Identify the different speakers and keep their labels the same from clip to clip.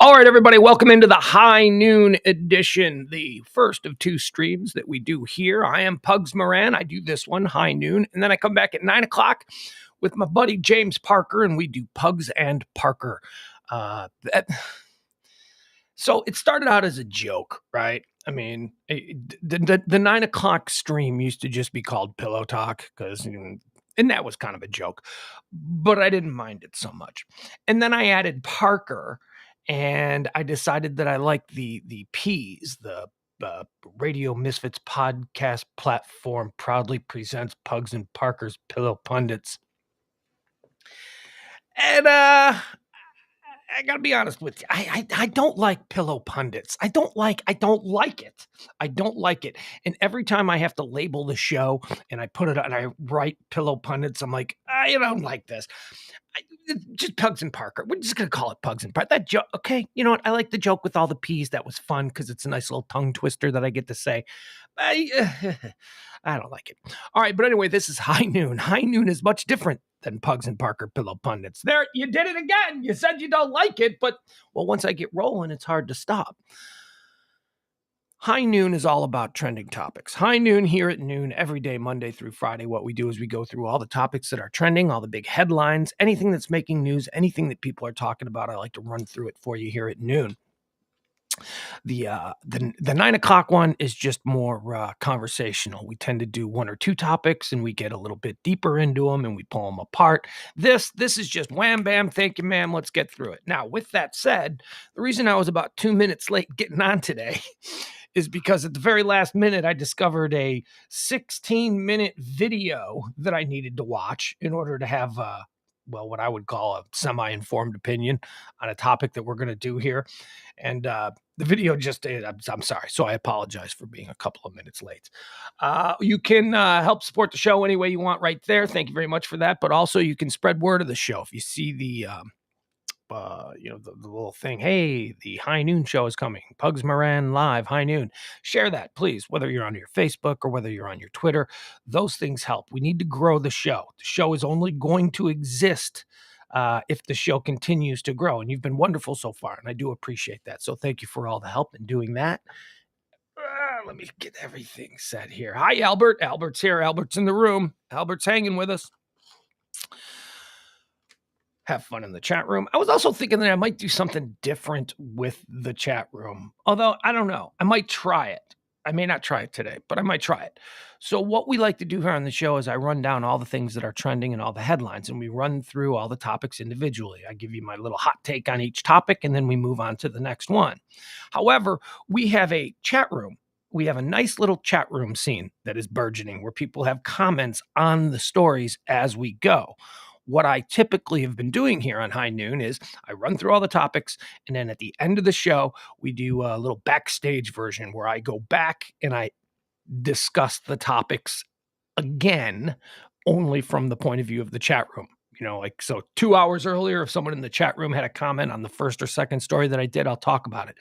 Speaker 1: All right, everybody, welcome into the High Noon edition, the first of two streams that we do here. I am Pugs Moran. I do this one, High Noon, and then I come back at 9 o'clock with my buddy James Parker, and we do Pugs and Parker. So it started out as a joke, right? I mean, the 9 o'clock stream used to just be called Pillow Talk because, and that was kind of a joke, but I didn't mind it so much. And then I added Parker, and I decided that I liked the P's, the Radio Misfits podcast platform proudly presents Pugs and Parker's Pillow Pundits. And I gotta be honest with you. I don't like Pillow Pundits. I don't like it. I don't like it. And every time I have to label the show and I put it on, I write Pillow Pundits, I'm like, I don't like this. Just Pugs and Parker. We're just gonna call it Pugs and Parker. That joke, okay? You know what? I like the joke with all the P's. That was fun because it's a nice little tongue twister that I get to say. I don't like it. All right, but anyway, this is High Noon. High Noon is much different than Pugs and Parker Pillow Pundits. There, you did it again. You said you don't like it, but well, once I get rolling, it's hard to stop. High Noon is all about trending topics. High Noon here at noon every day, Monday through Friday. What we do is we go through all the topics that are trending, all the big headlines, anything that's making news, anything that people are talking about. I like to run through it for you here at noon. The 9 o'clock one is just more conversational. We tend to do one or two topics and we get a little bit deeper into them and we pull them apart. This is just wham, bam, thank you, ma'am. Let's get through it. Now, with that said, the reason I was about 2 minutes late getting on today is because at the very last minute, I discovered a 16-minute video that I needed to watch in order to have what I would call a semi-informed opinion on a topic that we're going to do here. And the video just, I'm sorry. So I apologize for being a couple of minutes late. You can help support the show any way you want right there. Thank you very much for that. But also you can spread word of the show. If you see the little thing, hey, the High Noon show is coming. Pugs Moran live, High Noon. Share that, please, whether you're on your Facebook or whether you're on your Twitter. Those things help. We need to grow the show. The show is only going to exist if the show continues to grow. And you've been wonderful so far, and I do appreciate that. So thank you for all the help in doing that. Let me get everything set here. Hi, Albert. Albert's here. Albert's in the room. Albert's hanging with us. Have fun in the chat room. I was also thinking that I might do something different with the chat room. Although, I don't know. I might try it. I may not try it today, but I might try it. So what we like to do here on the show is I run down all the things that are trending and all the headlines, and we run through all the topics individually. I give you my little hot take on each topic, and then we move on to the next one. However, we have a chat room. We have a nice little chat room scene that is burgeoning where people have comments on the stories as we go. What I typically have been doing here on High Noon is I run through all the topics, and then at the end of the show, we do a little backstage version where I go back and I discuss the topics again, only from the point of view of the chat room. So 2 hours earlier, if someone in the chat room had a comment on the first or second story that I did, I'll talk about it.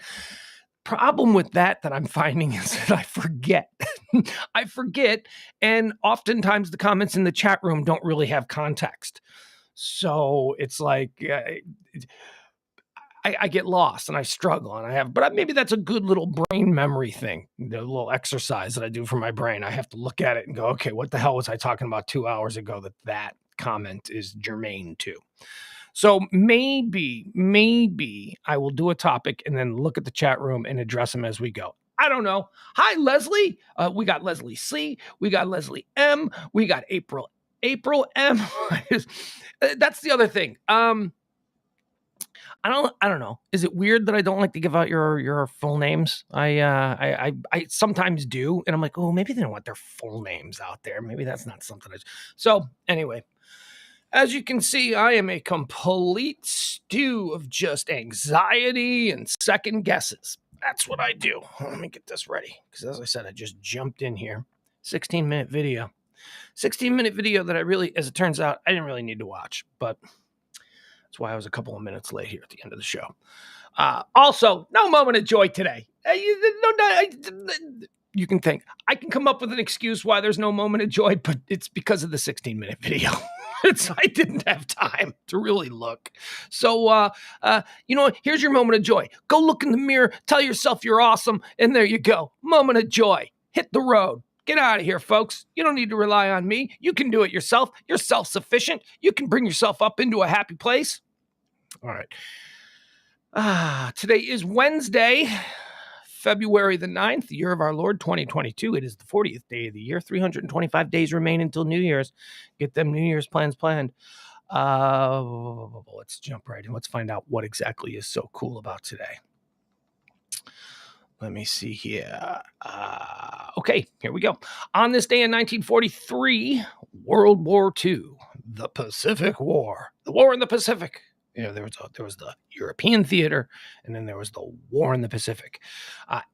Speaker 1: Problem with that I'm finding is that I forget. I forget, and oftentimes the comments in the chat room don't really have context. So it's like I get lost and I struggle, and but maybe that's a good little brain memory thing, the little exercise that I do for my brain. I have to look at it and go, okay, what the hell was I talking about 2 hours ago that comment is germane to? So maybe I will do a topic and then look at the chat room and address them as we go. I don't know. Hi, Leslie. We got Leslie C. We got Leslie M. We got April M. That's the other thing. I don't know. Is it weird that I don't like to give out your full names? I sometimes do, and I'm like, oh, maybe they don't want their full names out there. Maybe that's not something. So anyway. As you can see, I am a complete stew of just anxiety and second guesses. That's what I do. Let me get this ready, because as I said, I just jumped in here. 16-minute video. 16-minute video that as it turns out, I didn't really need to watch, but that's why I was a couple of minutes late here at the end of the show. Also, no moment of joy today. You can think, I can come up with an excuse why there's no moment of joy, but it's because of the 16-minute video. I didn't have time to really look. So, here's your moment of joy. Go look in the mirror, tell yourself you're awesome, and there you go. Moment of joy. Hit the road. Get out of here, folks. You don't need to rely on me. You can do it yourself. You're self-sufficient. You can bring yourself up into a happy place. All right. Today is Wednesday, February the 9th, the year of our Lord, 2022. It is the 40th day of the year. 325 days remain until New Year's. Get them New Year's plans planned. Let's jump right in. Let's find out what exactly is so cool about today. Let me see here. Okay, here we go. On this day in 1943, World War II, the Pacific War, the war in the Pacific. There was the European theater, and then there was the war in the Pacific.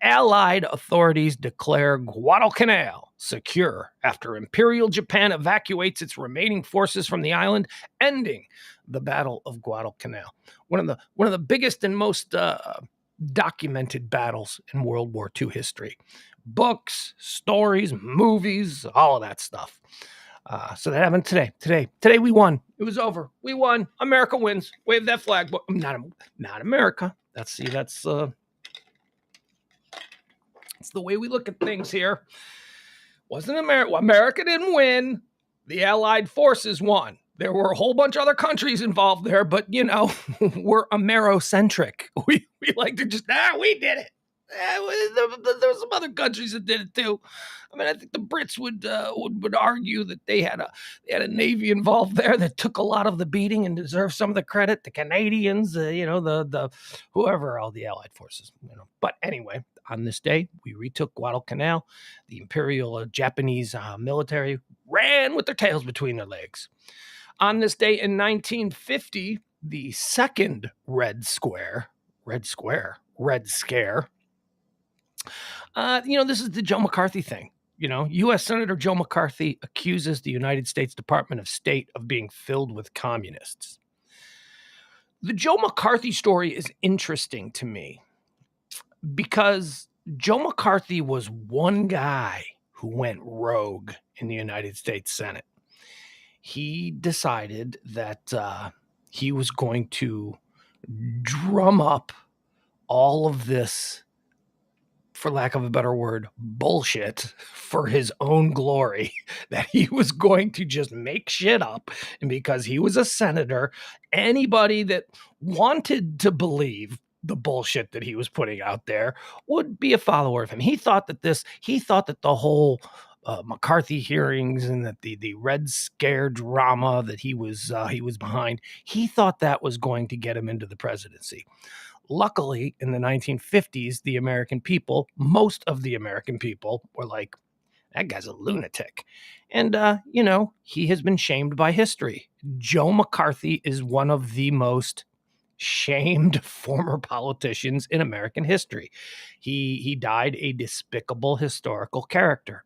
Speaker 1: Allied authorities declare Guadalcanal secure after Imperial Japan evacuates its remaining forces from the island, ending the Battle of Guadalcanal. One of the biggest and most documented battles in World War II history. Books, stories, movies, all of that stuff. So that happened today. Today we won. It was over. We won. America wins. Wave that flag. But not America. That's the way we look at things here. Wasn't America? America didn't win. The Allied forces won. There were a whole bunch of other countries involved there, but, we're Amerocentric. We like to just, we did it. There were some other countries that did it too. I mean, I think the Brits would argue that they had a navy involved there that took a lot of the beating and deserved some of the credit. The Canadians, the whoever, all the Allied forces. But anyway, on this day, we retook Guadalcanal. The Imperial Japanese military ran with their tails between their legs. On this day in 1950, the second Red Scare. This is the Joe McCarthy thing. U.S. Senator Joe McCarthy accuses the United States Department of State of being filled with communists. The Joe McCarthy story is interesting to me because Joe McCarthy was one guy who went rogue in the United States Senate. He decided that he was going to drum up all of this, for lack of a better word, bullshit for his own glory, that he was going to just make shit up. And because he was a senator, anybody that wanted to believe the bullshit that he was putting out there would be a follower of him. He thought that the whole McCarthy hearings and that the Red Scare drama that he was behind, he thought that was going to get him into the presidency. Luckily, in the 1950s, the American people, most of the American people, were like, that guy's a lunatic. And, he has been shamed by history. Joe McCarthy is one of the most shamed former politicians in American history. He died a despicable historical character.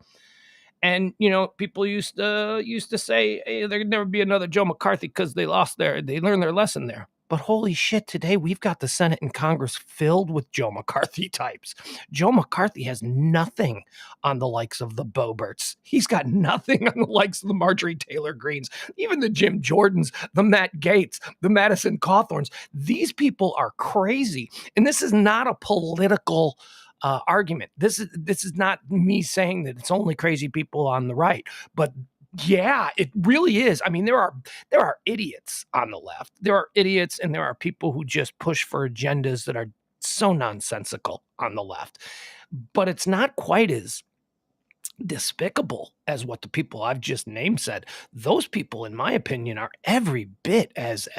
Speaker 1: And, people used to say, hey, there could never be another Joe McCarthy because they learned their lesson there. But holy shit, today we've got the Senate and Congress filled with Joe McCarthy types. Joe McCarthy has nothing on the likes of the Boeberts. He's got nothing on the likes of the Marjorie Taylor Greens, even the Jim Jordans, the Matt Gaetz, the Madison Cawthorns. These people are crazy. And this is not a political argument. This is not me saying that it's only crazy people on the right, but yeah, it really is. I mean, there are idiots on the left. There are idiots, and there are people who just push for agendas that are so nonsensical on the left. But it's not quite as despicable as what the people I've just named said. Those people, in my opinion, are every bit as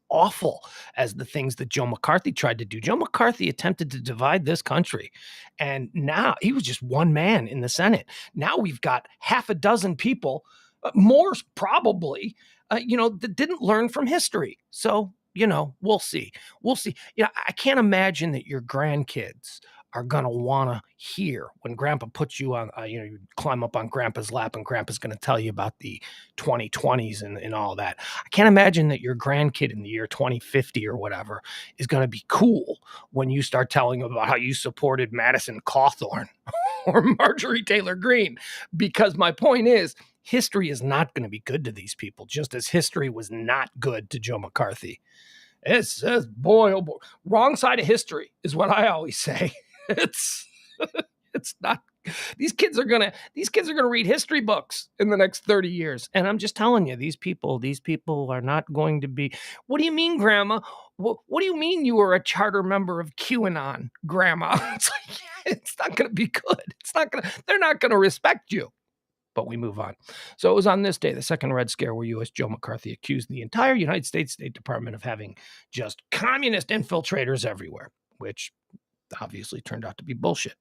Speaker 1: awful as the things that Joe McCarthy tried to do. Joe McCarthy attempted to divide this country, and now he was just one man in the Senate. Now we've got half a dozen people, more probably, that didn't learn from history. So, we'll see. I can't imagine that your grandkids are going to want to hear when grandpa puts you on, you climb up on grandpa's lap and grandpa's going to tell you about the 2020s and all that. I can't imagine that your grandkid in the year 2050 or whatever is going to be cool when you start telling them about how you supported Madison Cawthorn or Marjorie Taylor Greene. Because my point is, History is not going to be good to these people, just as history was not good to Joe McCarthy. It's boy, oh boy, wrong side of history is what I always say. It's not. These kids are gonna read history books in the next 30 years. And I'm just telling you, these people are not going to be. What do you mean, Grandma? What do you mean you were a charter member of QAnon, Grandma? It's like, it's not gonna be good. They're not gonna respect you. But we move on. So it was on this day, the second Red Scare, where U.S. Joe McCarthy accused the entire United States State Department of having just communist infiltrators everywhere, which obviously turned out to be bullshit.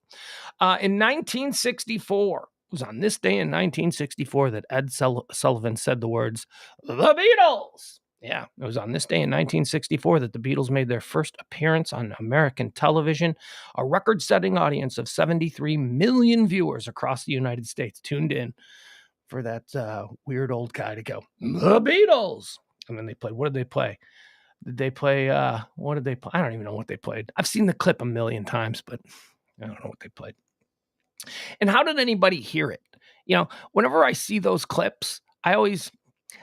Speaker 1: In 1964, it was on this day in 1964 that Ed Sullivan said the words, "The Beatles." Yeah, it was on this day in 1964 that the Beatles made their first appearance on American television. A record-setting audience of 73 million viewers across the United States tuned in for that weird old guy to go, "The Beatles." And then they played, what did they play? Did they play, what did they play? I don't even know what they played. I've seen the clip a million times, but I don't know what they played. And how did anybody hear it? Whenever I see those clips,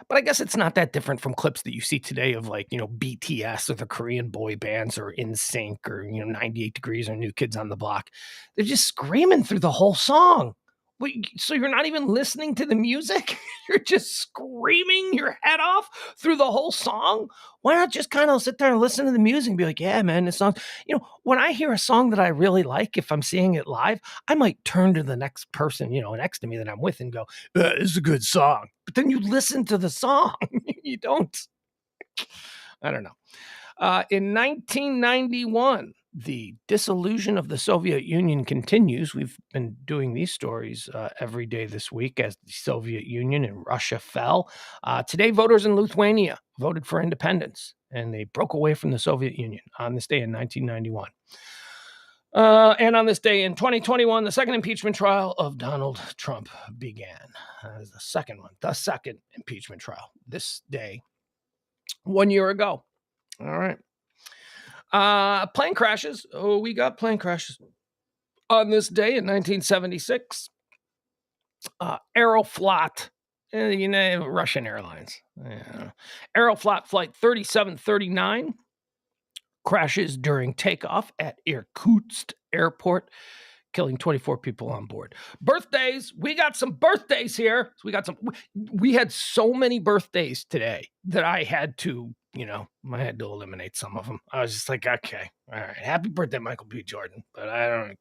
Speaker 1: but I guess it's not that different from clips that you see today of like, BTS or the Korean boy bands or NSYNC or, 98 Degrees or New Kids on the Block. They're just screaming through the whole song. So you're not even listening to the music? You're just screaming your head off through the whole song? Why not just kind of sit there and listen to the music and be like, yeah, man, this song. When I hear a song that I really like, if I'm seeing it live, I might turn to the next person, next to me that I'm with and go, this is a good song. But then you listen to the song. You don't. I don't know. In 1991, the dissolution of the Soviet Union continues. We've been doing these stories every day this week as the Soviet Union and Russia fell. Today, voters in Lithuania voted for independence, and they broke away from the Soviet Union on this day in 1991. And on this day in 2021, the second impeachment trial of Donald Trump began. The second impeachment trial this day 1 year ago. All right. Plane crashes. Oh, we got plane crashes. On this day in 1976, Aeroflot, Russian Airlines. Yeah. Aeroflot Flight 3739 crashes during takeoff at Irkutsk Airport, killing 24 people on board. Birthdays. We got some birthdays here. We had so many birthdays today that I had to eliminate some of them. I was just like, okay, all right. Happy birthday, Michael B. Jordan. But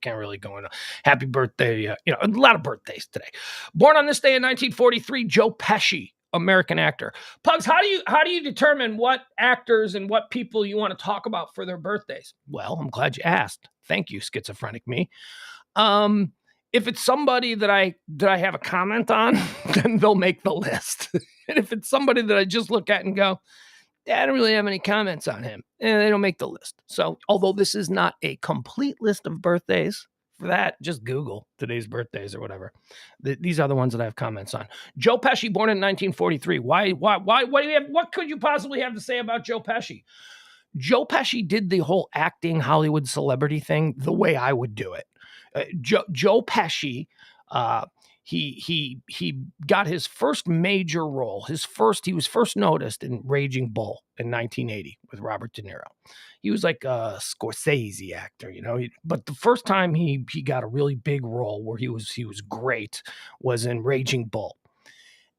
Speaker 1: can't really go into happy birthday. A lot of birthdays today. Born on this day in 1943, Joe Pesci, American actor. Pugs, how do you determine what actors and what people you want to talk about for their birthdays? Well, I'm glad you asked. Thank you, schizophrenic me. If it's somebody that I have a comment on, then they'll make the list. And if it's somebody that I just look at and go, I don't really have any comments on him, and they don't make the list. So, although this is not a complete list of birthdays, for that, just Google today's birthdays or whatever. These are the ones that I have comments on. Joe Pesci, born in 1943. Why? What could you possibly have to say about Joe Pesci? Joe Pesci did the whole acting Hollywood celebrity thing the way I would do it. Joe Pesci, he got his first major role. He was first noticed in Raging Bull in 1980 with Robert De Niro. He was like a Scorsese actor, but the first time he got a really big role where he was great was in Raging Bull.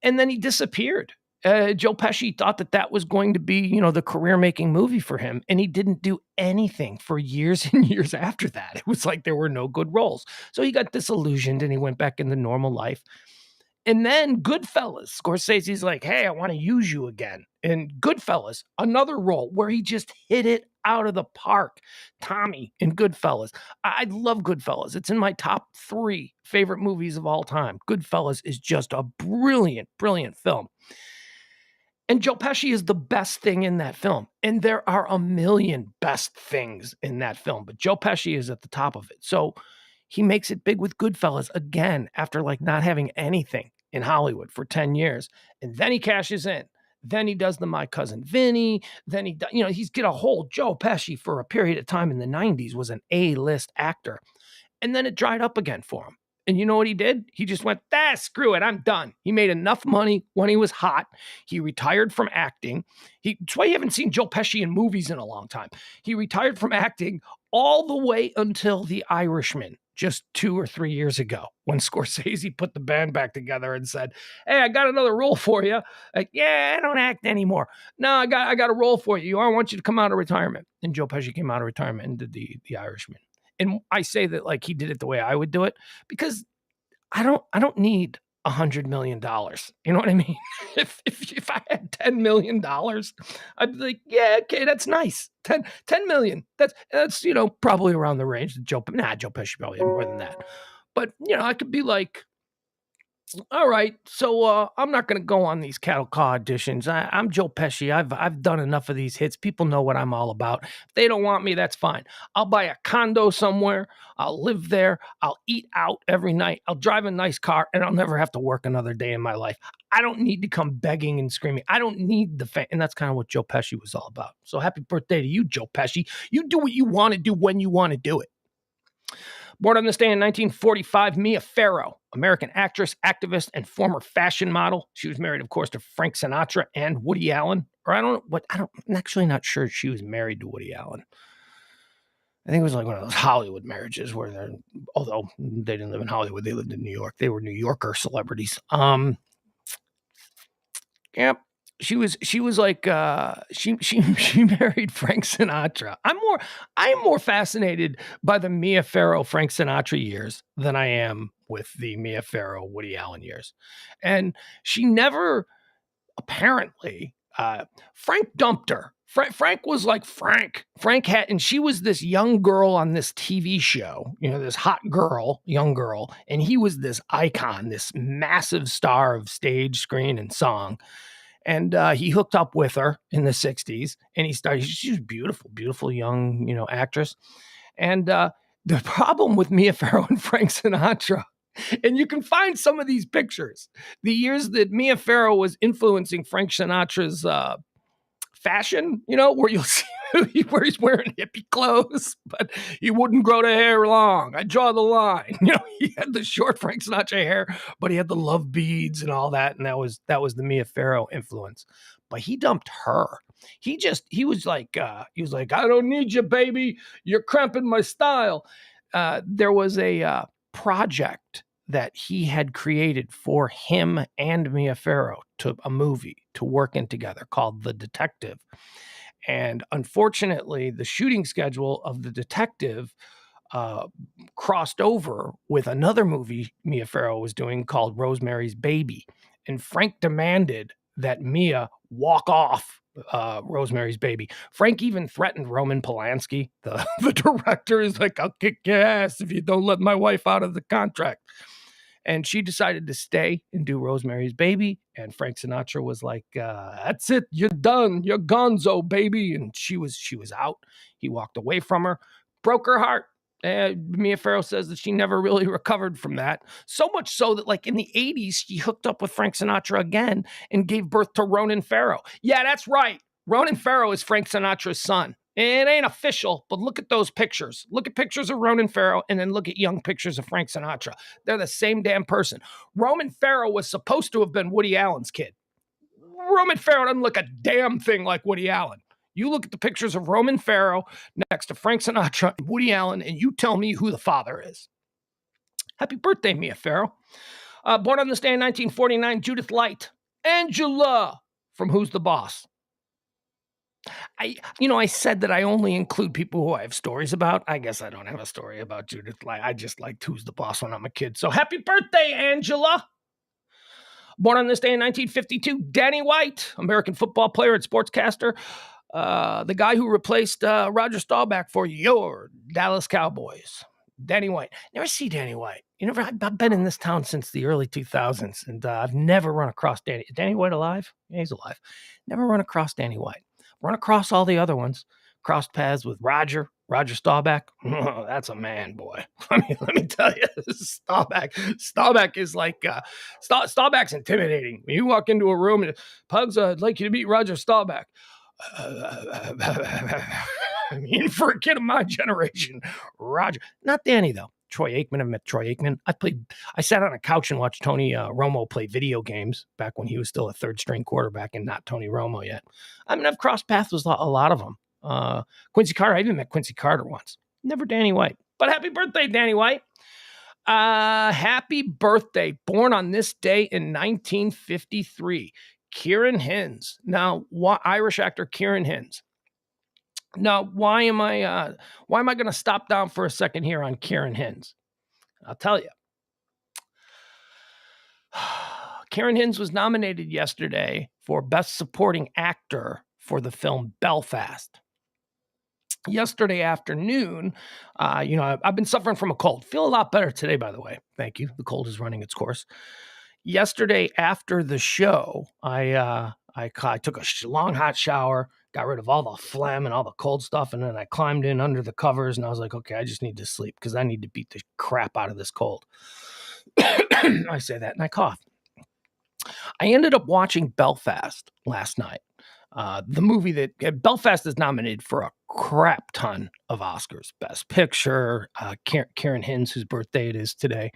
Speaker 1: And then he disappeared. Joe Pesci thought that was going to be, the career-making movie for him, and he didn't do anything for years and years after that. It was like there were no good roles. So he got disillusioned, and he went back into normal life. And then Goodfellas, Scorsese's like, hey, I want to use you again. And Goodfellas, another role where he just hit it out of the park. Tommy in Goodfellas. I love Goodfellas. It's in my top 3 favorite movies of all time. Goodfellas is just a brilliant, brilliant film. And Joe Pesci is the best thing in that film. And there are a million best things in that film, but Joe Pesci is at the top of it. So he makes it big with Goodfellas again after like not having anything in Hollywood for 10 years. And then he cashes in. Then he does the My Cousin Vinny. Then he's get a whole Joe Pesci for a period of time in the 90s was an A-list actor. And then it dried up again for him. And you know what he did? He just went, screw it, I'm done. He made enough money when he was hot. He retired from acting. That's why you haven't seen Joe Pesci in movies in a long time. He retired from acting all the way until The Irishman, just 2 or 3 years ago, when Scorsese put the band back together and said, hey, I got another role for you. Like, yeah, I don't act anymore. No, I got a role for you. I want you to come out of retirement. And Joe Pesci came out of retirement and did the Irishman. And I say that like he did it the way I would do it because I don't need $100 million. You know what I mean? If I had $10 million, I'd be like, yeah, okay, that's nice. 10 million. That's probably around the range that Joe Pesci probably had more than that. But I could be like, all right, so I'm not going to go on these cattle car auditions. I'm Joe Pesci. I've done enough of these hits. People know what I'm all about. If they don't want me, that's fine. I'll buy a condo somewhere. I'll live there. I'll eat out every night. I'll drive a nice car, and I'll never have to work another day in my life. I don't need to come begging and screaming. I don't need the fame. And that's kind of what Joe Pesci was all about. So happy birthday to you, Joe Pesci. You do what you want to do when you want to do it. Born on this day in 1945, Mia Farrow, American actress, activist, and former fashion model. She was married, of course, to Frank Sinatra and Woody Allen. Or I'm actually not sure she was married to Woody Allen. I think it was like one of those Hollywood marriages where although they didn't live in Hollywood, they lived in New York. They were New Yorker celebrities. Yep. She was like she married Frank Sinatra. I'm more fascinated by the Mia Farrow Frank Sinatra years than I am with the Mia Farrow Woody Allen years. And she never apparently Frank dumped her. Frank was like Frank had, and she was this young girl on this TV show, this hot girl, young girl, and he was this icon, this massive star of stage, screen, and song. And he hooked up with her in the 60s, and she was beautiful, beautiful young, actress. And the problem with Mia Farrow and Frank Sinatra, and you can find some of these pictures, the years that Mia Farrow was influencing Frank Sinatra's fashion, where you'll see where he's wearing hippie clothes, but he wouldn't grow the hair long. I draw the line. He had the short Frank Sinatra hair, but he had the love beads and all that, and that was the Mia Farrow influence. But he dumped her. He was like, I don't need you, baby. You're cramping my style. There was a project that he had created for him and Mia Farrow, to a movie to work in together called The Detective. And unfortunately, the shooting schedule of The Detective crossed over with another movie Mia Farrow was doing called Rosemary's Baby. And Frank demanded that Mia walk off Rosemary's Baby. Frank even threatened Roman Polanski, the director, is like, I'll kick your ass if you don't let my wife out of the contract. And she decided to stay and do Rosemary's Baby. And Frank Sinatra was like, that's it. You're done. You're gonzo, baby. And she was out. He walked away from her, broke her heart. Mia Farrow says that she never really recovered from that. So much so that like in the 80s, she hooked up with Frank Sinatra again and gave birth to Ronan Farrow. Yeah, that's right. Ronan Farrow is Frank Sinatra's son. It ain't official, but look at those pictures. Look at pictures of Ronan Farrow and then look at young pictures of Frank Sinatra. They're the same damn person. Ronan Farrow was supposed to have been Woody Allen's kid. Ronan Farrow doesn't look a damn thing like Woody Allen. You look at the pictures of Ronan Farrow next to Frank Sinatra and Woody Allen, and you tell me who the father is. Happy birthday, Mia Farrow. Born on this day in 1949, Judith Light. Angela from Who's the Boss? I said that I only include people who I have stories about. I guess I don't have a story about Judith Light. I just liked Who's the Boss when I'm a kid. So happy birthday, Angela. Born on this day in 1952, Danny White, American football player and sportscaster. The guy who replaced Roger Staubach for your Dallas Cowboys. Danny White. Never see Danny White. I've been in this town since the early 2000s, and I've never run across Danny. Is Danny White alive? Yeah, he's alive. Never run across Danny White. Run across all the other ones. Crossed paths with Roger Staubach. Oh, that's a man, boy. Let me tell you, Staubach is like, Staubach's intimidating. When you walk into a room and Pugs, I'd like you to meet Roger Staubach. For a kid of my generation, Roger. Not Danny, though. Troy Aikman. I've met Troy Aikman. I sat on a couch and watched Tony Romo play video games back when he was still a third string quarterback and not Tony Romo yet. I mean, I've crossed paths with a lot of them. Quincy Carter, I even met Quincy Carter once. Never Danny White. But happy birthday, Danny White. Happy birthday. Born on this day in 1953. Kieran Hins. Now, Irish actor Kieran Hins. Now, why am I going to stop down for a second here on Kieran Hins? I'll tell you. Kieran Hins was nominated yesterday for Best Supporting Actor for the film Belfast. Yesterday afternoon, I've been suffering from a cold. Feel a lot better today, by the way. Thank you. The cold is running its course. Yesterday after the show, I took a long hot shower, got rid of all the phlegm and all the cold stuff, and then I climbed in under the covers, and I was like, okay, I just need to sleep because I need to beat the crap out of this cold. I say that, and I cough. I ended up watching Belfast last night. The movie that Belfast is nominated for a crap ton of Oscars. Best Picture, Kieran Hins, whose birthday it is today,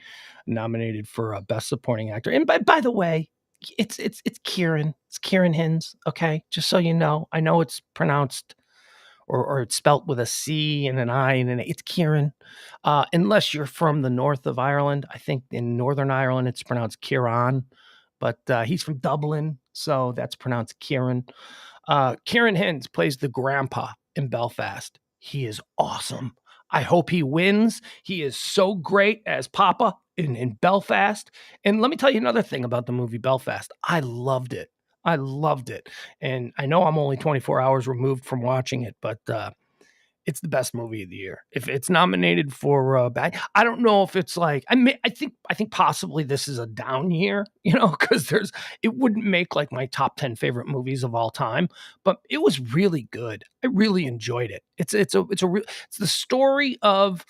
Speaker 1: nominated for Best Supporting Actor. And by the way, it's Kieran. It's Kieran Hins. Okay, just so you know, I know it's pronounced or it's spelt with a C and an I and an A. It's Kieran. Unless you're from the north of Ireland, I think in Northern Ireland it's pronounced Kieran. But he's from Dublin, so that's pronounced Kieran. Kieran Hins plays the grandpa in Belfast. He is awesome. I hope he wins. He is so great as Papa in Belfast. And let me tell you another thing about the movie Belfast. I loved it. And I know I'm only 24 hours removed from watching it, but it's the best movie of the year. If it's nominated for I don't know if it's like I think possibly this is a down year, because it wouldn't make like my top 10 favorite movies of all time, but it was really good. I really enjoyed it. It's the story of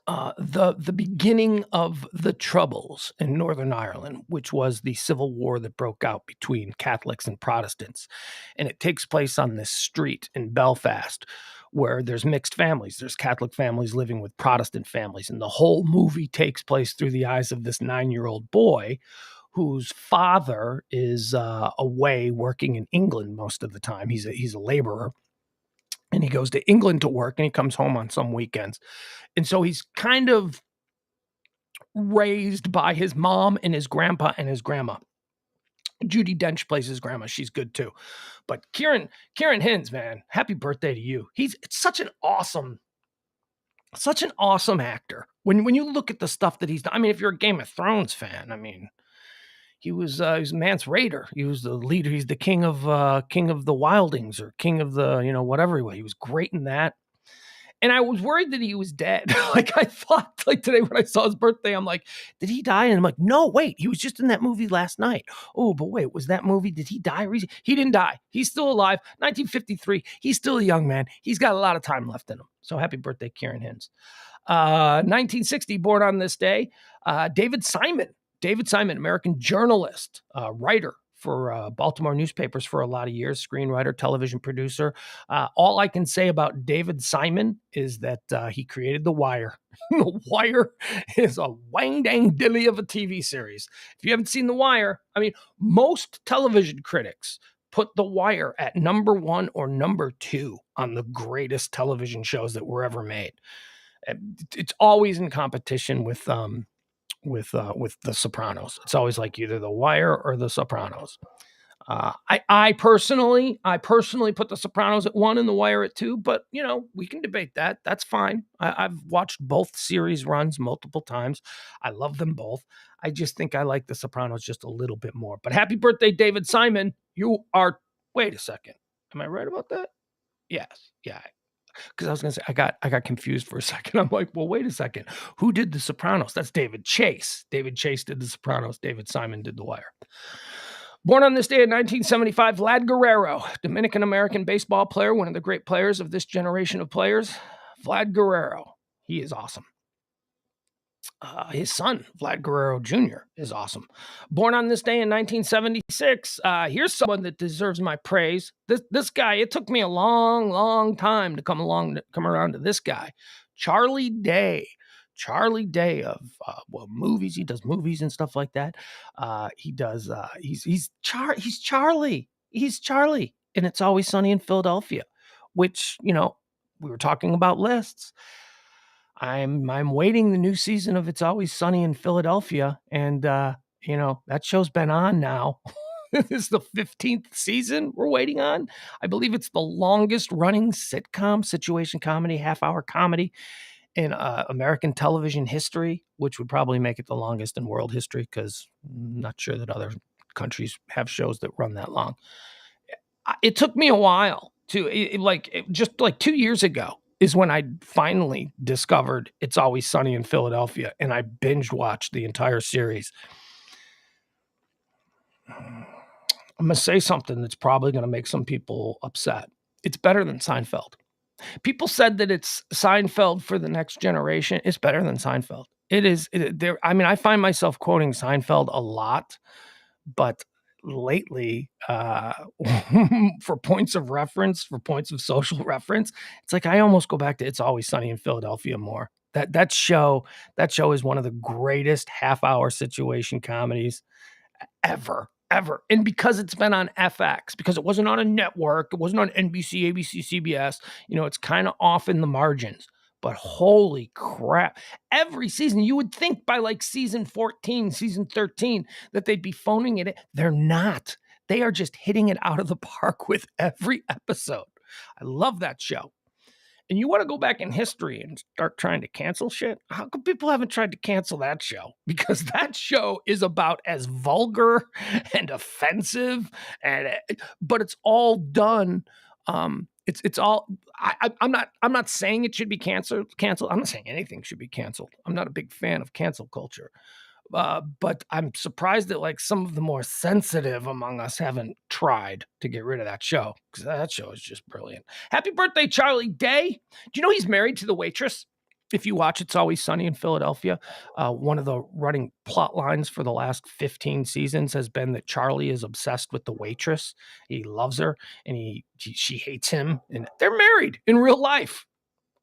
Speaker 1: the beginning of the Troubles in Northern Ireland, which was the civil war that broke out between Catholics and Protestants. And it takes place on this street in Belfast where there's mixed families. There's Catholic families living with Protestant families. And the whole movie takes place through the eyes of this 9-year-old boy whose father is away working in England most of the time. He's a laborer. And he goes to England to work, and he comes home on some weekends. And so he's kind of raised by his mom and his grandpa and his grandma. Judi Dench plays his grandma. She's good too. But Kieran Hins, man, happy birthday to you. It's such an awesome actor. When you look at the stuff that he's done, I mean, if you're a Game of Thrones fan, I mean, he was Mance Rayder. He was the leader. He's the king of the Wildings, or king of the, whatever he was. He was great in that. And I was worried that he was dead. Like I thought, like today when I saw his birthday, I'm like, did he die? And I'm like, no, wait, he was just in that movie last night. Oh, but wait, was that movie? Did he die recently? He didn't die. He's still alive. 1953. He's still a young man. He's got a lot of time left in him. So happy birthday, Kieran Hins. 1960, born on this day, David Simon. David Simon, American journalist, writer for Baltimore newspapers for a lot of years, screenwriter, television producer. All I can say about David Simon is that he created The Wire. The Wire is a wang-dang-dilly of a TV series. If you haven't seen The Wire, I mean, most television critics put The Wire at number 1 or number 2 on the greatest television shows that were ever made. It's always in competition with The Sopranos. It's always like either The Wire or The Sopranos. I personally put The Sopranos at 1 and The Wire at 2, but we can debate that. That's fine. I've watched both series runs multiple times. I love them both. I just think I like The Sopranos just a little bit more. But happy birthday, David Simon. Wait a second. Am I right about that? Yes. Yeah. Because I was going to say, I got confused for a second. I'm like, well, wait a second. Who did The Sopranos? That's David Chase. David Chase did The Sopranos. David Simon did The Wire. Born on this day in 1975, Vlad Guerrero, Dominican-American baseball player, one of the great players of this generation of players. Vlad Guerrero. He is awesome. His son, Vlad Guerrero Jr., is awesome. Born on this day in 1976, here's someone that deserves my praise. This guy, it took me a long, long time to come around to this guy. Charlie Day. Charlie Day of movies. He does movies and stuff like that. He does. He's Charlie. He's Charlie, and It's Always Sunny in Philadelphia, which we were talking about lists. I'm waiting the new season of It's Always Sunny in Philadelphia, and that show's been on now. This is the 15th season we're waiting on. I believe it's the longest running sitcom, situation comedy, half-hour comedy in American television history, which would probably make it the longest in world history, because I'm not sure that other countries have shows that run that long. It took me a while just 2 years ago is when I finally discovered It's Always Sunny in Philadelphia, and I binge watched the entire series. I'm going to say something that's probably going to make some people upset. It's better than Seinfeld. People said that it's Seinfeld for the next generation. It's better than Seinfeld. It is. I find myself quoting Seinfeld a lot, but lately, for points of reference, for points of social reference, it's like I almost go back to It's Always Sunny in Philadelphia more. That show is one of the greatest half-hour situation comedies ever. And because it's been on FX, because it wasn't on a network, it wasn't on NBC, ABC, CBS, it's kind of off in the margins. But holy crap, every season, you would think by season 14, season 13, that they'd be phoning it in. They're not. They are just hitting it out of the park with every episode. I love that show. And you want to go back in history and start trying to cancel shit? How come people haven't tried to cancel that show? Because that show is about as vulgar and offensive, but it's all done. It's all. I'm not saying it should be canceled. I'm not saying anything should be canceled. I'm not a big fan of cancel culture. But I'm surprised that some of the more sensitive among us haven't tried to get rid of that show, because that show is just brilliant. Happy birthday, Charlie Day. Do you know he's married to the waitress? If you watch It's Always Sunny in Philadelphia, one of the running plot lines for the last 15 seasons has been that Charlie is obsessed with the waitress. He loves her, and she hates him, and they're married in real life.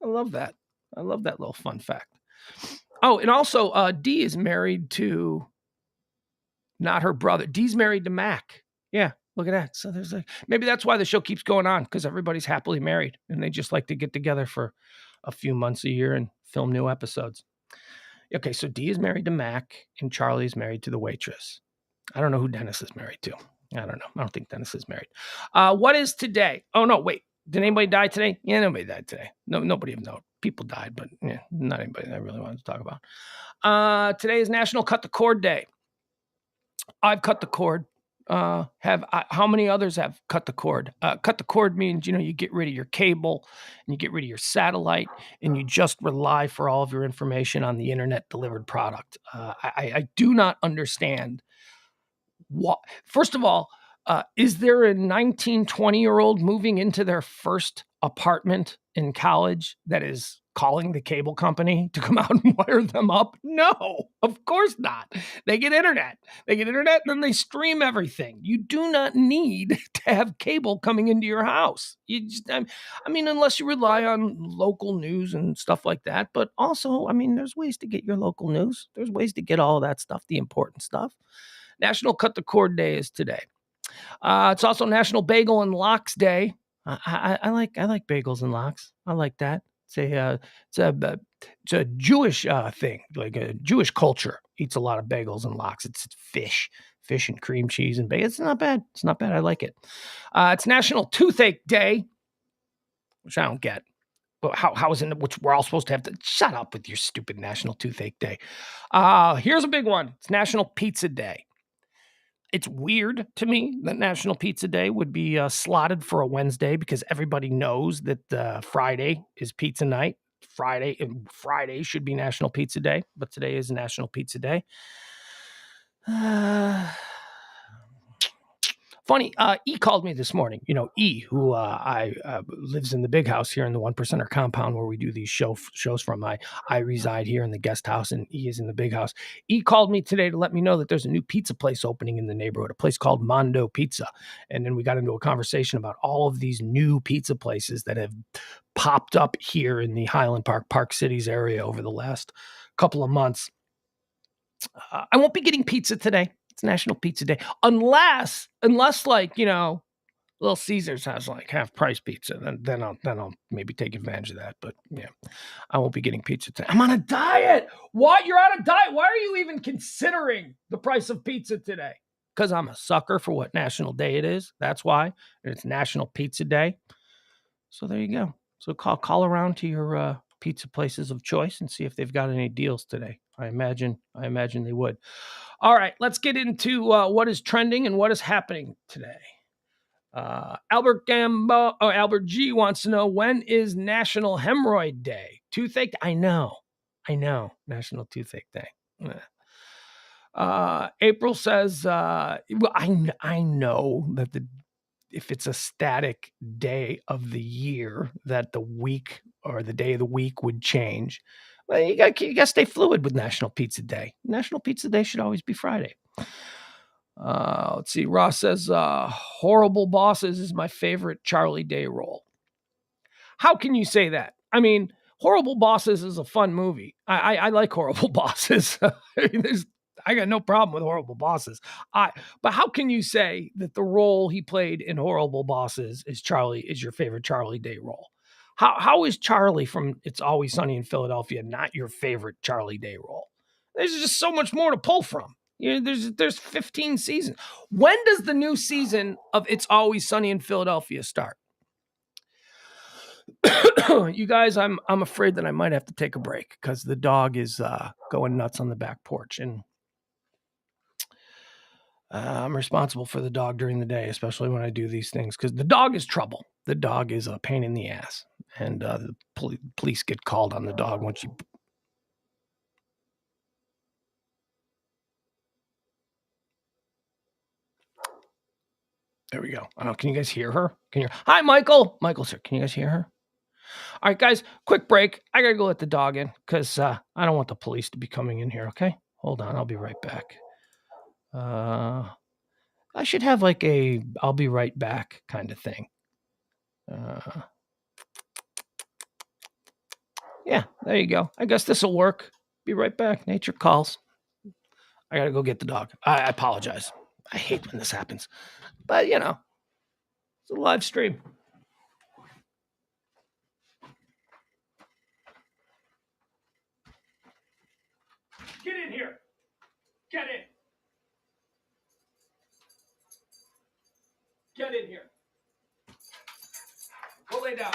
Speaker 1: I love that. I love that little fun fact. Oh, and also, Dee is married to not her brother. Dee's married to Mac. Yeah, look at that. So there's maybe that's why the show keeps going on, because everybody's happily married, and they just like to get together for a few months a year and film new episodes. Okay, so Dee is married to Mac, and Charlie is married to the waitress. I don't know who Dennis is married to. I don't know. I don't think Dennis is married. What is today? Oh, no, wait. Did anybody die today? Yeah, nobody died today. No, nobody of note. People died, but not anybody that I really wanted to talk about. Today is National Cut the Cord Day. I've cut the cord. How many others have cut the cord? Cut the cord means, you get rid of your cable and you get rid of your satellite, and you just rely for all of your information on the internet delivered product. I do not understand what. First of all, is there a 19, 20-year-old moving into their first apartment in college that is calling the cable company to come out and wire them up? No, of course not. They get internet. And then they stream everything. You do not need to have cable coming into your house. Unless you rely on local news and stuff like that. But also, there's ways to get your local news. There's ways to get all that stuff, the important stuff. National Cut the Cord Day is today. It's also National Bagel and Lox Day. I like bagels and lox. I like that. It's a Jewish thing. Like a Jewish culture eats a lot of bagels and lox. It's fish and cream cheese and bacon. It's not bad. I like it. It's National Toothache Day, which I don't get. But how is it? Which we're all supposed to have to shut up with your stupid National Toothache Day. Here's a big one. It's National Pizza Day. It's weird to me that National Pizza Day would be slotted for a Wednesday, because everybody knows that Friday is pizza night. Friday should be National Pizza Day, but today is National Pizza Day. Funny, E called me this morning. E, who lives in the big house here in the One Percenter compound where we do these shows from. I reside here in the guest house, and E is in the big house. E called me today to let me know that there's a new pizza place opening in the neighborhood, a place called Mondo Pizza. And then we got into a conversation about all of these new pizza places that have popped up here in the Highland Park, Park Cities area over the last couple of months. I won't be getting pizza today. It's National Pizza Day, unless like Little Caesars has like half price pizza. Then I'll maybe take advantage of that. But yeah, I won't be getting pizza today. I'm on a diet. What? You're on a diet? Why are you even considering the price of pizza today? Because I'm a sucker for what national day it is. That's why. It's National Pizza Day. So there you go. So call around to your pizza places of choice and see if they've got any deals today. I imagine they would. All right, let's get into what is trending and what is happening today. Albert G wants to know, when is National Hemorrhoid Day? Toothache? I know. National Toothache Day. April says, well, I know that if it's a static day of the year, that the week or the day of the week would change. Well, you got to stay fluid with National Pizza Day. National Pizza Day should always be Friday. Let's see. Ross says, Horrible Bosses is my favorite Charlie Day role. How can you say that? I mean, Horrible Bosses is a fun movie. I like Horrible Bosses. I got no problem with Horrible Bosses. But how can you say that the role he played in Horrible Bosses is your favorite Charlie Day role? How is Charlie from It's Always Sunny in Philadelphia not your favorite Charlie Day role? There's just so much more to pull from. There's 15 seasons. When does the new season of It's Always Sunny in Philadelphia start? You guys, I'm afraid that I might have to take a break because the dog is going nuts on the back porch, and I'm responsible for the dog during the day, especially when I do these things, because the dog is trouble. The dog is a pain in the ass, and the police get called on the dog once you. There we go. Can you guys hear her? Hi, Michael. Michael, sir. Can you guys hear her? All right, guys, quick break. I got to go let the dog in because I don't want the police to be coming in here, okay? Hold on. I'll be right back. I should have like a I'll be right back kind of thing. Yeah, there you go. I guess this will work. Be right back. Nature calls. I got to go get the dog. I apologize. I hate when this happens. But, it's a live stream. Get in here. Get in. Get in here. Go lay down.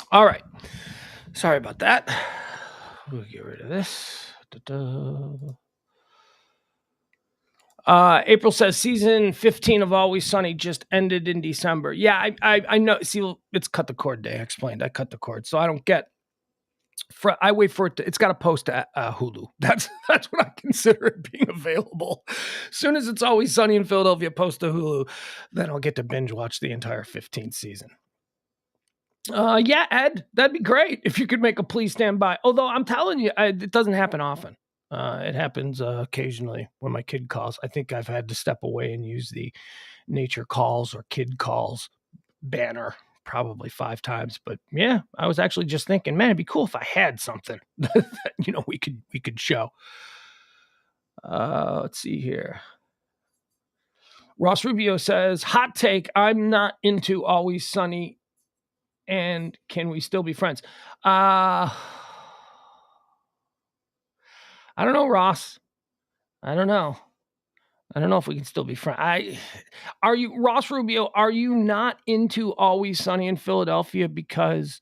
Speaker 1: All right. Sorry about that. We'll get rid of this. April says season 15 of Always Sunny just ended in December. Yeah, I know. See, it's cut the cord day. I explained. I cut the cord, so I don't get. I wait for it. It's got to post to Hulu. That's what I consider it being available. As soon as it's Always Sunny in Philadelphia, post to Hulu, then I'll get to binge watch the entire 15th season. Yeah, Ed, that'd be great if you could make a Please Stand By. Although I'm telling you, it doesn't happen often. It happens occasionally when my kid calls. I think I've had to step away and use the nature calls or kid calls banner probably 5 times. But yeah, I was actually just thinking, man, it'd be cool if I had something that we could show. Let's see here. Ross Rubio says, hot take, I'm not into Always Sunny, and can we still be friends? I don't know, Ross. I don't know if we can still be friends. Are you, Ross Rubio, are you not into Always Sunny in Philadelphia because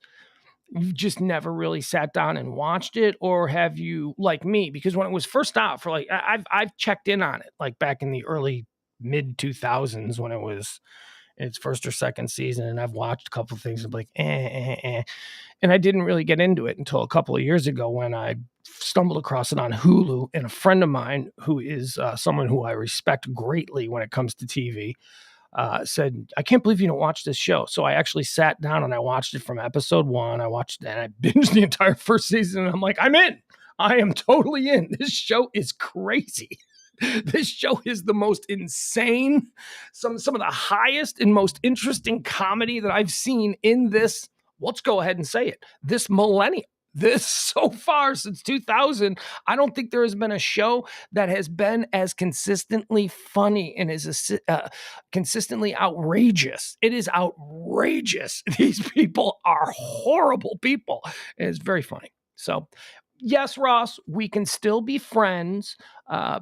Speaker 1: you've just never really sat down and watched it? Or have you, like me, because when it was first out for like, I've checked in on it, like back in the early mid 2000s when it was in its first or second season, and I've watched a couple of things and like, and I didn't really get into it until a couple of years ago when I stumbled across it on Hulu, and a friend of mine who is someone who I respect greatly when it comes to TV said, I can't believe you don't watch this show. So I actually sat down and I watched it from episode 1. I watched it and I binged the entire first season, and I'm like, I'm in. I am totally in. This show is crazy. This show is the most insane, some of the highest and most interesting comedy that I've seen in this, let's go ahead and say it, this millennium. This so far since 2000, I don't think there has been a show that has been as consistently funny and is consistently outrageous. It is outrageous. These people are horrible people. And it's very funny. So, yes, Ross, we can still be friends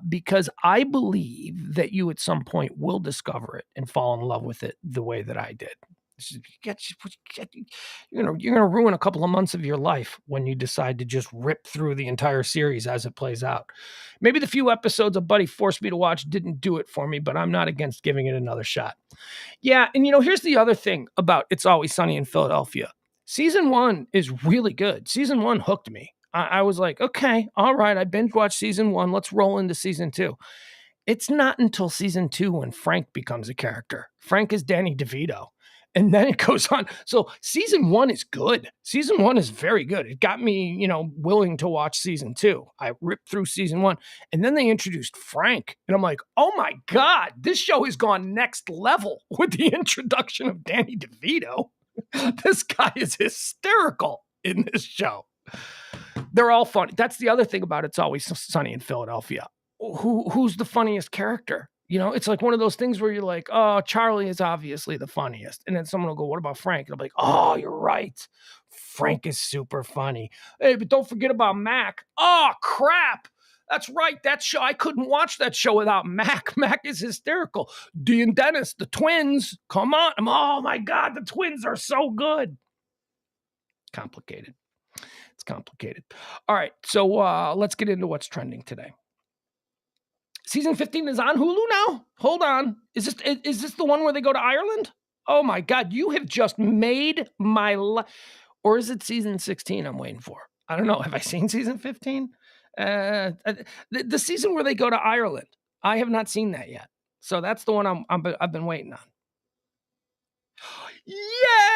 Speaker 1: because I believe that you at some point will discover it and fall in love with it the way that I did. You're gonna ruin a couple of months of your life when you decide to just rip through the entire series as it plays out. Maybe the few episodes a buddy forced me to watch didn't do it for me, but I'm not against giving it another shot. Yeah, and here's the other thing about It's Always Sunny in Philadelphia. Season 1 is really good. Season 1 hooked me. I was like, okay, all right, I binge watched season 1. Let's roll into season 2. It's not until season 2 when Frank becomes a character. Frank is Danny DeVito. And then it goes on. So season 1 is good. Season 1 is very good. It got me, willing to watch season 2. I ripped through season 1. And then they introduced Frank. And I'm like, oh my God, this show has gone next level with the introduction of Danny DeVito. This guy is hysterical in this show. They're all funny. That's the other thing about It's Always Sunny in Philadelphia. Who's the funniest character? It's like one of those things where you're like, oh, Charlie is obviously the funniest. And then someone will go, what about Frank? And I'll be like, oh, you're right. Frank is super funny. Hey, but don't forget about Mac. Oh, crap. That's right. That show, I couldn't watch that show without Mac. Mac is hysterical. Dee and Dennis, the twins. Come on. Oh, my God. The twins are so good. Complicated. It's complicated. All right. So let's get into what's trending today. Season 15 is on Hulu now? Hold on. Is this the one where they go to Ireland? Oh my God, you have just made my life. Or is it season 16 I'm waiting for? I don't know. Have I seen season 15? The season where they go to Ireland. I have not seen that yet. So that's the one I've been waiting on. Yay!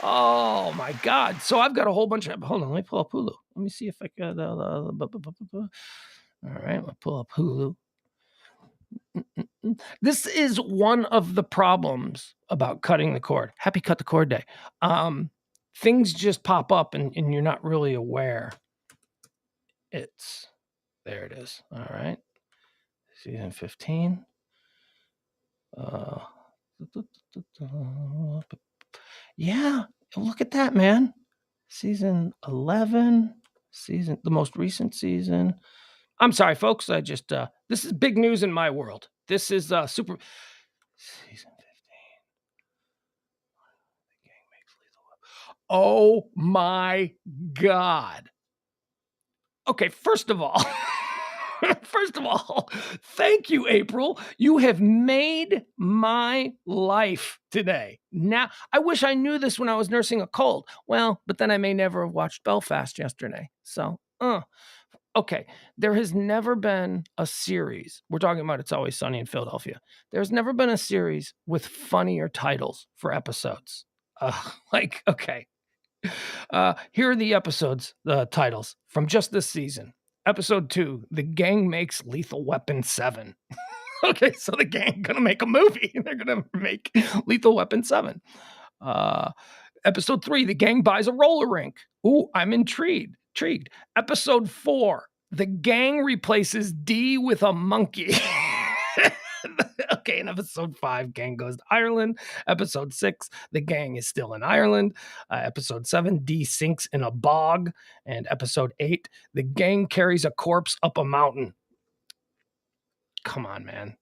Speaker 1: Oh my God. So I've got a whole bunch of, hold on, let me pull up Hulu. Let me see if I can, all right, I'll pull up Hulu. This is one of the problems about cutting the cord. Happy Cut the Cord Day. Things just pop up and you're not really aware. There it is. All right. Season 15. Yeah, look at that, man. Season 11, the most recent season. I'm sorry, folks. This is big news in my world. This is super. Season 15. Oh my God. Okay, first of all, thank you, April. You have made my life today. Now, I wish I knew this when I was nursing a cold. Well, but then I may never have watched Belfast yesterday. So, okay. There has never been a series. We're talking about It's Always Sunny in Philadelphia. There's never been a series with funnier titles for episodes. Okay. Here are the episodes, the titles from just this season. Episode 2, The Gang Makes Lethal Weapon 7. Okay, so the gang gonna make a movie. They're gonna make Lethal Weapon 7. Episode 3, The Gang Buys a Roller Rink. Ooh, I'm intrigued. Episode 4, The Gang Replaces D with a monkey. Okay, in episode 5, gang goes to Ireland. Episode 6, the gang is still in Ireland. Episode 7, D sinks in a bog. And episode 8, the gang carries a corpse up a mountain. Come on, man.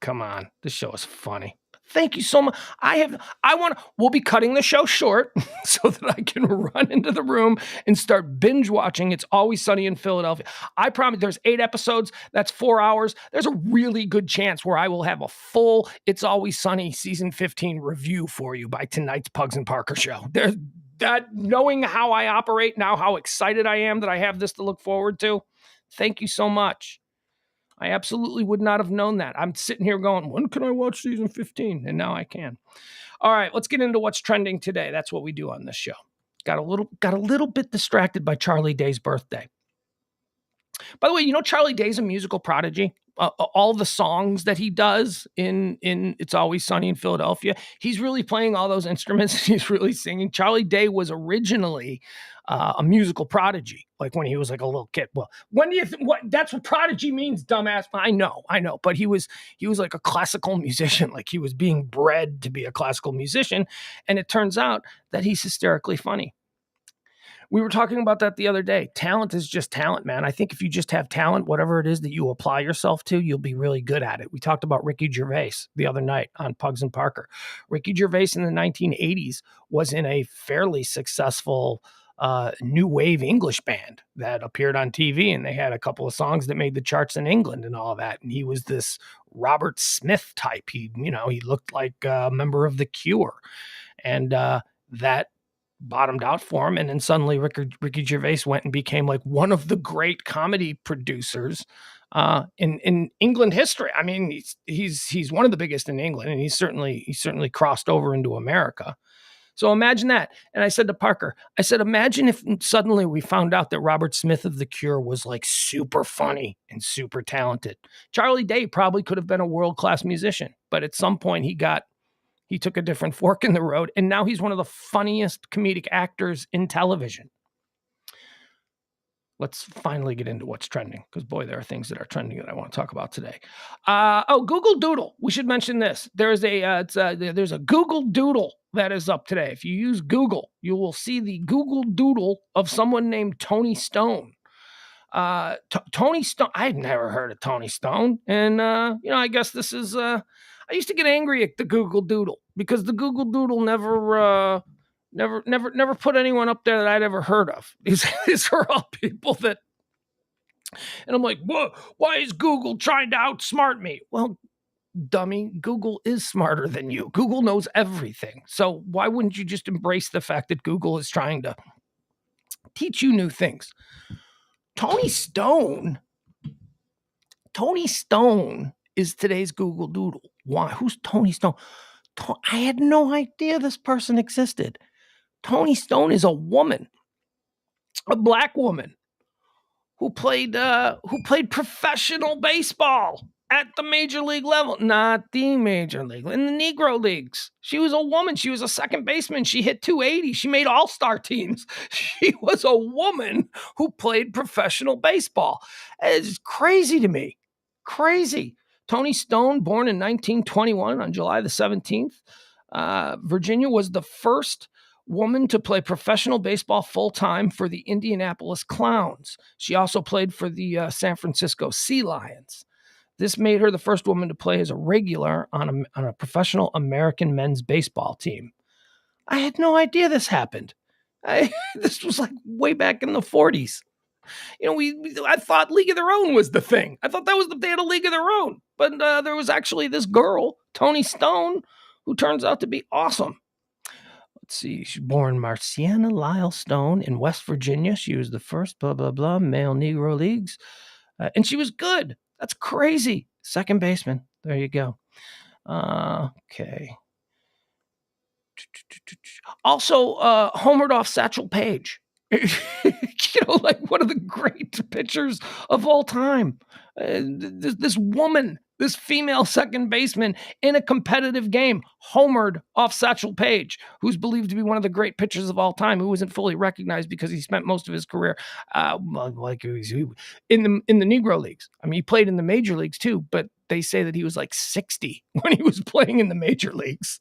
Speaker 1: Come on. This show is funny. Thank you so much. We'll be cutting the show short so that I can run into the room and start binge watching It's Always Sunny in Philadelphia. I promise there's 8 episodes. That's 4 hours. There's a really good chance where I will have a full It's Always Sunny season 15 review for you by tonight's Pugs and Parker show. There's that, knowing how I operate now, how excited I am that I have this to look forward to. Thank you so much. I absolutely would not have known that. I'm sitting here going, when can I watch season 15? And now I can. All right, let's get into what's trending today. That's what we do on this show. Got a little bit distracted by Charlie Day's birthday. By the way, you know Charlie Day's a musical prodigy. All the songs that he does in It's Always Sunny in Philadelphia, he's really playing all those instruments. He's really singing. Charlie Day was originally a musical prodigy, like when he was like a little kid. Well, when do you that's what prodigy means, dumbass? I know, but he was like a classical musician, like he was being bred to be a classical musician, and it turns out that he's hysterically funny. We were talking about that the other day. Talent is just talent, man. I think if you just have talent, whatever it is that you apply yourself to, you'll be really good at it. We talked about Ricky Gervais the other night on Pugs and Parker. Ricky Gervais in the 1980s was in a fairly successful new wave English band that appeared on TV, and they had a couple of songs that made the charts in England and all that. And he was this Robert Smith type. He looked like a member of The Cure, and that bottomed out for him. And then suddenly Ricky Gervais went and became like one of the great comedy producers in England history. I mean, he's one of the biggest in England, and he's certainly crossed over into America. So imagine that. And I said to Parker, imagine if suddenly we found out that Robert Smith of The Cure was like super funny and super talented. Charlie Day probably could have been a world-class musician, but at some point he took a different fork in the road, and now he's one of the funniest comedic actors in television. Let's finally get into what's trending, because boy, there are things that are trending that I want to talk about today. Google Doodle. We should mention this. There's a Google Doodle that is up today. If you use Google, you will see the Google Doodle of someone named Tony Stone. Tony Stone. I've never heard of Tony Stone, and I guess this is. I used to get angry at the Google Doodle because the Google Doodle never put anyone up there that I'd ever heard of. These are all people that, and I'm like, whoa, why is Google trying to outsmart me? Well, dummy, Google is smarter than you. Google knows everything. So why wouldn't you just embrace the fact that Google is trying to teach you new things? Tony Stone is today's Google Doodle. Why? Who's Tony Stone? I had no idea this person existed. Tony Stone is a woman, a black woman who played professional baseball at the major league level, not the major league, in the Negro leagues. She was a woman. She was a second baseman. She hit 280. She made all-star teams. She was a woman who played professional baseball. It's crazy to me. Crazy. Tony Stone, born in 1921 on July the 17th. Virginia was the first woman to play professional baseball full-time for the Indianapolis Clowns. She also played for the San Francisco Sea Lions. This made her the first woman to play as a regular on a professional American men's baseball team. I had no idea this happened. This was like way back in the 40s. I thought League of Their Own was the thing. I thought that was they had a League of Their Own. But there was actually this girl, Toni Stone, who turns out to be awesome. Let's see. She's born Marciana Lyle Stone in West Virginia. She was the first blah, blah, blah, male Negro Leagues. And she was good. That's crazy. Second baseman. There you go. Okay. Also, homered off Satchel Paige. Like one of the great pitchers of all time. This woman, this female second baseman in a competitive game, homered off Satchel Paige, who's believed to be one of the great pitchers of all time, who isn't fully recognized because he spent most of his career in the Negro Leagues. I mean, he played in the major leagues too, but they say that he was like 60 when he was playing in the major leagues.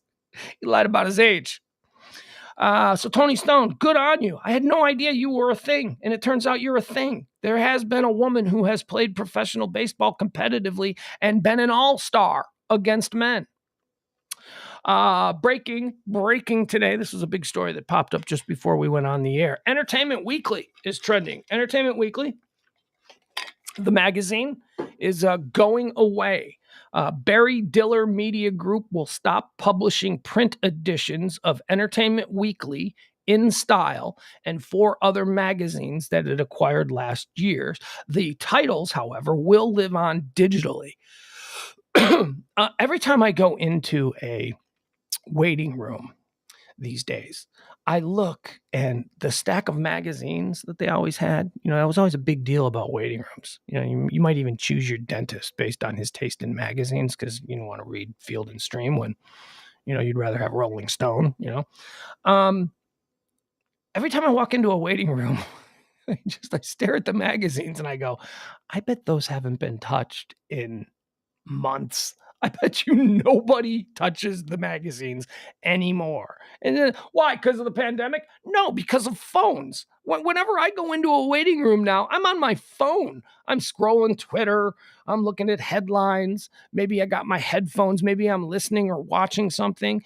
Speaker 1: He lied about his age. So Toni Stone, good on you. I had no idea you were a thing, and it turns out you're a thing. There has been a woman who has played professional baseball competitively and been an all-star against men. Breaking today. This was a big story that popped up just before we went on the air. Entertainment Weekly is trending. Entertainment Weekly, the magazine, is going away. Barry Diller Media Group will stop publishing print editions of Entertainment Weekly, In Style, and 4 other magazines that it acquired last year. The titles, however, will live on digitally. Every time I go into a waiting room these days, I look, and the stack of magazines that they always had, that was always a big deal about waiting rooms. You might even choose your dentist based on his taste in magazines because you don't want to read Field and Stream when, you'd rather have Rolling Stone, Every time I walk into a waiting room, I stare at the magazines and I go, I bet those haven't been touched in months. I bet you nobody touches the magazines anymore. And then, why? Because of the pandemic? No, because of phones. Whenever I go into a waiting room now, I'm on my phone. I'm scrolling Twitter. I'm looking at headlines. Maybe I got my headphones. Maybe I'm listening or watching something.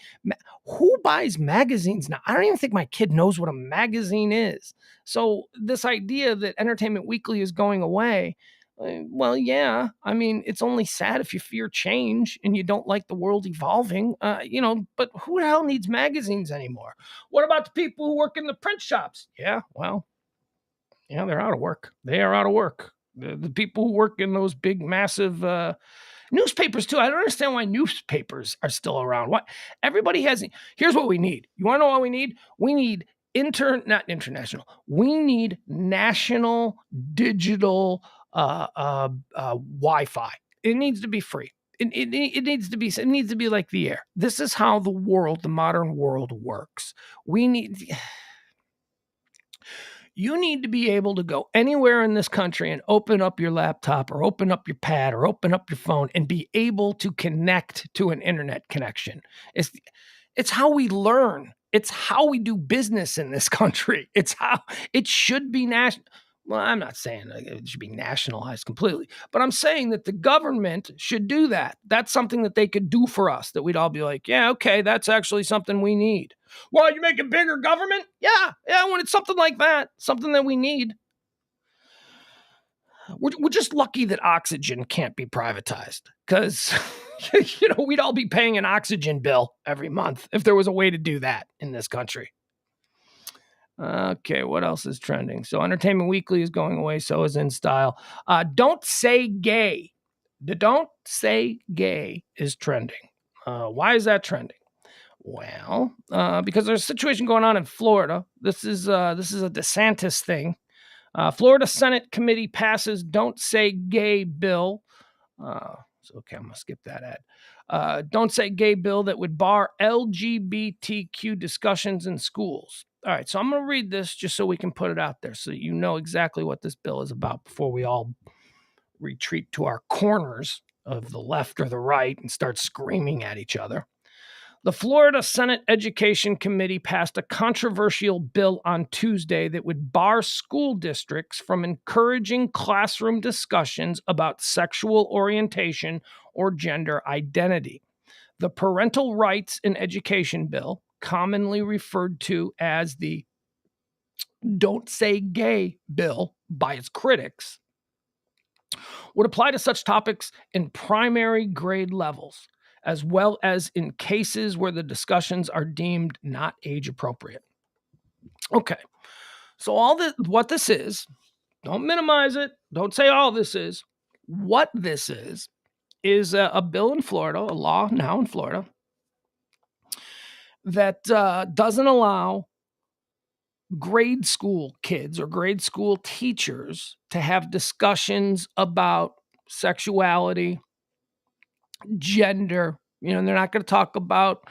Speaker 1: Who buys magazines now? I don't even think my kid knows what a magazine is. So this idea that Entertainment Weekly is going away, well, yeah. I mean, it's only sad if you fear change and you don't like the world evolving, but who the hell needs magazines anymore? What about the people who work in the print shops? Yeah, well, yeah, they're out of work. They are out of work. The people who work in those big, massive newspapers, too. I don't understand why newspapers are still around. What? Everybody has. Here's what we need. You want to know what we need? We need not international. We need national digital Wi-Fi. It needs to be free. It needs to be like the air. This is how the modern world works. You need to be able to go anywhere in this country and open up your laptop or open up your pad or open up your phone and be able to connect to an internet connection. It's how we learn. It's how we do business in this country. It's how it should be national. Well, I'm not saying it should be nationalized completely, but I'm saying that the government should do that. That's something that they could do for us, that we'd all be like, yeah, okay, that's actually something we need. Well, you make a bigger government? Yeah, when it's something like that, something that we need. We're just lucky that oxygen can't be privatized because, we'd all be paying an oxygen bill every month if there was a way to do that in this country. Okay, what else is trending? So Entertainment Weekly is going away. So is In Style. Don't Say Gay. The Don't Say Gay is trending. Why is that trending? Well, because there's a situation going on in Florida. This is a DeSantis thing. Florida Senate committee passes Don't Say Gay bill. Okay, I'm going to skip that ad. Don't Say Gay bill that would bar LGBTQ discussions in schools. All right, so I'm going to read this just so we can put it out there so that you know exactly what this bill is about before we all retreat to our corners of the left or the right and start screaming at each other. The Florida Senate Education Committee passed a controversial bill on Tuesday that would bar school districts from encouraging classroom discussions about sexual orientation or gender identity. The Parental Rights in Education Bill, commonly referred to as the Don't Say Gay bill by its critics would apply to such topics in primary grade levels, as well as in cases where the discussions are deemed not age appropriate. Okay, so what this is, don't minimize it. Don't say all this is. What this is a bill in Florida, a law now in Florida, that doesn't allow grade school kids or grade school teachers to have discussions about sexuality, gender. You know, they're not going to talk about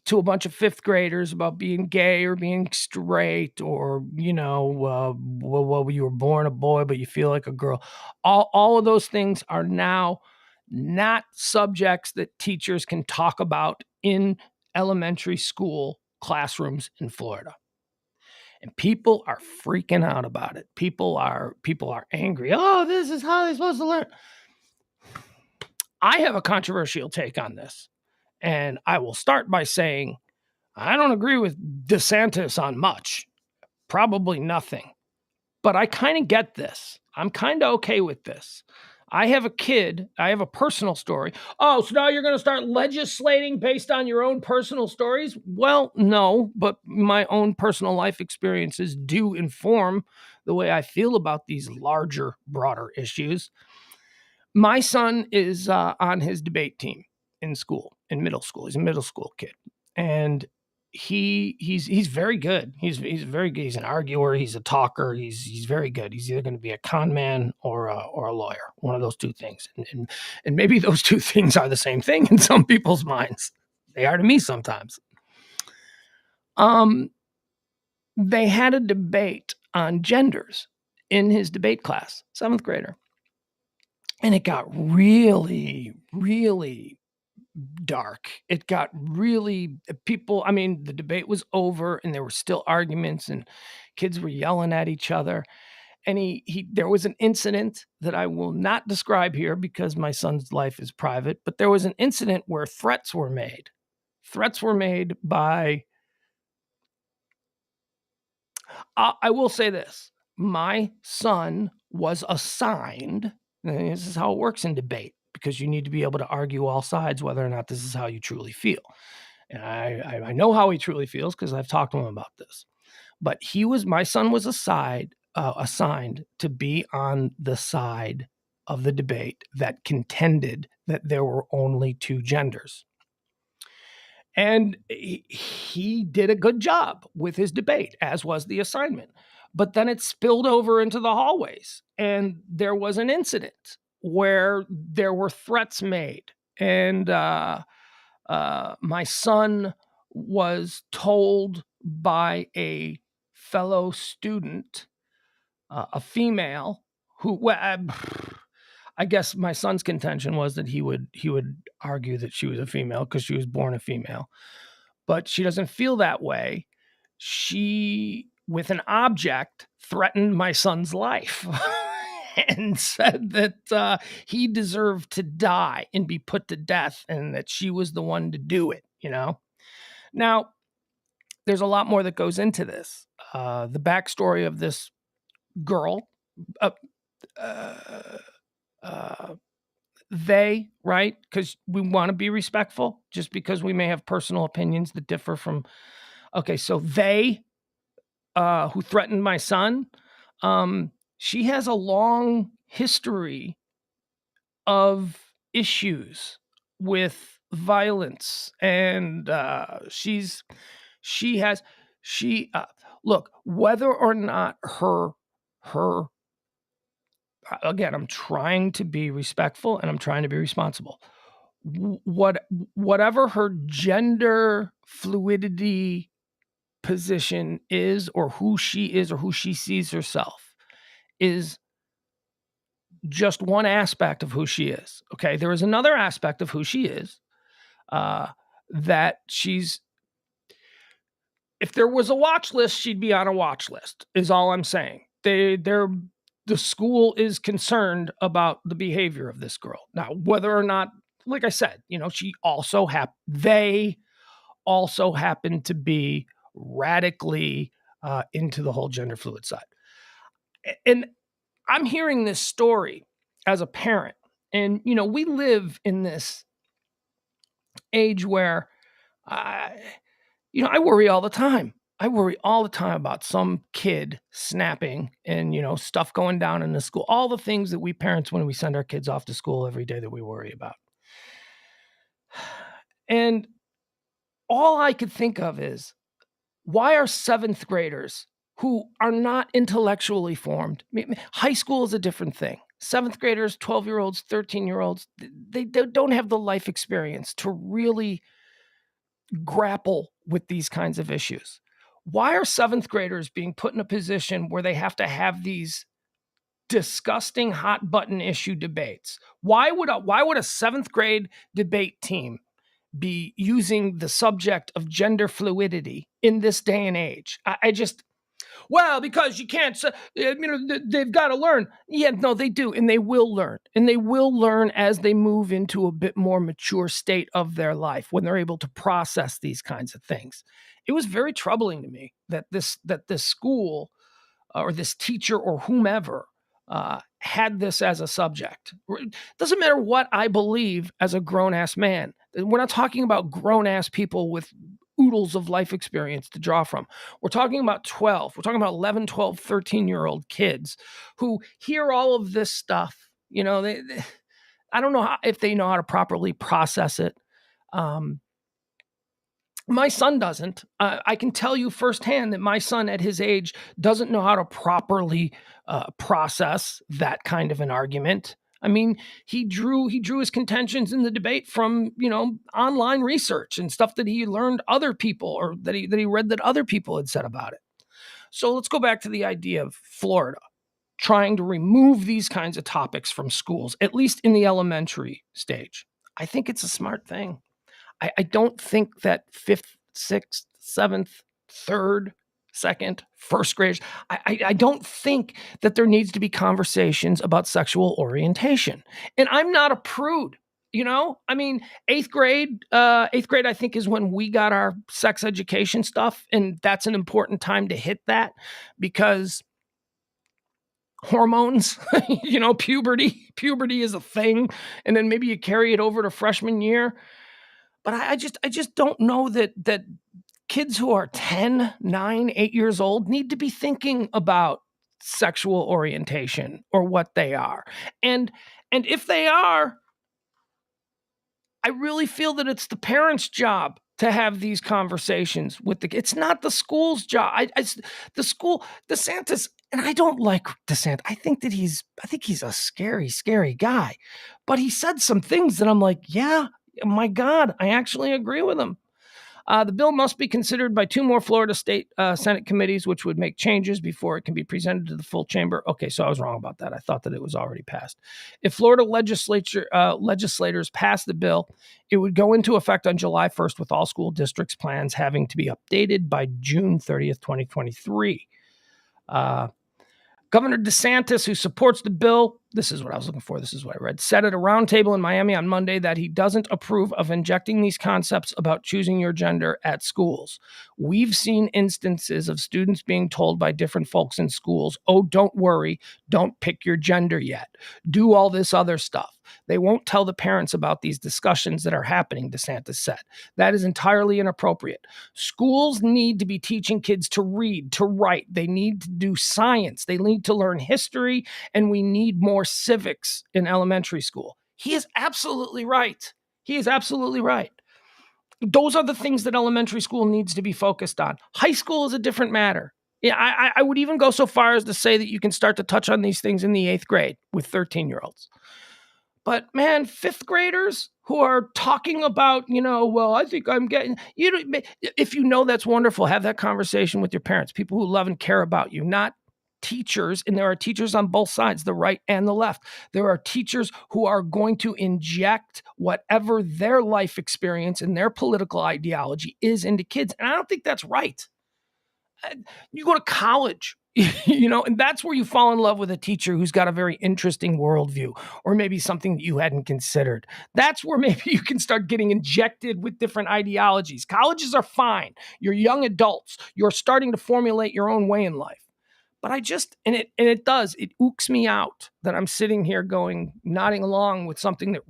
Speaker 1: to a bunch of fifth graders about being gay or being straight or, you you were born a boy, but you feel like a girl. All of those things are now not subjects that teachers can talk about in elementary school classrooms in Florida. And people are freaking out about it. People are angry. Oh, this is how they're supposed to learn. I have a controversial take on this. And I will start by saying I don't agree with DeSantis on much, probably nothing. But I kind of get this. I'm kind of okay with this. I have a kid. I have a personal story. Oh, so now you're going to start legislating based on your own personal stories? Well, no, but my own personal life experiences do inform the way I feel about these larger, broader issues. My son is on his debate team in school, in middle school. He's a middle school kid, and he's very good. He's very good. He's an arguer. He's a talker. He's very good. He's either going to be a con man or a lawyer. One of those two things, and maybe those two things are the same thing in some people's minds. They are to me sometimes. They had a debate on genders in his debate class, 7th grader. And it got really, really dark. It got really the debate was over and there were still arguments and kids were yelling at each other. And there was an incident that I will not describe here because my son's life is private, but there was an incident where threats were made. Threats were made by, I will say this, my son was assigned. This is how it works in debate, because you need to be able to argue all sides whether or not this is how you truly feel. And I know how he truly feels because I've talked to him about this. But my son was assigned to be on the side of the debate that contended that there were only two genders. And he did a good job with his debate, as was the assignment. But then it spilled over into the hallways, and there was an incident where there were threats made. And my son was told by a fellow student, a female, who, I guess my son's contention was that he would argue that she was a female because she was born a female, but she doesn't feel that way. She, with an object, threatened my son's life and said that he deserved to die and be put to death and that she was the one to do it, Now, there's a lot more that goes into this. The backstory of this girl, they, right? Because we want to be respectful, just because we may have personal opinions that differ from. Okay, so they, who threatened my son, she has a long history of issues with violence, and look, whether or not her again, I'm trying to be respectful and I'm trying to be responsible. Whatever her gender fluidity position is, or who she is, or who she sees herself, is just one aspect of who she is. Okay, there is another aspect of who she is, that she's. If there was a watch list, she'd be on a watch list. Is all I'm saying. The school is concerned about the behavior of this girl. Now, whether or not, like I said, they also happen to be radically into the whole gender fluid side. And I'm hearing this story as a parent. And, we live in this age where, I worry all the time. I worry all the time about some kid snapping and, stuff going down in the school, all the things that we parents, when we send our kids off to school every day, that we worry about. And all I could think of is, why are seventh graders who are not intellectually formed? High school is a different thing. Seventh graders, 12-year-olds, 13-year-olds, they don't have the life experience to really grapple with these kinds of issues. Why are seventh graders being put in a position where they have to have these disgusting hot button issue debates? Why would a seventh grade debate team be using the subject of gender fluidity in this day and age? Because you can't, they've got to learn. Yeah, no, they do. And they will learn. And they will learn as they move into a bit more mature state of their life, when they're able to process these kinds of things. It was very troubling to me that this school or this teacher or whomever had this as a subject. It doesn't matter what I believe as a grown-ass man. We're not talking about grown-ass people with oodles of life experience to draw from. We're talking about 12. We're talking about 11, 12, 13-year-old kids who hear all of this stuff. I don't know if they know how to properly process it. My son doesn't. I can tell you firsthand that my son at his age doesn't know how to properly process that kind of an argument. I mean, he drew his contentions in the debate from, online research and stuff that he learned other people, or that he read that other people had said about it. So let's go back to the idea of Florida trying to remove these kinds of topics from schools, at least in the elementary stage. I think it's a smart thing. I don't think that fifth, sixth, seventh, third, second, first graders, I don't think that there needs to be conversations about sexual orientation. And I'm not a prude, eighth grade, I think, is when we got our sex education stuff. And that's an important time to hit that, because hormones, puberty is a thing. And then maybe you carry it over to freshman year. But I just don't know that kids who are 10, 9, 8 years old need to be thinking about sexual orientation or what they are. And if they are, I really feel that it's the parents' job to have these conversations with it's not the school's job. The school, DeSantis, and I don't like DeSantis. I think he's a scary, scary guy. But he said some things that I'm like, yeah, my God, I actually agree with him. The bill must be considered by 2 more Florida State Senate committees, which would make changes before it can be presented to the full chamber. Okay, so I was wrong about that. I thought that it was already passed. If Florida legislators pass the bill, it would go into effect on July 1st, with all school districts' plans having to be updated by June 30th, 2023. Governor DeSantis, who supports the bill, this is what I was looking for, this is what I read, said at a roundtable in Miami on Monday that he doesn't approve of injecting these concepts about choosing your gender at schools. We've seen instances of students being told by different folks in schools, oh, don't worry, don't pick your gender yet. Do all this other stuff. They won't tell the parents about these discussions that are happening, DeSantis said. That is entirely inappropriate. Schools need to be teaching kids to read, to write. They need to do science. They need to learn history, and we need more civics in elementary school. He is absolutely right. He is absolutely right. Those are the things that elementary school needs to be focused on. High school is a different matter. Yeah, I would even go so far as to say that you can start to touch on these things in the 8th grade with 13-year-olds. But man, 5th graders who are talking about, well, I think I'm getting, if that's wonderful, have that conversation with your parents, people who love and care about you, not teachers. And there are teachers on both sides, the right and the left. There are teachers who are going to inject whatever their life experience and their political ideology is into kids. And I don't think that's right. You go to college And that's where you fall in love with a teacher who's got a very interesting worldview, or maybe something that you hadn't considered. That's where maybe you can start getting injected with different ideologies. Colleges are fine. You're young adults. You're starting to formulate your own way in life. But it ooks me out that I'm sitting here nodding along with something that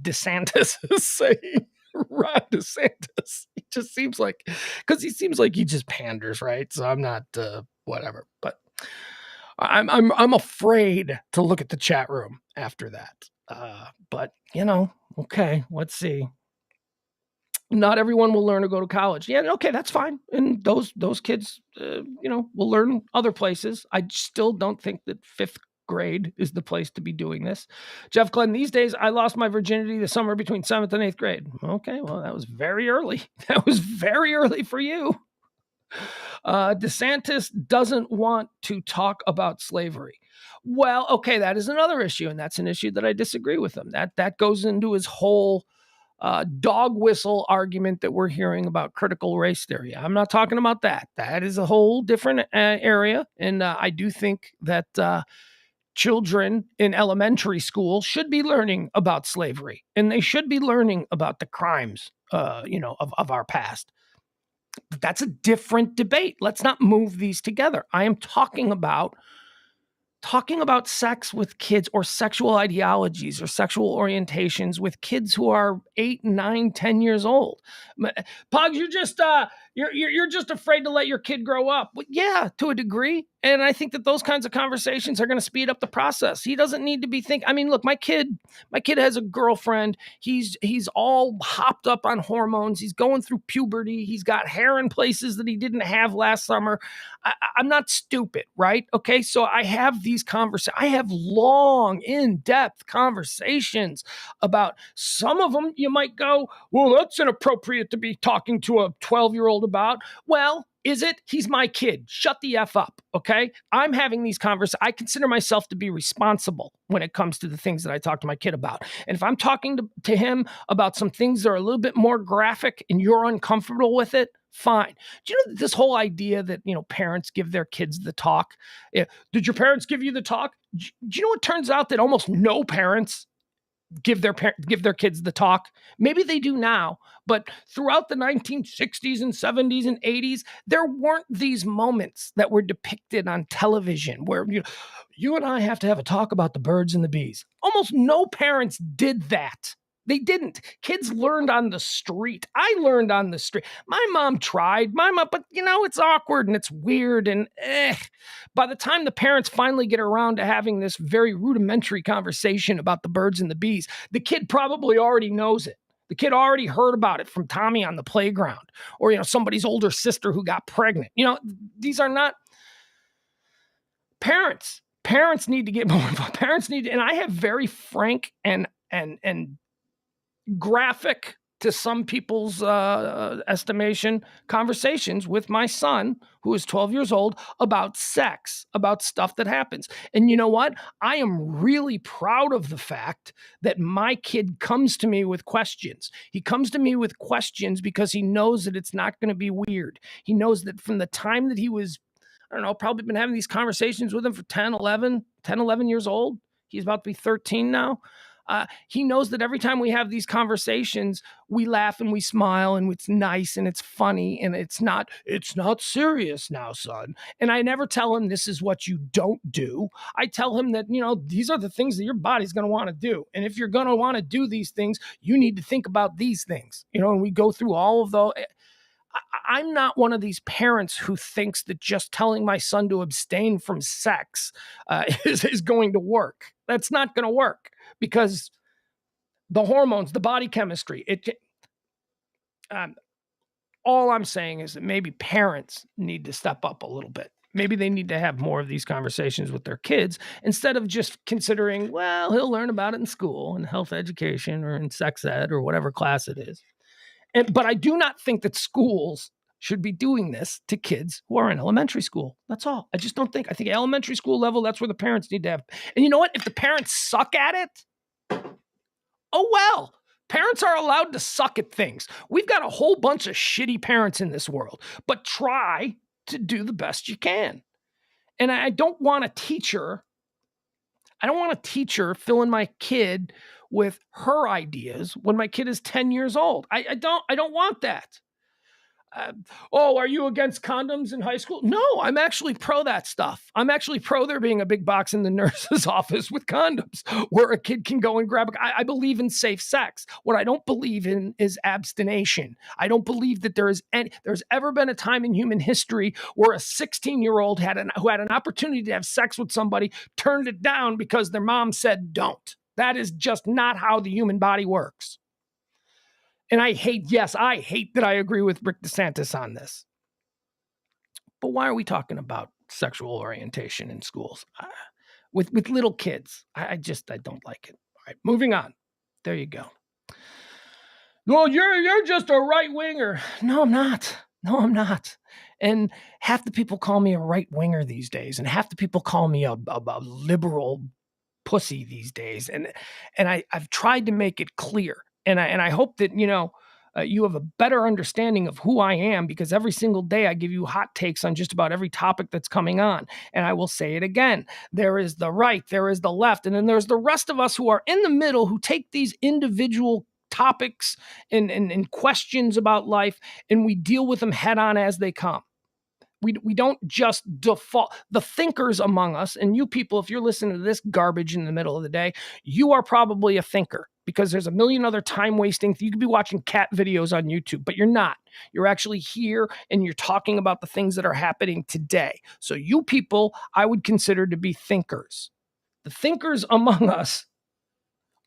Speaker 1: DeSantis is saying. Ron DeSantis. Because he seems like he just panders, right? So I'm not whatever, but I'm afraid to look at the chat room after that. But okay, let's see. Not everyone will learn to go to college. Yeah, okay, that's fine. And those kids, will learn other places. I still don't think that fifth grade is the place to be doing this. Jeff Glenn, these days, I lost my virginity the summer between 7th and 8th grade. Okay, well, that was very early. That was very early for you. DeSantis doesn't want to talk about slavery. Well, okay, that is another issue, and that's an issue that I disagree with him. That goes into his whole dog whistle argument that we're hearing about critical race theory. I'm not talking about that. That is a whole different area, and I do think that children in elementary school should be learning about slavery, and they should be learning about the crimes, of our past. But that's a different debate. Let's not move these together. I am talking about sex with kids, or sexual ideologies or sexual orientations with kids who are 8, 9, 10 years old. Pugs, you're just afraid to let your kid grow up. Well, yeah, to a degree. And I think that those kinds of conversations are going to speed up the process. He doesn't need to be look, my kid has a girlfriend. He's all hopped up on hormones. He's going through puberty. He's got hair in places that he didn't have last summer. I'm not stupid, right? Okay, so I have these conversations. I have long, in-depth conversations about some of them. You might go, well, that's inappropriate to be talking to a 12-year-old about. Well, is it? He's my kid. Shut the F up, okay? I'm having these conversations. I consider myself to be responsible when it comes to the things that I talk to my kid about. And if I'm talking to him about some things that are a little bit more graphic and you're uncomfortable with it, fine. Do you know this whole idea that, parents give their kids the talk? Did your parents give you the talk? Do you know it turns out that almost no parents give their kids the talk? Maybe they do now, but throughout the 1960s and 70s and 80s, there weren't these moments that were depicted on television where you and I have to have a talk about the birds and the bees. Almost no parents did that. They didn't. Kids learned on the street. I learned on the street. My mom tried. But it's awkward and it's weird and By the time the parents finally get around to having this very rudimentary conversation about the birds and the bees, the kid probably already knows it. The kid already heard about it from Tommy on the playground, or somebody's older sister who got pregnant. These are not parents. Parents need to get more involved. Parents need to, and I have very frank and graphic, to some people's estimation, conversations with my son, who is 12 years old, about sex, about stuff that happens. And you know what? I am really proud of the fact that my kid comes to me with questions. He comes to me with questions because he knows that it's not going to be weird. He knows that from the time that he was, I don't know, probably been having these conversations with him for 10, 11 years old. He's about to be 13 now. He knows that every time we have these conversations, we laugh and we smile and it's nice and it's funny and it's not serious now, son. And I never tell him this is what you don't do. I tell him that, these are the things that your body's going to want to do. And if you're going to want to do these things, you need to think about these things, and we go through all of those. I'm not one of these parents who thinks that just telling my son to abstain from sex is going to work. That's not going to work, because the hormones, the body chemistry, all I'm saying is that maybe parents need to step up a little bit. Maybe they need to have more of these conversations with their kids instead of just considering, well, he'll learn about it in school, in health education, or in sex ed, or whatever class it is. But I do not think that schools should be doing this to kids who are in elementary school. That's all. I just don't think. I think elementary school level, that's where the parents need to have. And you know what? If the parents suck at it, oh well. Parents are allowed to suck at things. We've got a whole bunch of shitty parents in this world, but try to do the best you can. And I don't want a teacher. I don't want a teacher filling my kid with her ideas when my kid is 10 years old. I don't want that. Oh, are you against condoms in high school? No, I'm actually pro that stuff. I'm actually pro there being a big box in the nurse's office with condoms where a kid can go and grab I believe in safe sex. What I don't believe in is abstination. I don't believe that there's ever been a time in human history where a 16-year-old who had an opportunity to have sex with somebody turned it down because their mom said don't. That is just not how the human body works. And I hate that I agree with Rick DeSantis on this. But why are we talking about sexual orientation in schools with little kids? I don't like it. All right, moving on. There you go. Well, you're just a right winger. No, I'm not. And half the people call me a right winger these days, and half the people call me a liberal pussy these days. And I've tried to make it clear. And I hope that, you have a better understanding of who I am, because every single day I give you hot takes on just about every topic that's coming on. And I will say it again. There is the right, there is the left, and then there's the rest of us who are in the middle who take these individual topics and questions about life, and we deal with them head on as they come. We don't just default. The thinkers among us, and you people, if you're listening to this garbage in the middle of the day, you are probably a thinker, because there's a million other time-wasting. You could be watching cat videos on YouTube, but you're not. You're actually here, and you're talking about the things that are happening today. So you people, I would consider to be thinkers. The thinkers among us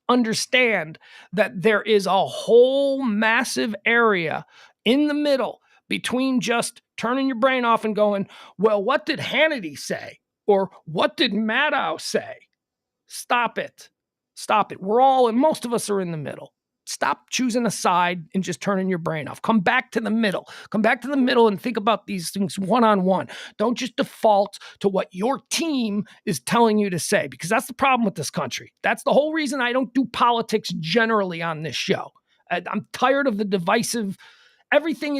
Speaker 1: understand that there is a whole massive area in the middle between just turning your brain off and going, well, what did Hannity say? Or what did Maddow say? Stop it. And most of us are in the middle. Stop choosing a side and just turning your brain off. Come back to the middle. And think about these things one-on-one. Don't just default to what your team is telling you to say, because that's the problem with this country. That's the whole reason I don't do politics generally on this show. I'm tired of the divisive. Everything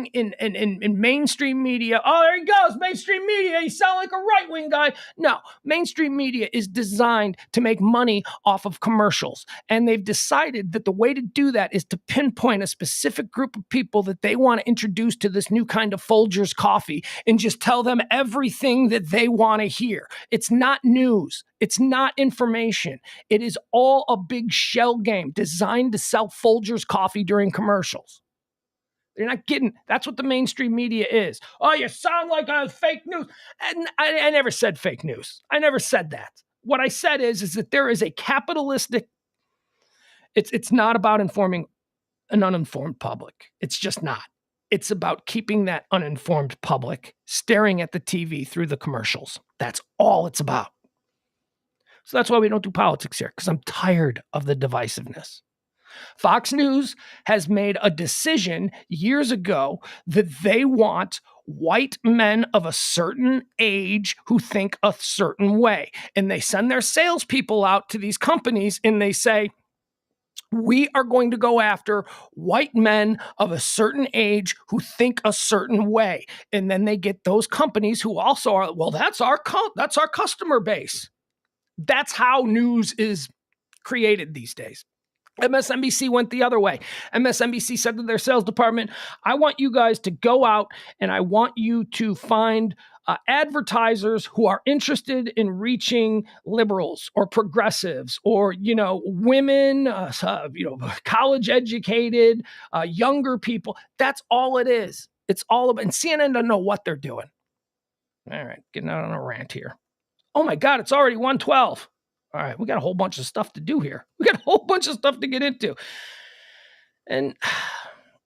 Speaker 1: in mainstream media. Oh, there he goes, mainstream media. You sound like a right-wing guy. No, mainstream media is designed to make money off of commercials. And they've decided that the way to do that is to pinpoint a specific group of people that they want to introduce to this new kind of Folgers coffee and just tell them everything that they want to hear. It's not news. It's not information. It is all a big shell game designed to sell Folgers coffee during commercials. They're not getting, that's what the mainstream media is. Oh, you sound like a fake news. And I never said fake news. I never said that. What I said is that there is a capitalistic, it's not about informing an uninformed public. It's just not. It's about keeping that uninformed public staring at the TV through the commercials. That's all it's about. So that's why we don't do politics here, because I'm tired of the divisiveness. Fox News has made a decision years ago that they want white men of a certain age who think a certain way. And they send their salespeople out to these companies and they say, we are going to go after white men of a certain age who think a certain way. And then they get those companies who also are, well, that's our customer base. That's how news is created these days. MSNBC went the other way. MSNBC said to their sales department, I want you guys to go out and I want you to find advertisers who are interested in reaching liberals or progressives or, women, college educated, younger people. That's all it is. It's all about, and CNN doesn't know what they're doing. All right, getting out on a rant here. Oh my God, it's already 1:12. All right, we got a whole bunch of stuff to do here. We got a whole bunch of stuff to get into. And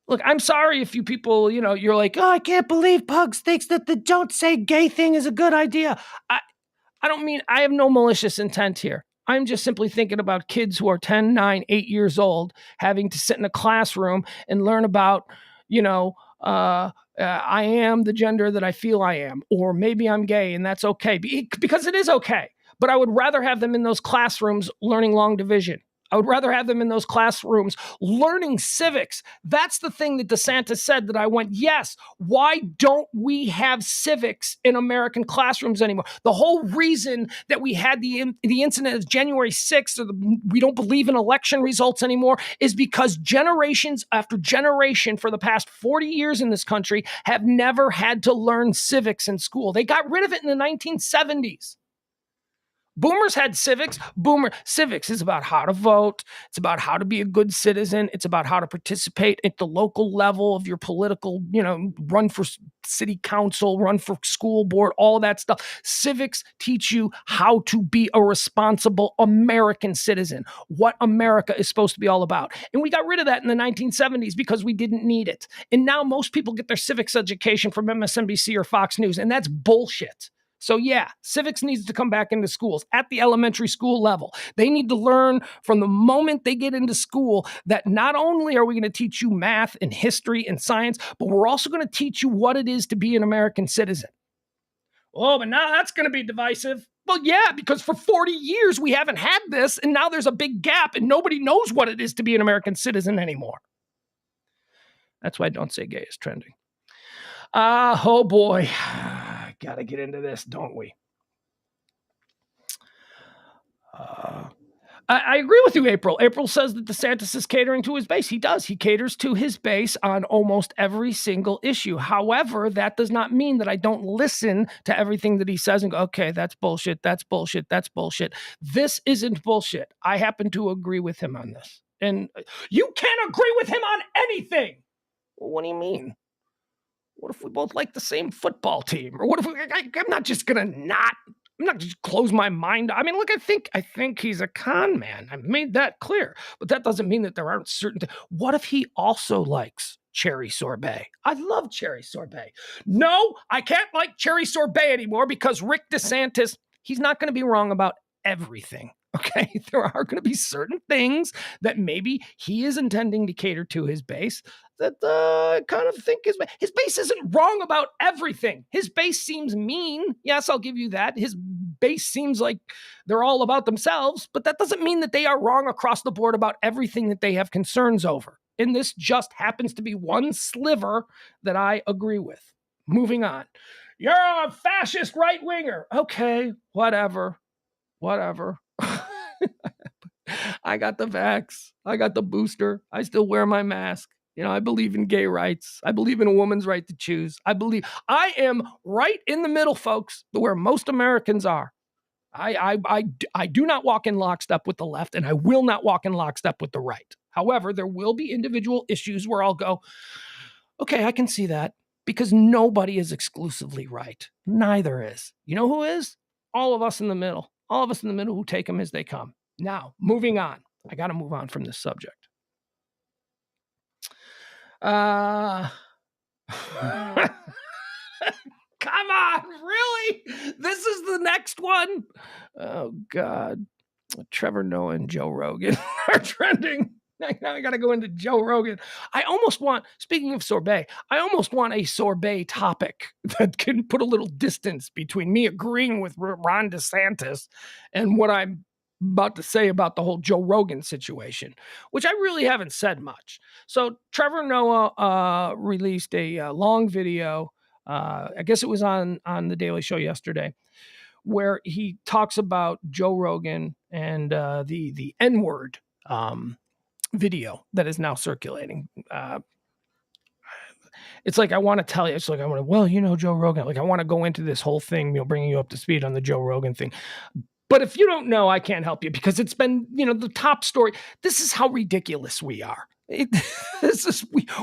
Speaker 1: look, I'm sorry if you people, you're like, oh, I can't believe Pugs thinks that the don't say gay thing is a good idea. I don't mean, I have no malicious intent here. I'm just simply thinking about kids who are 10, 9, 8 years old having to sit in a classroom and learn about, I am the gender that I feel I am, or maybe I'm gay and that's okay, because it is okay. But I would rather have them in those classrooms learning long division. I would rather have them in those classrooms learning civics. That's the thing that DeSantis said that I went, yes, why don't we have civics in American classrooms anymore? The whole reason that we had the incident of January 6th, or we don't believe in election results anymore, is because generations after generation for the past 40 years in this country have never had to learn civics in school. They got rid of it in the 1970s. Boomers had civics. Civics is about how to vote. It's about how to be a good citizen. It's about how to participate at the local level of your political, run for city council, run for school board, all that stuff. Civics teach you how to be a responsible American citizen, what America is supposed to be all about. And we got rid of that in the 1970s because we didn't need it. And now most people get their civics education from MSNBC or Fox News, and that's bullshit. So yeah, civics needs to come back into schools at the elementary school level. They need to learn from the moment they get into school that not only are we going to teach you math and history and science, but we're also going to teach you what it is to be an American citizen. Oh, but now that's going to be divisive. Well, yeah, because for 40 years we haven't had this, and now there's a big gap, and nobody knows what it is to be an American citizen anymore. That's why Don't Say Gay is trending. Oh boy. Got to get into this, don't we? I agree with you, April. April says that DeSantis is catering to his base. He does. He caters to his base on almost every single issue. However, that does not mean that I don't listen to everything that he says and go, okay, that's bullshit. That's bullshit. That's bullshit. This isn't bullshit. I happen to agree with him on this. And you can't agree with him on anything. Well, what do you mean? What if we both like the same football team? Or what if I'm not just close my mind. I mean, look, I think he's a con man. I've made that clear, but that doesn't mean that there aren't certain things. What if he also likes cherry sorbet? I love cherry sorbet. No, I can't like cherry sorbet anymore because Rick DeSantis, he's not going to be wrong about everything. Okay, there are going to be certain things that maybe he is intending to cater to his base that I kind of think his base isn't wrong about everything. His base seems mean. Yes, I'll give you that. His base seems like they're all about themselves, but that doesn't mean that they are wrong across the board about everything that they have concerns over. And this just happens to be one sliver that I agree with. Moving on. You're a fascist right-winger. Okay, whatever. I got the vax. I got the booster. I still wear my mask. I believe in gay rights. I believe in a woman's right to choose. I am right in the middle, folks, where most Americans are. I do not walk in lockstep with the left, and I will not walk in lockstep with the right. However, there will be individual issues where I'll go, okay, I can see that, because nobody is exclusively right. Neither is. You know who is? All of us in the middle. All of us in the middle who take them as they come. Now, moving on. I got to move on from this subject. Come on, really? This is the next one? Oh, God. Trevor Noah and Joe Rogan are trending. Now I got to go into Joe Rogan. Speaking of sorbet, I almost want a sorbet topic that can put a little distance between me agreeing with Ron DeSantis and what I'm about to say about the whole Joe Rogan situation, which I really haven't said much. So Trevor Noah released a long video. I guess it was on The Daily Show yesterday, where he talks about Joe Rogan and the N-word video that is now circulating. It's like, I want to tell you, it's like, Joe Rogan, like I want to go into this whole thing, bringing you up to speed on the Joe Rogan thing. But if you don't know, I can't help you, because it's been, the top story. This is how ridiculous we are.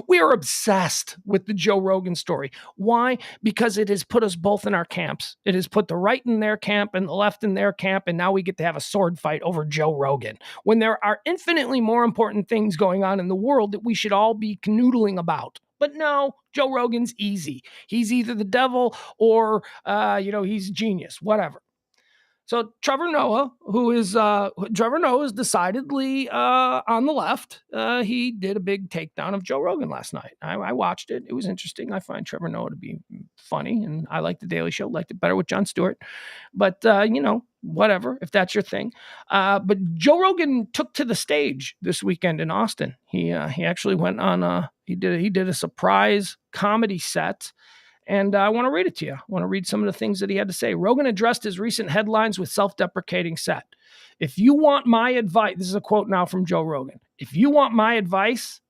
Speaker 1: We are obsessed with the Joe Rogan story. Why? Because it has put us both in our camps. It has put the right in their camp and the left in their camp, and now we get to have a sword fight over Joe Rogan, when there are infinitely more important things going on in the world that we should all be canoodling about. But no, Joe Rogan's easy. He's either the devil or, he's genius, whatever. So Trevor Noah is decidedly on the left. He did a big takedown of Joe Rogan last night. I watched it. It was interesting. I find Trevor Noah to be funny, and I like The Daily Show. Liked it better with Jon Stewart. But, whatever, if that's your thing. But Joe Rogan took to the stage this weekend in Austin. He actually went on, he did a surprise comedy set. And I want to read it to you. I want to read some of the things that he had to say. Rogan addressed his recent headlines with self-deprecating set. If you want my advice, this is a quote now from Joe Rogan. If you want my advice,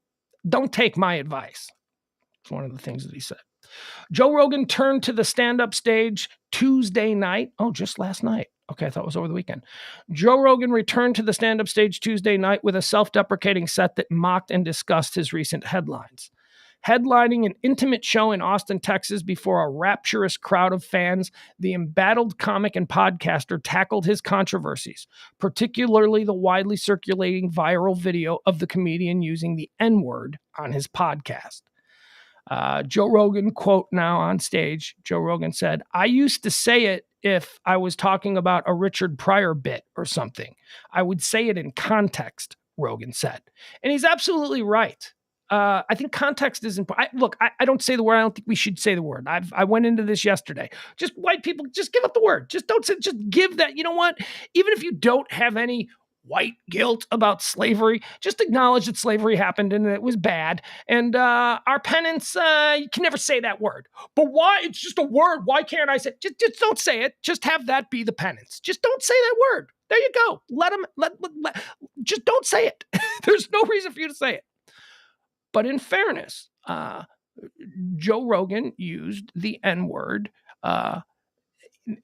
Speaker 1: don't take my advice. It's one of the things that he said. Joe Rogan turned to the stand-up stage Tuesday night. Oh, just last night. Okay, I thought it was over the weekend. Joe Rogan returned to the stand-up stage Tuesday night with a self-deprecating set that mocked and discussed his recent headlines. Headlining an intimate show in Austin, Texas, before a rapturous crowd of fans, the embattled comic and podcaster tackled his controversies, particularly the widely circulating viral video of the comedian using the N-word on his podcast. Joe Rogan, quote now on stage, Joe Rogan said, "I used to say it if I was talking about a Richard Pryor bit or something. I would say it in context," Rogan said. And he's absolutely right. I think context is important. Look, I don't say the word. I don't think we should say the word. I went into this yesterday. Just white people, just give up the word. Just don't say, just give that. You know what? Even if you don't have any white guilt about slavery, just acknowledge that slavery happened and it was bad. And our penance, you can never say that word. But why? It's just a word. Why can't I say it? Just don't say it. Just have that be the penance. Just don't say that word. There you go. Let just don't say it. There's no reason for you to say it. But in fairness, Joe Rogan used the N-word,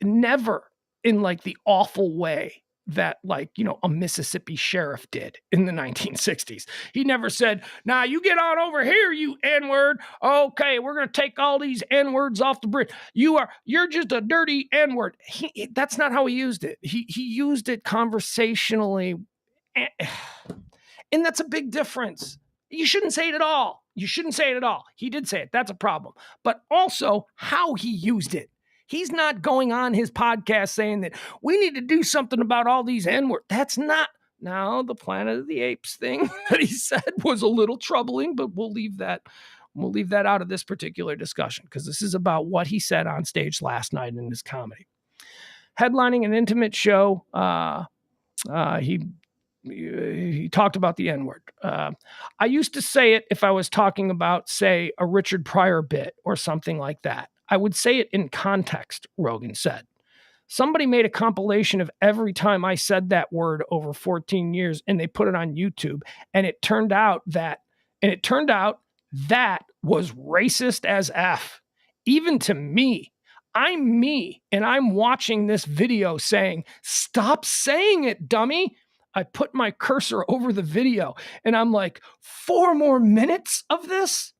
Speaker 1: never in like the awful way that a Mississippi sheriff did in the 1960s. He never said, "Now you get on over here, you N-word. Okay, we're going to take all these N-words off the bridge. You're just a dirty N-word." That's not how he used it. He used it conversationally. And that's a big difference. You shouldn't say it at all. You shouldn't say it at all. He did say it. That's a problem. But also how he used it. He's not going on his podcast saying that we need to do something about all these N-words. That's not. Now, the Planet of the Apes thing that he said was a little troubling, but we'll leave that out of this particular discussion because this is about what he said on stage last night in his comedy. Headlining an intimate show, he talked about the N-word. I used to say it if I was talking about, say, a Richard Pryor bit or something like that. I would say it in context, Rogan said. Somebody made a compilation of every time I said that word over 14 years, and they put it on YouTube, and it turned out that was racist as F. Even to me. I'm me, and I'm watching this video saying, "Stop saying it, dummy." I put my cursor over the video and I'm like, 4 more minutes of this?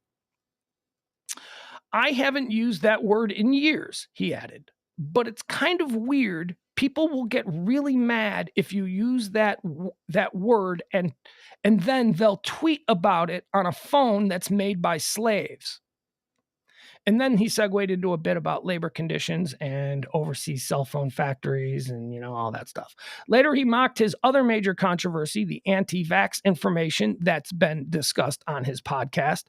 Speaker 1: I haven't used that word in years, he added, but it's kind of weird. People will get really mad if you use that word and then they'll tweet about it on a phone that's made by slaves. And then he segued into a bit about labor conditions and overseas cell phone factories and, all that stuff. Later, he mocked his other major controversy, the anti-vax information that's been discussed on his podcast.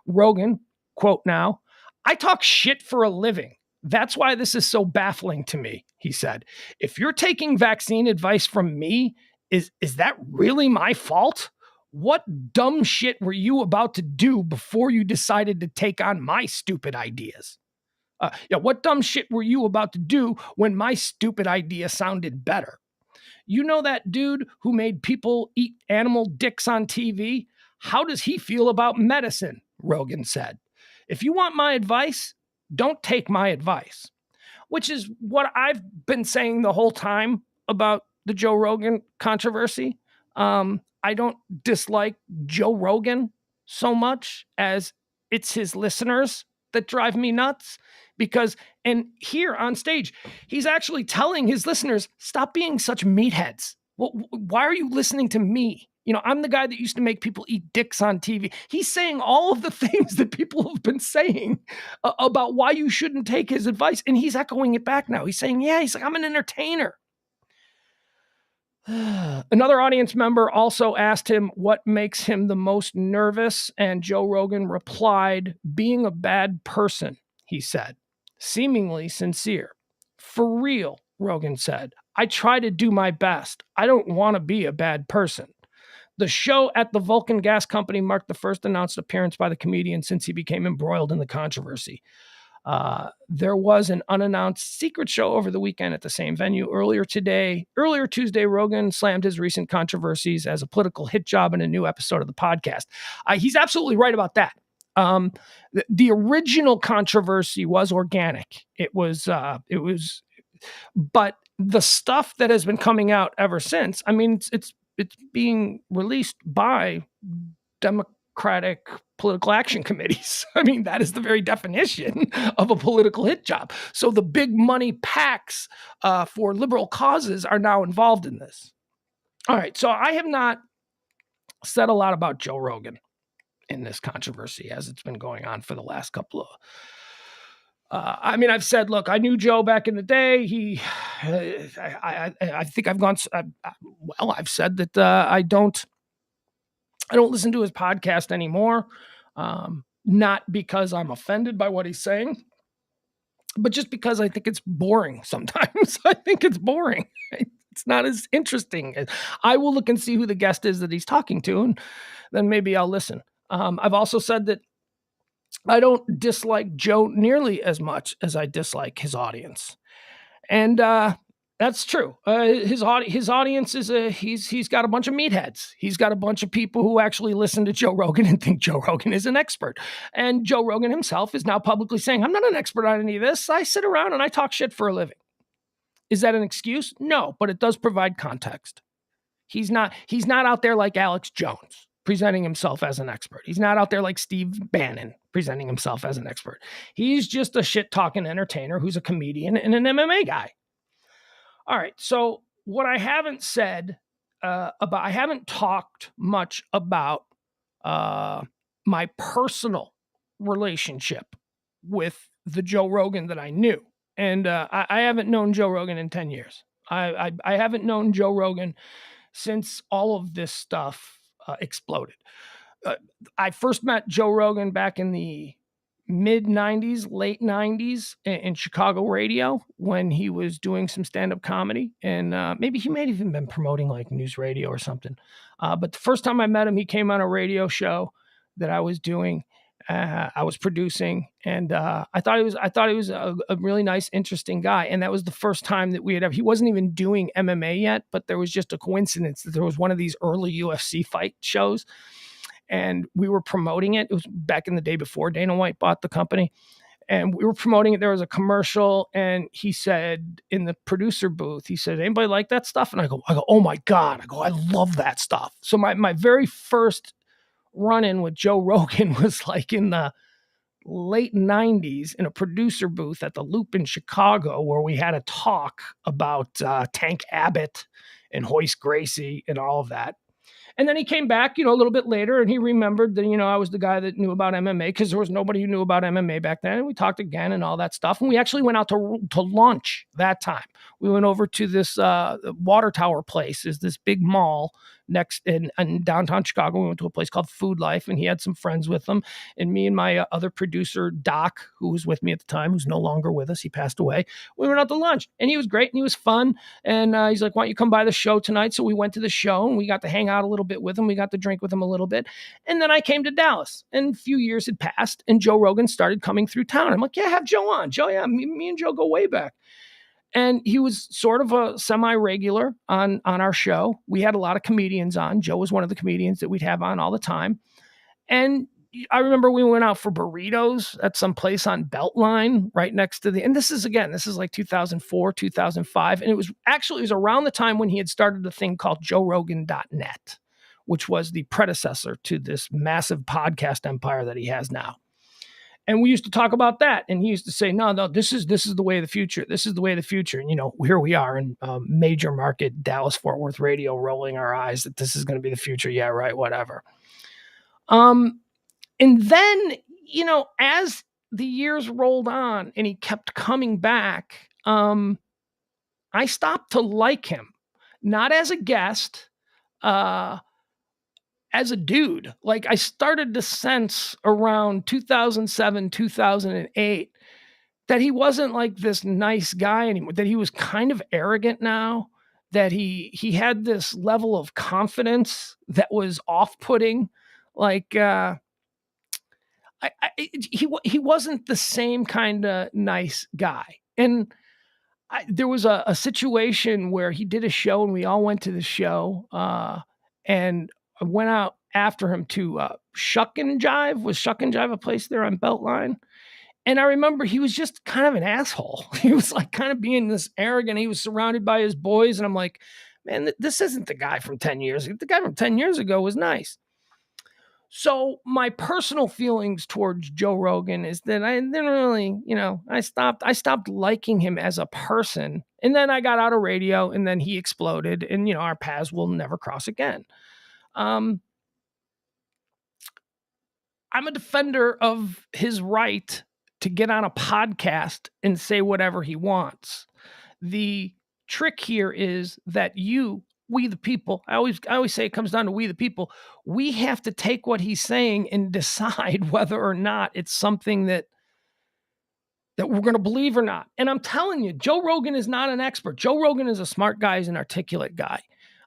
Speaker 1: Rogan, quote now, "I talk shit for a living. That's why this is so baffling to me," he said. "If you're taking vaccine advice from me, is that really my fault? What dumb shit were you about to do before you decided to take on my stupid ideas? What dumb shit were you about to do when my stupid idea sounded better? You know that dude who made people eat animal dicks on TV? How does he feel about medicine?" Rogan said. "If you want my advice, don't take my advice." Which is what I've been saying the whole time about the Joe Rogan controversy. I don't dislike Joe Rogan so much as it's his listeners that drive me nuts and here on stage, he's actually telling his listeners, stop being such meatheads. Well, why are you listening to me? I'm the guy that used to make people eat dicks on TV. He's saying all of the things that people have been saying about why you shouldn't take his advice. And he's echoing it back now. He's saying, he's like, I'm an entertainer. Another audience member also asked him what makes him the most nervous, and Joe Rogan replied, "Being a bad person," he said, seemingly sincere. "For real," Rogan said, I try to do my best. I don't want to be a bad person. The show at the Vulcan Gas Company marked the first announced appearance by the comedian since he became embroiled in the controversy. There was an unannounced secret show over the weekend at the same venue. Earlier Tuesday, Rogan slammed his recent controversies as a political hit job in a new episode of the podcast. He's absolutely right about that. The original controversy was organic. It was, but the stuff that has been coming out ever since, I mean, it's being released by Democratic political action committees. I mean, that is the very definition of a political hit job. So the big money PACs for liberal causes are now involved in this. All right. So I have not said a lot about Joe Rogan in this controversy as it's been going on for the last couple of I mean, I've said, look, I knew Joe back in the day. I think I've gone. I've said that I don't listen to his podcast anymore. Not because I'm offended by what he's saying, but just because I think it's boring sometimes. I think it's boring. It's not as interesting. I will look and see who the guest is that he's talking to, and then maybe I'll listen. I've also said that I don't dislike Joe nearly as much as I dislike his audience. And that's true. His audience is he's got a bunch of meatheads. He's got a bunch of people who actually listen to Joe Rogan and think Joe Rogan is an expert. And Joe Rogan himself is now publicly saying, I'm not an expert on any of this. I sit around and I talk shit for a living. Is that an excuse? No, but it does provide context. He's not out there like Alex Jones presenting himself as an expert. He's not out there like Steve Bannon presenting himself as an expert. He's just a shit-talking entertainer who's a comedian and an MMA guy. All right, so what I haven't said I haven't talked much about my personal relationship with the Joe Rogan that I knew. And I haven't known Joe Rogan in 10 years. I haven't known Joe Rogan since all of this stuff exploded. I first met Joe Rogan back in the mid 90s, late 90s in Chicago radio when he was doing some stand-up comedy. And maybe he may have even been promoting like news radio or something. But the first time I met him, he came on a radio show that I was doing. I was producing, and I thought he was a really nice, interesting guy. And that was the first time that he wasn't even doing MMA yet, but there was just a coincidence that there was one of these early UFC fight shows, and we were promoting it. It was back in the day before Dana White bought the company, and we were promoting it. There was a commercial, and he said in the producer booth, he said, "Anybody like that stuff?" And I go, "Oh my God." I love that stuff. So my very first run-in with Joe Rogan was like in the late 90s in a producer booth at the Loop in Chicago, where we had a talk about Tank Abbott and Hoist Gracie and all of that. And then he came back, a little bit later, and he remembered that, I was the guy that knew about MMA, because there was nobody who knew about MMA back then. And we talked again and all that stuff. And we actually went out to lunch that time. We went over to this Water Tower place, is this big mall next in downtown Chicago. We went to a place called Food Life, and he had some friends with him. And me and my other producer, Doc, who was with me at the time, who's no longer with us, he passed away. We went out to lunch, and he was great, and he was fun. And he's like, "Why don't you come by the show tonight?" So we went to the show, and we got to hang out a little bit with him. We got to drink with him a little bit. And then I came to Dallas, and a few years had passed, and Joe Rogan started coming through town. I'm like, "Yeah, have Joe on." Joe, yeah, me and Joe go way back. And he was sort of a semi-regular on our show. We had a lot of comedians on. Joe was one of the comedians that we'd have on all the time. And I remember we went out for burritos at some place on Beltline right next to and this is like 2004, 2005. And it was around the time when he had started a thing called JoeRogan.net, which was the predecessor to this massive podcast empire that he has now. And we used to talk about that. And he used to say, no, this is the way of the future. This is the way of the future. And, here we are in major market Dallas-Fort Worth radio, rolling our eyes that this is going to be the future. Yeah, right, whatever. And then, as the years rolled on and he kept coming back, I stopped to like him, not as a guest, as a dude. Like, I started to sense around 2007, 2008 that he wasn't like this nice guy anymore, that he was kind of arrogant now, that he had this level of confidence that was off-putting. Like, he wasn't the same kind of nice guy. And there was a situation where he did a show and we all went to the show, and I went out after him to Shuck and Jive. Was Shuck and Jive a place there on Beltline? And I remember he was just kind of an asshole. He was like kind of being this arrogant. He was surrounded by his boys. And I'm like, man, this isn't the guy from 10 years ago. The guy from 10 years ago was nice. So my personal feelings towards Joe Rogan is that I didn't really, I stopped liking him as a person. And then I got out of radio and then he exploded and, our paths will never cross again. I'm a defender of his right to get on a podcast and say whatever he wants. The trick here is that we the people, I always say it comes down to we the people. We have to take what he's saying and decide whether or not it's something that we're going to believe or not. And I'm telling you, Joe Rogan is not an expert. Joe Rogan is a smart guy, he's an articulate guy.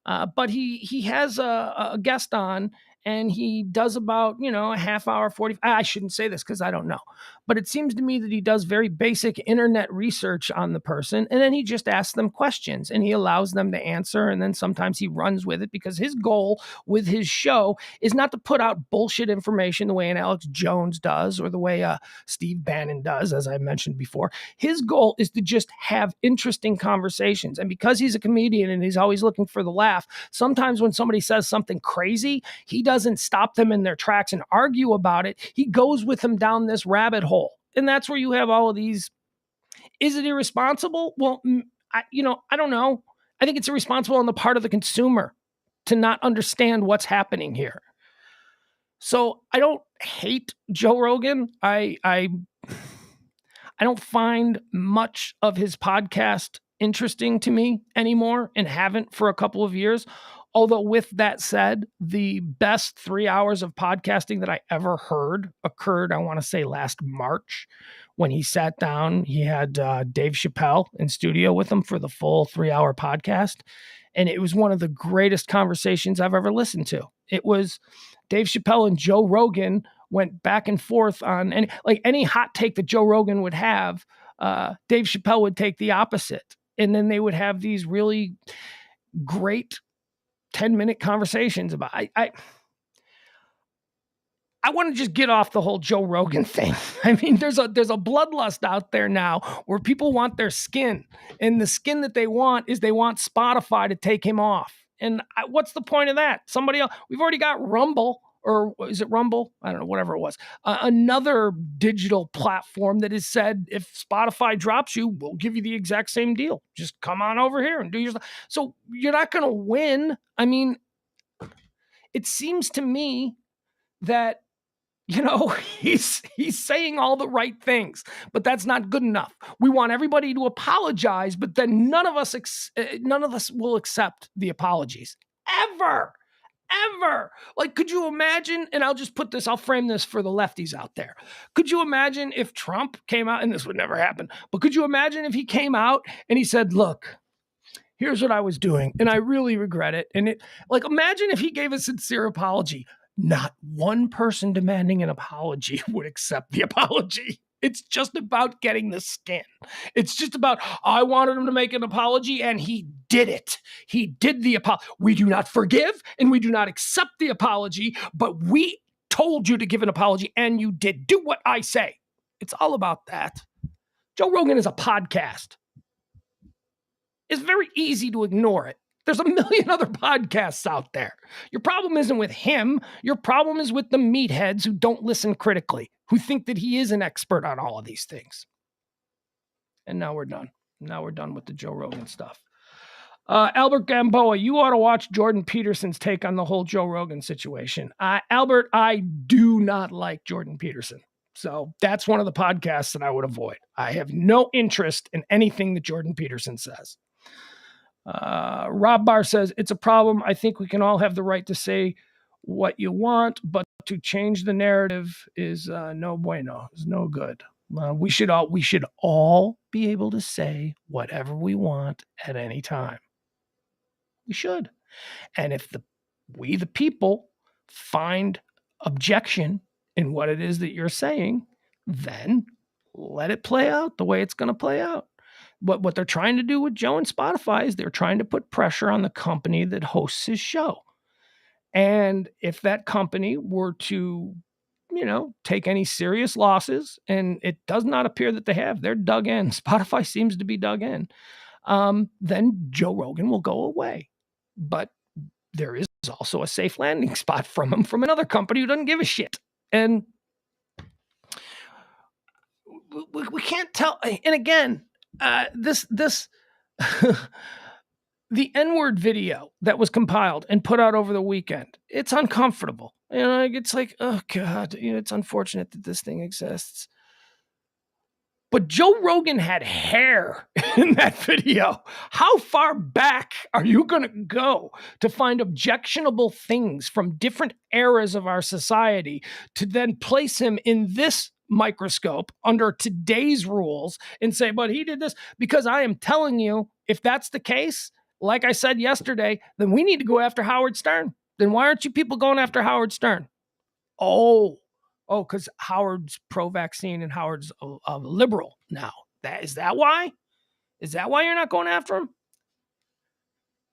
Speaker 1: But he has a guest on and he does about, a half hour, 40. I shouldn't say this because I don't know. But it seems to me that he does very basic internet research on the person. And then he just asks them questions and he allows them to answer. And then sometimes he runs with it because his goal with his show is not to put out bullshit information the way an Alex Jones does or the way Steve Bannon does, as I mentioned before. His goal is to just have interesting conversations. And because he's a comedian and he's always looking for the laugh, sometimes when somebody says something crazy, he doesn't stop them in their tracks and argue about it. He goes with them down this rabbit hole. And that's where you have all of these. Is it irresponsible? Well, I don't know. I think it's irresponsible on the part of the consumer to not understand what's happening here. So I don't hate Joe Rogan. I don't find much of his podcast interesting to me anymore and haven't for a couple of years. Although with that said, the best 3 hours of podcasting that I ever heard occurred, I want to say last March when he sat down. He had Dave Chappelle in studio with him for the full 3 hour podcast. And it was one of the greatest conversations I've ever listened to. It was Dave Chappelle and Joe Rogan went back and forth on any hot take that Joe Rogan would have, Dave Chappelle would take the opposite. And then they would have these really great 10-minute conversations about I want to just get off the whole Joe Rogan thing. I mean, there's a bloodlust out there now where people want their skin, and the skin that they want is they want Spotify to take him off. And what's the point of that? Somebody else. We've already got Rumble, or is it Rumble? I don't know, whatever it was. Another digital platform that has said, if Spotify drops you, we'll give you the exact same deal. Just come on over here and do your stuff. So you're not going to win. I mean, it seems to me that, he's saying all the right things, but that's not good enough. We want everybody to apologize, but then none of us will accept the apologies ever. Like, could you imagine, and I'll frame this for the lefties out there. Could you imagine if Trump came out, and this would never happen, but could you imagine if he came out and he said, look, here's what I was doing, and I really regret it. And imagine if he gave a sincere apology. Not one person demanding an apology would accept the apology. It's just about getting the skin. It's just about, I wanted him to make an apology and he did it. He did the apology. We do not forgive and we do not accept the apology, but we told you to give an apology and you did. Do what I say. It's all about that. Joe Rogan is a podcast. It's very easy to ignore it. There's a million other podcasts out there. Your problem isn't with him. Your problem is with the meatheads who don't listen critically, who think that he is an expert on all of these things. And now we're done. Now we're done with the Joe Rogan stuff. Albert Gamboa, you ought to watch Jordan Peterson's take on the whole Joe Rogan situation. Albert, I do not like Jordan Peterson. So that's one of the podcasts that I would avoid. I have no interest in anything that Jordan Peterson says. Rob Barr says, it's a problem. I think we can all have the right to say what you want, but to change the narrative is no bueno. It's no good. We should all be able to say whatever we want at any time. We should. And if we the people find objection in what it is that you're saying, then let it play out the way it's going to play out. What they're trying to do with Joe and Spotify is they're trying to put pressure on the company that hosts his show. And if that company were to, take any serious losses, and it does not appear that they have, they're dug in. Spotify seems to be dug in. Then Joe Rogan will go away. But there is also a safe landing spot from him from another company who doesn't give a shit. And we can't tell. And again, this the N-word video that was compiled and put out over the weekend, it's uncomfortable. It's like, oh God, it's unfortunate that this thing exists. But Joe Rogan had hair in that video. How far back are you going to go to find objectionable things from different eras of our society to then place him in this microscope under today's rules and say, but he did this? Because I am telling you, if that's the case, like I said yesterday, then we need to go after Howard Stern. Then why aren't you people going after Howard Stern? Oh, because Howard's pro-vaccine and Howard's a liberal now. Is that why? Is that why you're not going after him?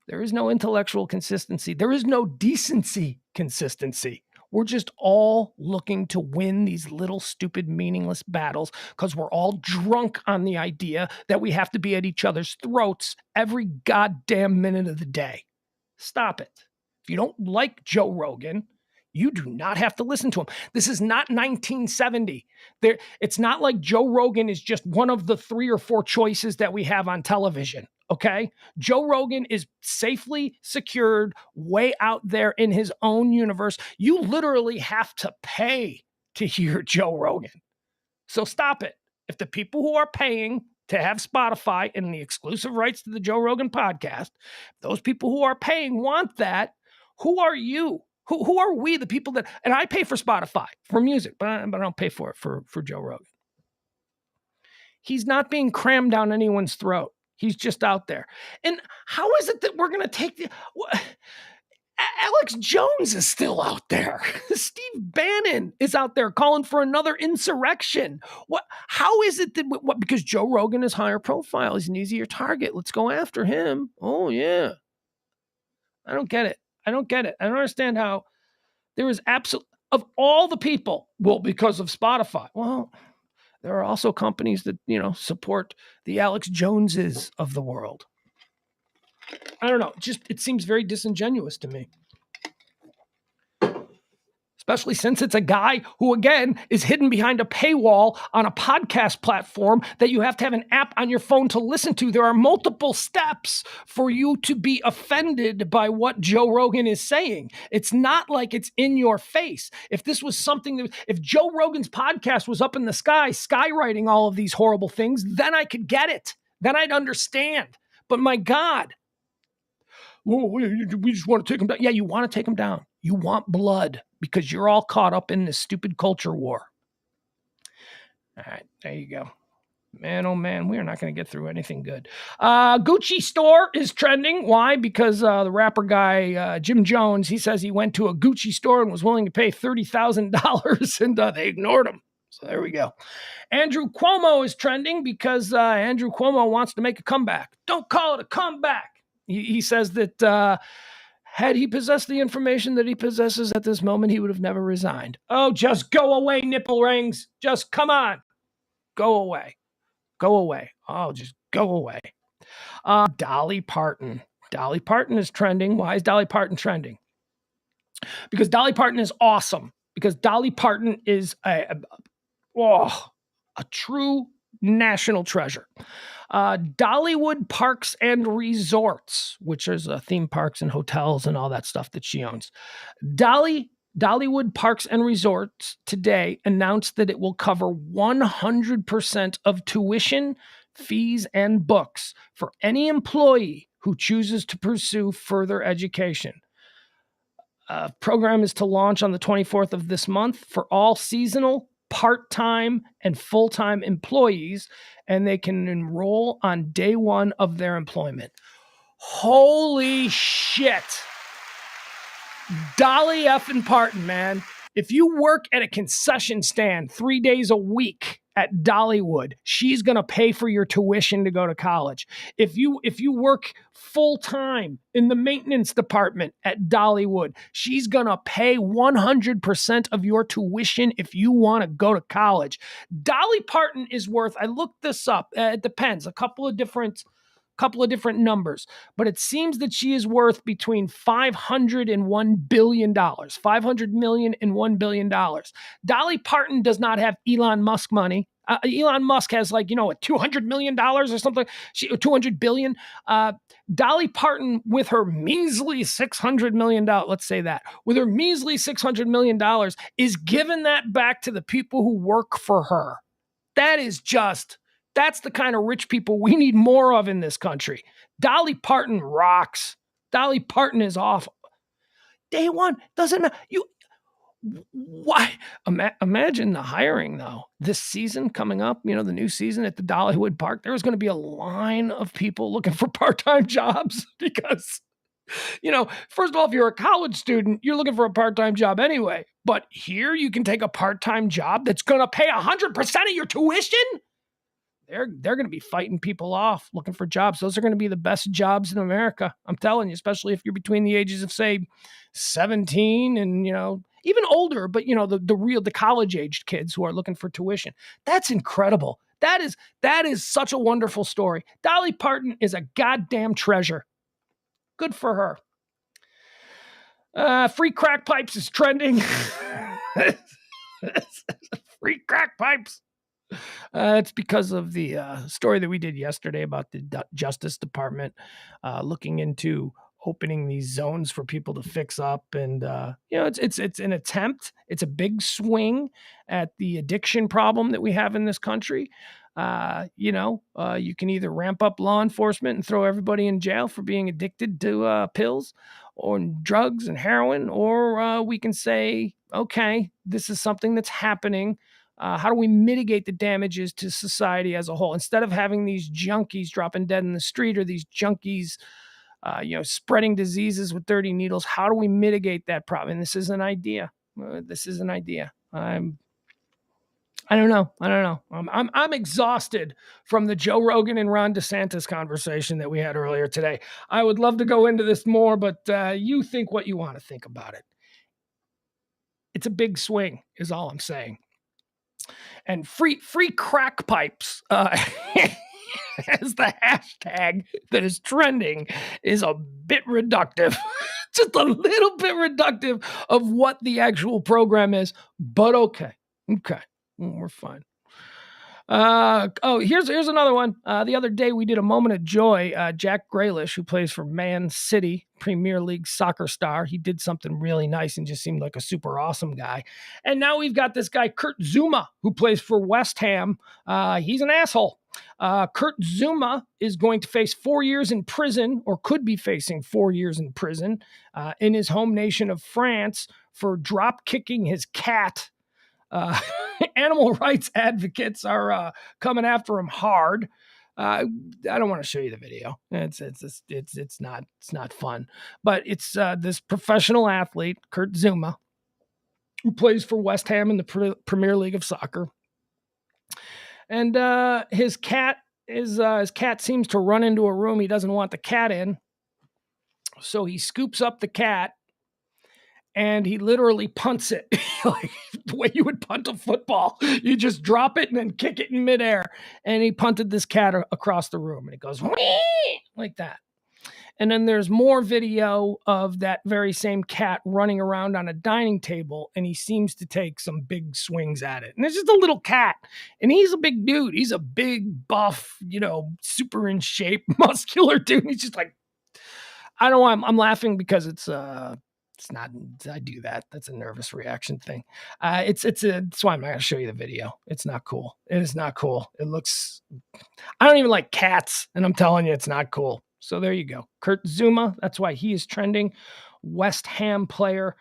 Speaker 1: There is no intellectual consistency. There is no decency consistency. We're just all looking to win these little stupid meaningless battles because we're all drunk on the idea that we have to be at each other's throats every goddamn minute of the day. Stop it. If you don't like Joe Rogan, you do not have to listen to him. This is not 1970. It's not like Joe Rogan is just one of the 3 or 4 choices that we have on television, okay? Joe Rogan is safely secured way out there in his own universe. You literally have to pay to hear Joe Rogan. So stop it. If the people who are paying to have Spotify and the exclusive rights to the Joe Rogan podcast, those people who are paying want that, who are you? Who are we, the people that, and I pay for Spotify for music, but I don't pay for it for Joe Rogan. He's not being crammed down anyone's throat. He's just out there. And how is it that we're going to take Alex Jones is still out there. Steve Bannon is out there calling for another insurrection. How is it that, because Joe Rogan is higher profile, he's an easier target. Let's go after him. Oh yeah. I don't get it. I don't understand how there is of all the people, well, because of Spotify. Well, there are also companies that, support the Alex Joneses of the world. I don't know. It seems very disingenuous to me. Especially since it's a guy who, again, is hidden behind a paywall on a podcast platform that you have to have an app on your phone to listen to. There are multiple steps for you to be offended by what Joe Rogan is saying. It's not like it's in your face. If this was something if Joe Rogan's podcast was up in the sky, skywriting all of these horrible things, then I could get it. Then I'd understand. But my God, we just want to take him down. Yeah, you want to take him down. You want blood because you're all caught up in this stupid culture war. All right, there you go. Man, oh man, we are not going to get through anything good. Gucci store is trending. Why? Because the rapper guy, Jim Jones, he says he went to a Gucci store and was willing to pay $30,000 and they ignored him. So there we go. Andrew Cuomo is trending because Andrew Cuomo wants to make a comeback. Don't call it a comeback. He says that had he possessed the information that he possesses at this moment, he would have never resigned. Oh, just go away, nipple rings. Just come on. Go away. Go away. Oh, just go away. Dolly Parton. Dolly Parton is trending. Why is Dolly Parton trending? Because Dolly Parton is awesome. Because Dolly Parton is a true national treasure. Dollywood Parks and Resorts, which is theme parks and hotels and all that stuff that she owns. Dollywood Parks and Resorts today announced that it will cover 100% of tuition, fees, and books for any employee who chooses to pursue further education. Program is to launch on the 24th of this month for all seasonal part-time and full-time employees, and they can enroll on day one of their employment. Holy shit. Dolly effing Parton, man. If you work at a concession stand 3 days a week at Dollywood, she's going to pay for your tuition to go to college. If you work full time in the maintenance department at Dollywood, she's going to pay 100% of your tuition if you want to go to college. Dolly Parton is worth, I looked this up, it depends, a couple of different numbers, but it seems that she is worth between $500 and $1 billion, $500 million and $1 billion. Dolly Parton does not have Elon Musk money. Elon Musk has $200 million or something. 200 billion. Dolly Parton with her measly $600 million, let's say that, with her measly $600 million is giving that back to the people who work for her. That's the kind of rich people we need more of in this country. Dolly Parton rocks. Dolly Parton is off. Day one doesn't matter. Why? Imagine the hiring though. This season coming up, the new season at the Dollywood Park, there's going to be a line of people looking for part-time jobs because, first of all, if you're a college student, you're looking for a part-time job anyway. But here you can take a part-time job that's going to pay 100% of your tuition. They're going to be fighting people off looking for jobs. Those are going to be the best jobs in America. I'm telling you, especially if you're between the ages of, say, 17 and, even older, but, the college-aged kids who are looking for tuition. That's incredible. That is such a wonderful story. Dolly Parton is a goddamn treasure. Good for her. Free crack pipes is trending. Free crack pipes. It's because of the story that we did yesterday about the Justice Department looking into opening these zones for people to fix up, and it's an attempt. It's a big swing at the addiction problem that we have in this country. You can either ramp up law enforcement and throw everybody in jail for being addicted to pills or drugs and heroin, or we can say, okay, this is something that's happening. How do we mitigate the damages to society as a whole? Instead of having these junkies dropping dead in the street or these junkies, spreading diseases with dirty needles, how do we mitigate that problem? And this is an idea. I don't know. I'm exhausted from the Joe Rogan and Ron DeSantis conversation that we had earlier today. I would love to go into this more, but you think what you want to think about it. It's a big swing, is all I'm saying. And free crack pipes as the hashtag that is trending is a bit reductive. Just a little bit reductive of what the actual program is, but okay. We're fine. Here's another one. The other day we did a moment of joy. Jack Grealish, who plays for Man City, Premier League soccer star, he did something really nice and just seemed like a super awesome guy. And now we've got this guy, Kurt Zuma, who plays for West Ham. He's an asshole. Kurt Zuma is going to face 4 years in prison, or could be facing 4 years in prison, in his home nation of France for drop kicking his cat. Animal rights advocates are coming after him hard. I don't want to show you the video. It's not fun. But it's this professional athlete, Kurt Zuma, who plays for West Ham in the Premier League of Soccer. And his cat seems to run into a room he doesn't want the cat in. So he scoops up the cat and he literally punts it like the way you would punt a football. You just drop it and then kick it in midair. And he punted this cat across the room and it goes like that. And then there's more video of that very same cat running around on a dining table, and he seems to take some big swings at it. And it's just a little cat, and he's a big dude. He's a big, buff, super in shape, muscular dude. He's just like, I don't know. I'm laughing because it's not, I do that. That's a nervous reaction thing. That's why I'm not going to show you the video. It's not cool. It is not cool. It looks, I don't even like cats, and I'm telling you, it's not cool. So there you go. Kurt Zuma. That's why he is trending. West Ham player.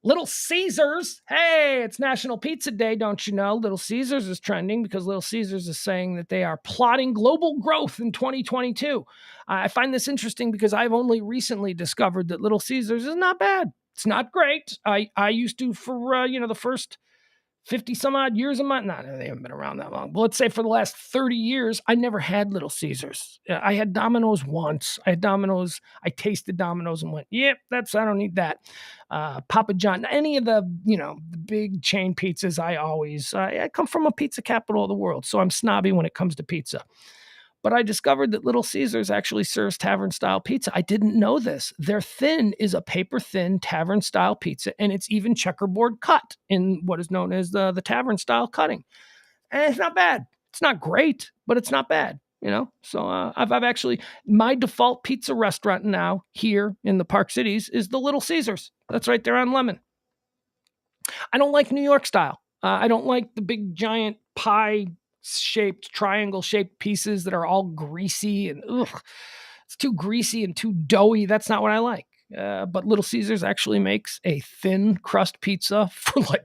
Speaker 1: Little Caesars. Hey, it's National Pizza Day, don't you know? Little Caesars is trending because Little Caesars is saying that they are plotting global growth in 2022. I find this interesting because I've only recently discovered that Little Caesars is not bad. It's not great. I used to for the first 50 some odd years of my, not they haven't been around that long, but let's say for the last 30 years, I never had Little Caesars. I had Domino's once. I tasted Domino's and went, yep, I don't need that. Papa John, any of the big chain pizzas, I come from a pizza capital of the world, so I'm snobby when it comes to pizza. But I discovered that Little Caesars actually serves tavern-style pizza. I didn't know this. Their thin is a paper-thin tavern-style pizza, and it's even checkerboard cut in what is known as the tavern-style cutting. And it's not bad. It's not great, but it's not bad. So I've actually, my default pizza restaurant now here in the Park Cities is the Little Caesars. That's right there on Lemon. I don't like New York style. I don't like the big giant pie-shaped, triangle-shaped pieces that are all greasy and it's too greasy and too doughy. That's not what I like. But Little Caesars actually makes a thin crust pizza for like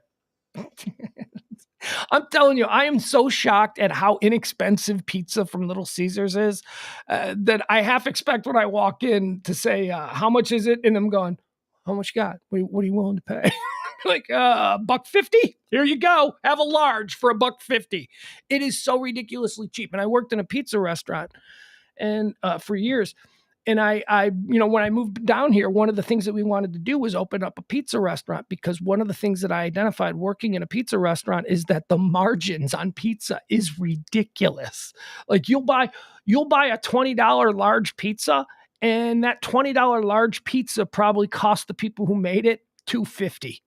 Speaker 1: I'm telling you, I am so shocked at how inexpensive pizza from Little Caesars is that I half expect when I walk in to say, how much is it? And I'm going, how much you got? What are you willing to pay? Like $1.50? Here you go. Have a large for $1.50. It is so ridiculously cheap. And I worked in a pizza restaurant and for years. And I when I moved down here, one of the things that we wanted to do was open up a pizza restaurant because one of the things that I identified working in a pizza restaurant is that the margins on pizza is ridiculous. Like you'll buy a $20 large pizza, and that $20 large pizza probably cost the people who made it $2.50.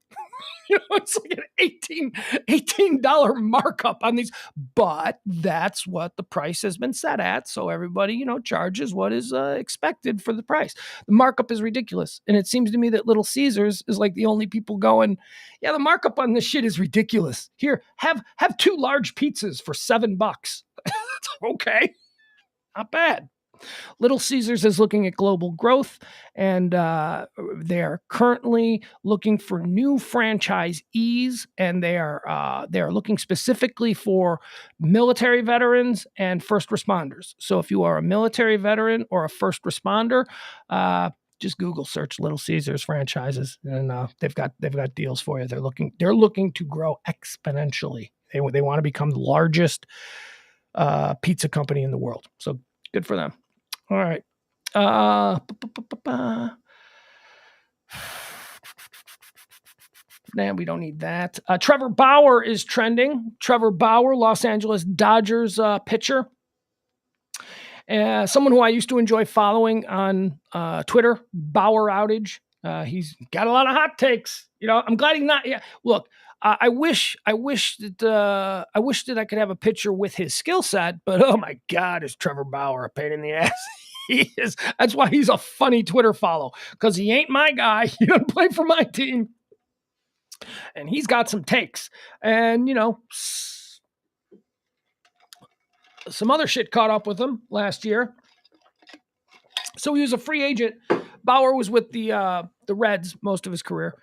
Speaker 1: It's like an $18 markup on these, but that's what the price has been set at. So everybody, charges what is expected for the price. The markup is ridiculous. And it seems to me that Little Caesars is like the only people going, yeah, the markup on this shit is ridiculous. Here, have 2 large pizzas for $7. Okay. Not bad. Little Caesars is looking at global growth, and they're currently looking for new franchisees, and they are looking specifically for military veterans and first responders. So if you are a military veteran or a first responder, just Google search Little Caesars franchises, and they've got deals for you. They're looking to grow exponentially. They want to become the largest pizza company in the world. So good for them. All right. Nah, we don't need that. Trevor Bauer is trending. Trevor Bauer, Los Angeles Dodgers pitcher. Someone who I used to enjoy following on Twitter, Bauer Outage. He's got a lot of hot takes. I'm glad he's not. Yeah, look, I wish that I could have a pitcher with his skill set, but oh my God, is Trevor Bauer a pain in the ass? He is. That's why he's a funny Twitter follow, because he ain't my guy. He doesn't play for my team, and he's got some takes. And some other shit caught up with him last year. So he was a free agent. Bauer was with the Reds most of his career.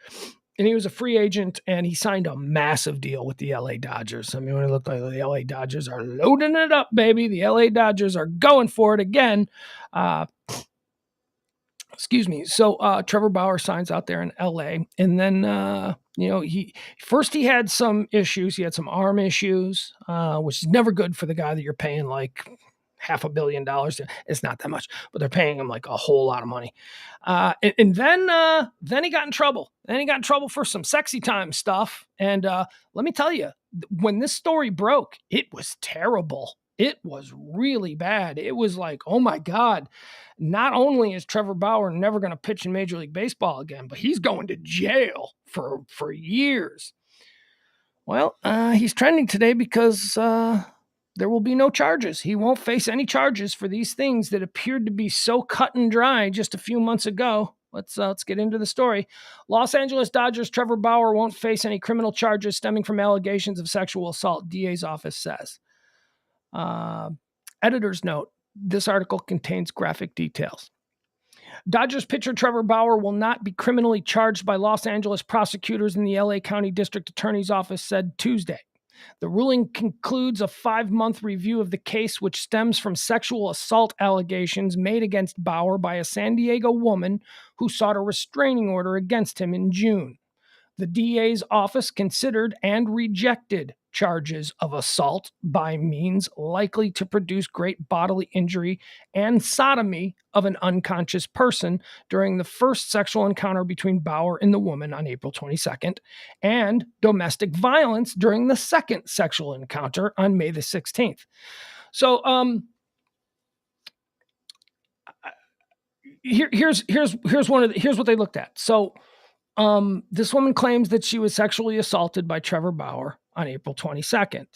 Speaker 1: And he was a free agent, and he signed a massive deal with the LA Dodgers. I mean, when it looked like the LA Dodgers are loading it up, baby. The LA Dodgers are going for it again. Excuse me. So Trevor Bauer signs out there in LA. And then, he had some issues. He had some arm issues, which is never good for the guy that you're paying like $500 million. It's not that much, but they're paying him like a whole lot of money. And then he got in trouble. Then he got in trouble for some sexy time stuff. And let me tell you, when this story broke, it was terrible. It was really bad. It was like, oh my God, not only is Trevor Bauer never going to pitch in Major League Baseball again, but he's going to jail for years. Well, he's trending today because there will be no charges. He won't face any charges for these things that appeared to be so cut and dry just a few months ago. Let's get into the story. Los Angeles Dodgers Trevor Bauer won't face any criminal charges stemming from allegations of sexual assault, DA's office says. Editor's note, this article contains graphic details. Dodgers pitcher Trevor Bauer will not be criminally charged by Los Angeles prosecutors in the LA County District Attorney's Office said Tuesday. The ruling concludes a 5-month review of the case, which stems from sexual assault allegations made against Bauer by a San Diego woman who sought a restraining order against him in June. The DA's office considered and rejected charges of assault by means likely to produce great bodily injury and sodomy of an unconscious person during the first sexual encounter between Bauer and the woman on April 22nd, and domestic violence during the second sexual encounter on May the 16th. So, here's what they looked at. So, this woman claims that she was sexually assaulted by Trevor Bauer on April 22nd.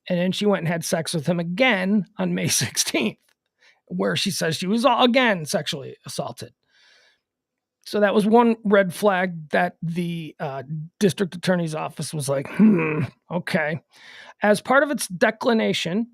Speaker 1: And then she went and had sex with him again on May 16th, where she says she was again sexually assaulted. So that was one red flag that the district attorney's office was like, okay. As part of its declination,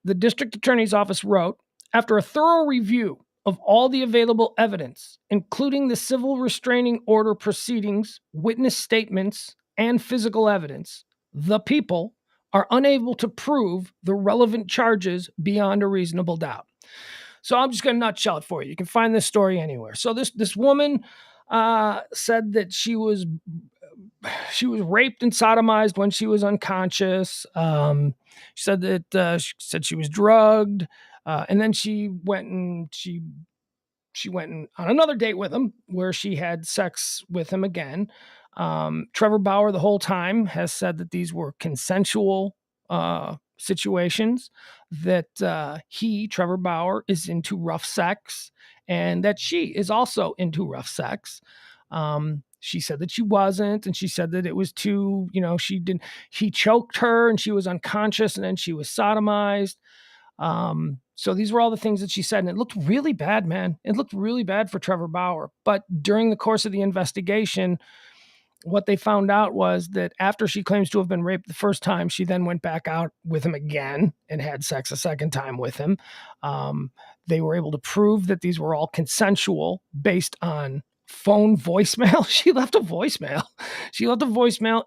Speaker 1: the district attorney's office wrote, after a thorough review of all the available evidence, including the civil restraining order proceedings, witness statements, and physical evidence, the people are unable to prove the relevant charges beyond a reasonable doubt. So I'm just going to nutshell it for you. You can find this story anywhere. So this woman said that she was raped and sodomized when she was unconscious. She said that she was drugged, and then she went on another date with him where she had sex with him again. Trevor Bauer the whole time has said that these were consensual situations, that Trevor Bauer, is into rough sex, and that she is also into rough sex. She said that she wasn't, and she said that it was too, he choked her and she was unconscious and then she was sodomized. So these were all the things that she said, and it looked really bad, man. It looked really bad for Trevor Bauer. But during the course of the investigation, what they found out was that after she claims to have been raped the first time, she then went back out with him again and had sex a second time with him. They were able to prove that these were all consensual based on phone voicemail. She left a voicemail,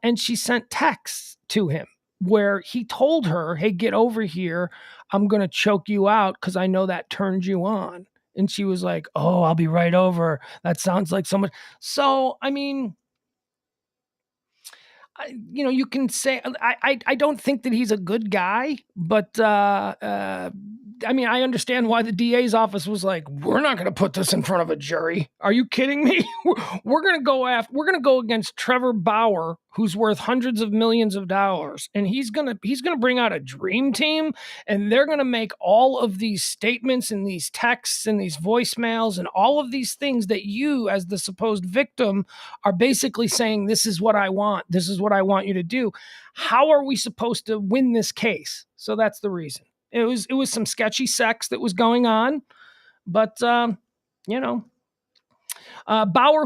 Speaker 1: and she sent texts to him where he told her, hey, get over here. I'm going to choke you out because I know that turns you on. And she was like, oh, I'll be right over. That sounds like so much. So, I mean, you can say, I don't think that he's a good guy, but I mean, I understand why the DA's office was like, we're not going to put this in front of a jury. Are you kidding me? We're going to go against Trevor Bauer, who's worth hundreds of millions of dollars. And he's going to bring out a dream team, and they're going to make all of these statements and these texts and these voicemails and all of these things that you, as the supposed victim, are basically saying, this is what I want. This is what I want you to do. How are we supposed to win this case? So that's the reason. It was some sketchy sex that was going on, but Bauer,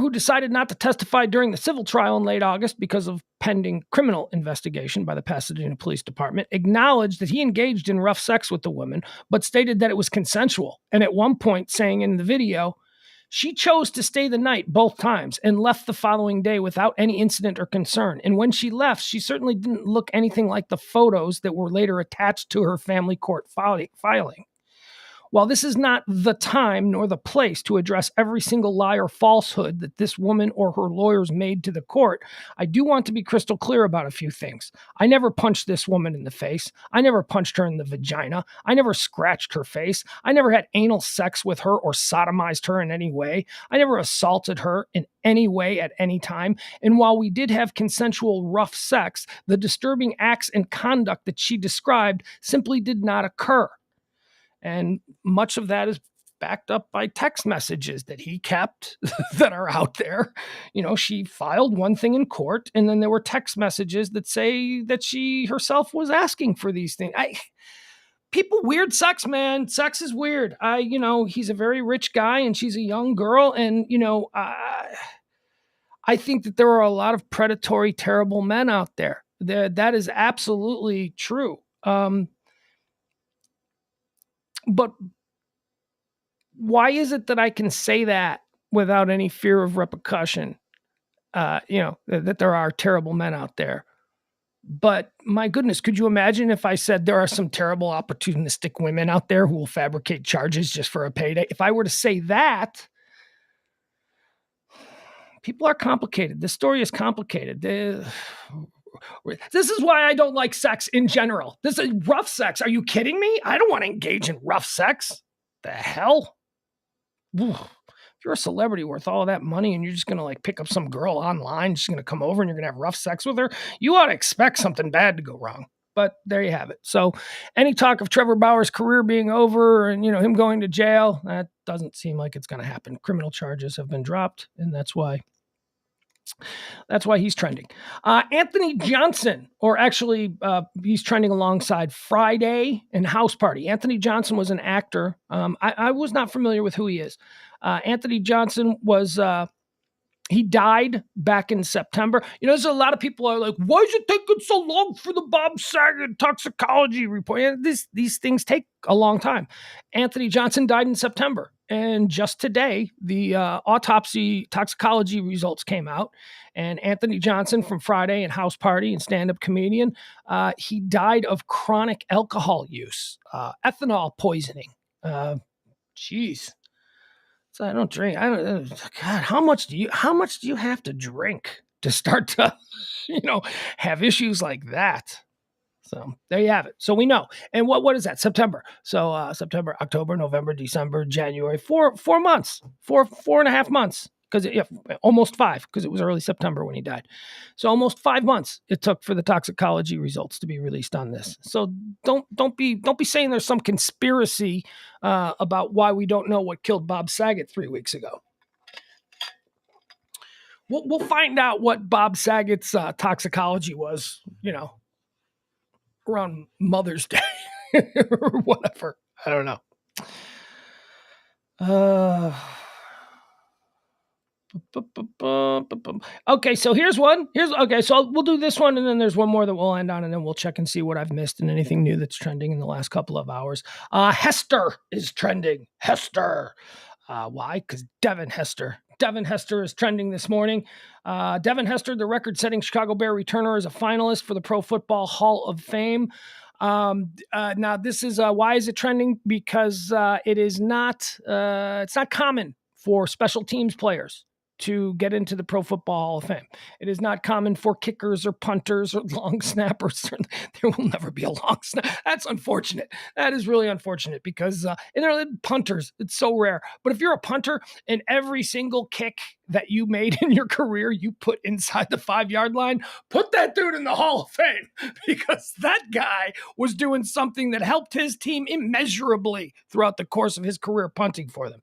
Speaker 1: who decided not to testify during the civil trial in late August because of pending criminal investigation by the Pasadena Police Department, acknowledged that he engaged in rough sex with the woman, but stated that it was consensual. And at one point, saying in the video, she chose to stay the night both times and left the following day without any incident or concern. And when she left, she certainly didn't look anything like the photos that were later attached to her family court filing. While this is not the time nor the place to address every single lie or falsehood that this woman or her lawyers made to the court, I do want to be crystal clear about a few things. I never punched this woman in the face. I never punched her in the vagina. I never scratched her face. I never had anal sex with her or sodomized her in any way. I never assaulted her in any way at any time. And while we did have consensual rough sex, the disturbing acts and conduct that she described simply did not occur. And much of that is backed up by text messages that he kept that are out there. She filed one thing in court, and then there were text messages that say that she herself was asking for these things. Weird sex, man. Sex is weird. He's a very rich guy and she's a young girl. And, I think that there are a lot of predatory, terrible men out there. That is absolutely true. But why is it that I can say that without any fear of repercussion, that there are terrible men out there. But my goodness, could you imagine if I said there are some terrible opportunistic women out there who will fabricate charges just for a payday? If I were to say that, people are complicated. This story is complicated. This is why I don't like sex in general. This is rough sex. Are you kidding me? I don't want to engage in rough sex. The hell? If you're a celebrity worth all of that money and you're just going to pick up some girl online, just going to come over and you're going to have rough sex with her, you ought to expect something bad to go wrong. But there you have it. So any talk of Trevor Bauer's career being over and, him going to jail, that doesn't seem like it's going to happen. Criminal charges have been dropped, and that's why he's trending. Anthony Johnson, or actually he's trending alongside Friday and House Party. Anthony Johnson was an actor. I was not familiar with who he is. Anthony Johnson was, he died back in September. There's a lot of people are like, why is it taking so long for the Bob Saget toxicology report? And these things take a long time. Anthony Johnson died in September. And just today, the autopsy toxicology results came out. And Anthony Johnson from Friday and House Party and stand-up comedian, he died of chronic alcohol use, ethanol poisoning. Jeez. So I don't drink. God, how much do you have to drink to start to, have issues like that? So there you have it. So we know. And what is that? September. So September, October, November, December, January, 4 months, 4.5 months. Because almost 5, because it was early September when he died. So almost 5 months it took for the toxicology results to be released on this. So don't be saying there's some conspiracy about why we don't know what killed Bob Saget 3 weeks ago. We'll find out what Bob Saget's toxicology was, around Mother's Day or whatever. I don't know. Okay, so here's one. So we'll do this one, and then there's one more that we'll end on, and then we'll check and see what I've missed and anything new that's trending in the last couple of hours. Hester is trending. Hester. Why? Because Devin Hester. Devin Hester is trending this morning. Devin Hester, the record-setting Chicago Bear returner, is a finalist for the Pro Football Hall of Fame. Now, this is why is it trending? Because it is not. It's not common for special teams players to get into the Pro Football Hall of Fame. It is not common for kickers or punters or long snappers. There will never be a long snap. That's unfortunate. That is really unfortunate because punters, it's so rare. But if you're a punter and every single kick that you made in your career, you put inside the 5-yard line, put that dude in the Hall of Fame because that guy was doing something that helped his team immeasurably throughout the course of his career punting for them.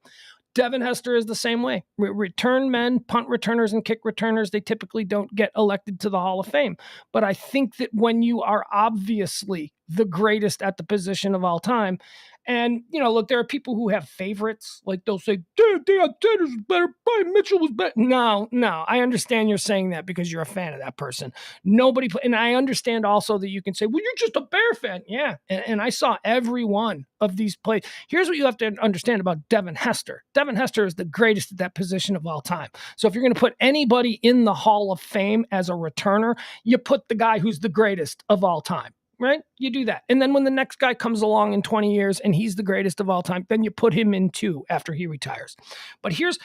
Speaker 1: Devin Hester is the same way. Return men, punt returners, and kick returners, they typically don't get elected to the Hall of Fame. But I think that when you are obviously the greatest at the position of all time, and, look, there are people who have favorites. Like, they'll say, Deion Sanders was better, Brian Mitchell was better. No, I understand you're saying that because you're a fan of that person. And I understand also that you can say, well, you're just a Bear fan. Yeah, and I saw every one of these plays. Here's what you have to understand about Devin Hester. Devin Hester is the greatest at that position of all time. So if you're going to put anybody in the Hall of Fame as a returner, you put the guy who's the greatest of all time. Right? You do that. And then when the next guy comes along in 20 years and he's the greatest of all time, then you put him in too after he retires. But here's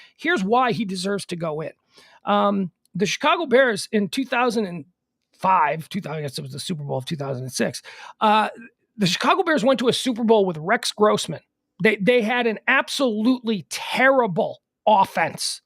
Speaker 1: why he deserves to go in. The Chicago Bears in 2005, I guess it was the Super Bowl of 2006, the Chicago Bears went to a Super Bowl with Rex Grossman. They had an absolutely terrible offense.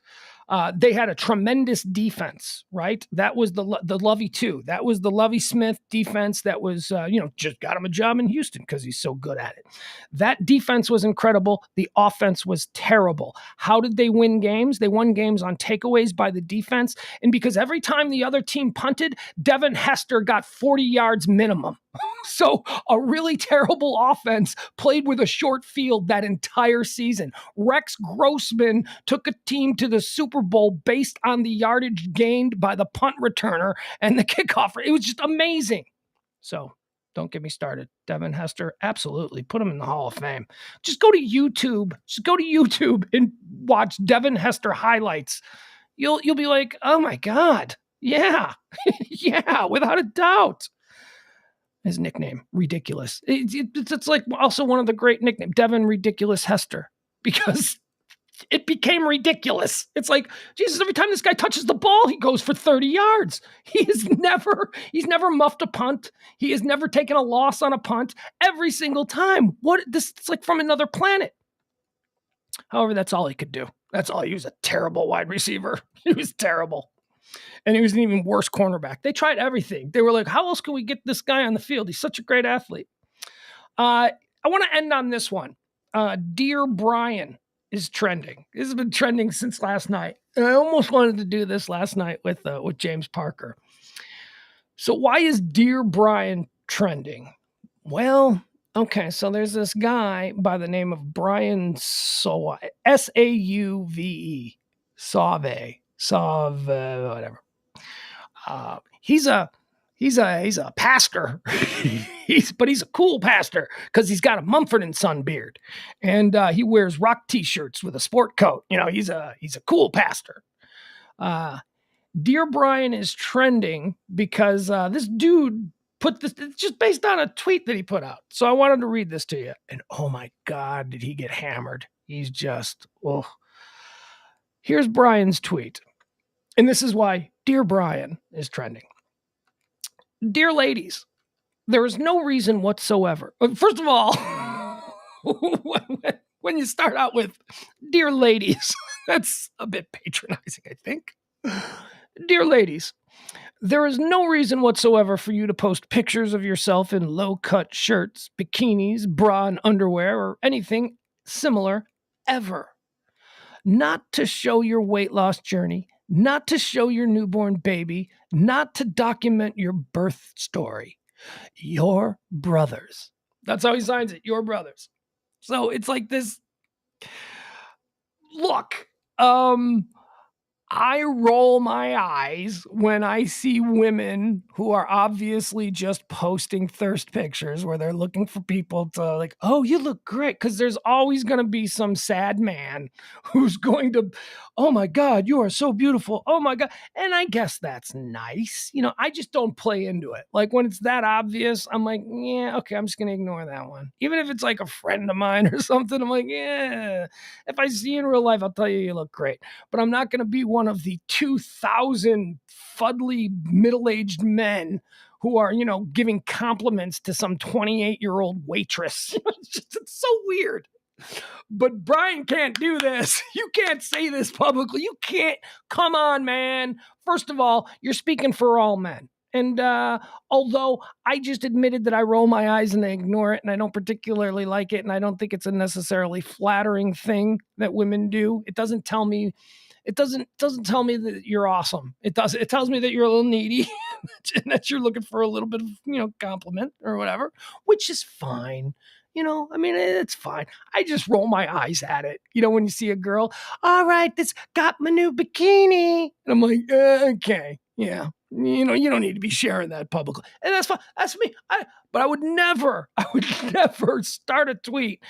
Speaker 1: They had a tremendous defense, right? That was the Lovey 2. That was the Lovey Smith defense that was, just got him a job in Houston because he's so good at it. That defense was incredible. The offense was terrible. How did they win games? They won games on takeaways by the defense. And because every time the other team punted, Devin Hester got 40 yards minimum. So a really terrible offense played with a short field that entire season. Rex Grossman took a team to the Super Bowl based on the yardage gained by the punt returner and the kickoff. It was just amazing. So Don't get me started. Devin Hester, absolutely. Put him in the Hall of Fame. Just go to YouTube. Just go to YouTube and watch Devin Hester highlights. You'll be like, oh my God. Yeah. Yeah, without a doubt. His nickname, Ridiculous. It's like also one of the great nicknames, Devin Ridiculous Hester, because it became ridiculous. It's like, Jesus, every time this guy touches the ball, he goes for 30 yards. He's never muffed a punt. He has never taken a loss on a punt every single time. It's like from another planet. However, that's all he could do. That's all. He was a terrible wide receiver. He was terrible. And he was an even worse cornerback. They tried everything. They were like, how else can we get this guy on the field? He's such a great athlete. I want to end on this one. Dear Brian is trending. This has been trending since last night. And I almost wanted to do this last night with James Parker. So why is Dear Brian trending? Well, okay, so there's this guy by the name of Brian Sauve, S-A-U-V-E, Sauve, whatever. He's a pastor. But he's a cool pastor because he's got a Mumford & Son beard, and he wears rock t-shirts with a sport coat. You know, he's a cool pastor. Dear Brian is trending because this dude put this. It's just based on a tweet that he put out. So I wanted to read this to you, and oh my God, did he get hammered? He's just Here's Brian's tweet, and this is why Dear Brian is trending. Dear ladies, there is no reason whatsoever. First of all, when you start out with dear ladies, that's a bit patronizing, I think. Dear ladies, there is no reason whatsoever for you to post pictures of yourself in low-cut shirts, bikinis, bra and underwear, or anything similar ever. Not to show your weight loss journey, not to show your newborn baby, not to document your birth story. Your brothers. That's how he signs it. Your brothers. So it's like this. Look, I roll my eyes when I see women who are obviously just posting thirst pictures where they're looking for people to like, oh, you look great. Because there's always going to be some sad man who's going to, oh my God, you are so beautiful. Oh my God. And I guess that's nice. You know, I just don't play into it. Like when it's that obvious, I'm like, yeah, okay, I'm just going to ignore that one. Even if it's like a friend of mine or something, I'm like, yeah, if I see you in real life, I'll tell you look great. But I'm not going to be one of the 2,000 fuddly middle-aged men who are, you know, giving compliments to some 28-year-old waitress. It's so weird. But Brian can't do this. You can't say this publicly. You can't. Come on, man. First of all, you're speaking for all men. And although I just admitted that I roll my eyes and I ignore it and I don't particularly like it and I don't think it's a necessarily flattering thing that women do, it doesn't tell me that you're awesome. It tells me that you're a little needy and that you're looking for a little bit of, you know, compliment or whatever, which is fine. You know, I mean, it's fine. I just roll my eyes at it. You know, when you see a girl, all right, this got my new bikini. And I'm like, okay, yeah. You know, you don't need to be sharing that publicly. And that's fine. That's me. But I would never start a tweet.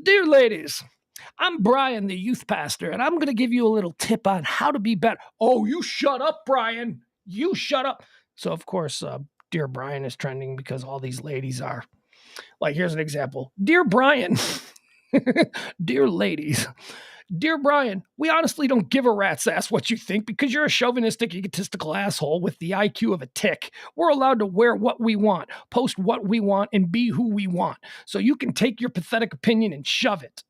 Speaker 1: Dear ladies, I'm Brian, the youth pastor, and I'm going to give you a little tip on how to be better. Oh, you shut up, Brian. You shut up. So, of course, Dear Brian is trending because all these ladies are. Like, here's an example. Dear Brian, dear ladies, dear Brian, we honestly don't give a rat's ass what you think because you're a chauvinistic, egotistical asshole with the IQ of a tick. We're allowed to wear what we want, post what we want, and be who we want. So you can take your pathetic opinion and shove it.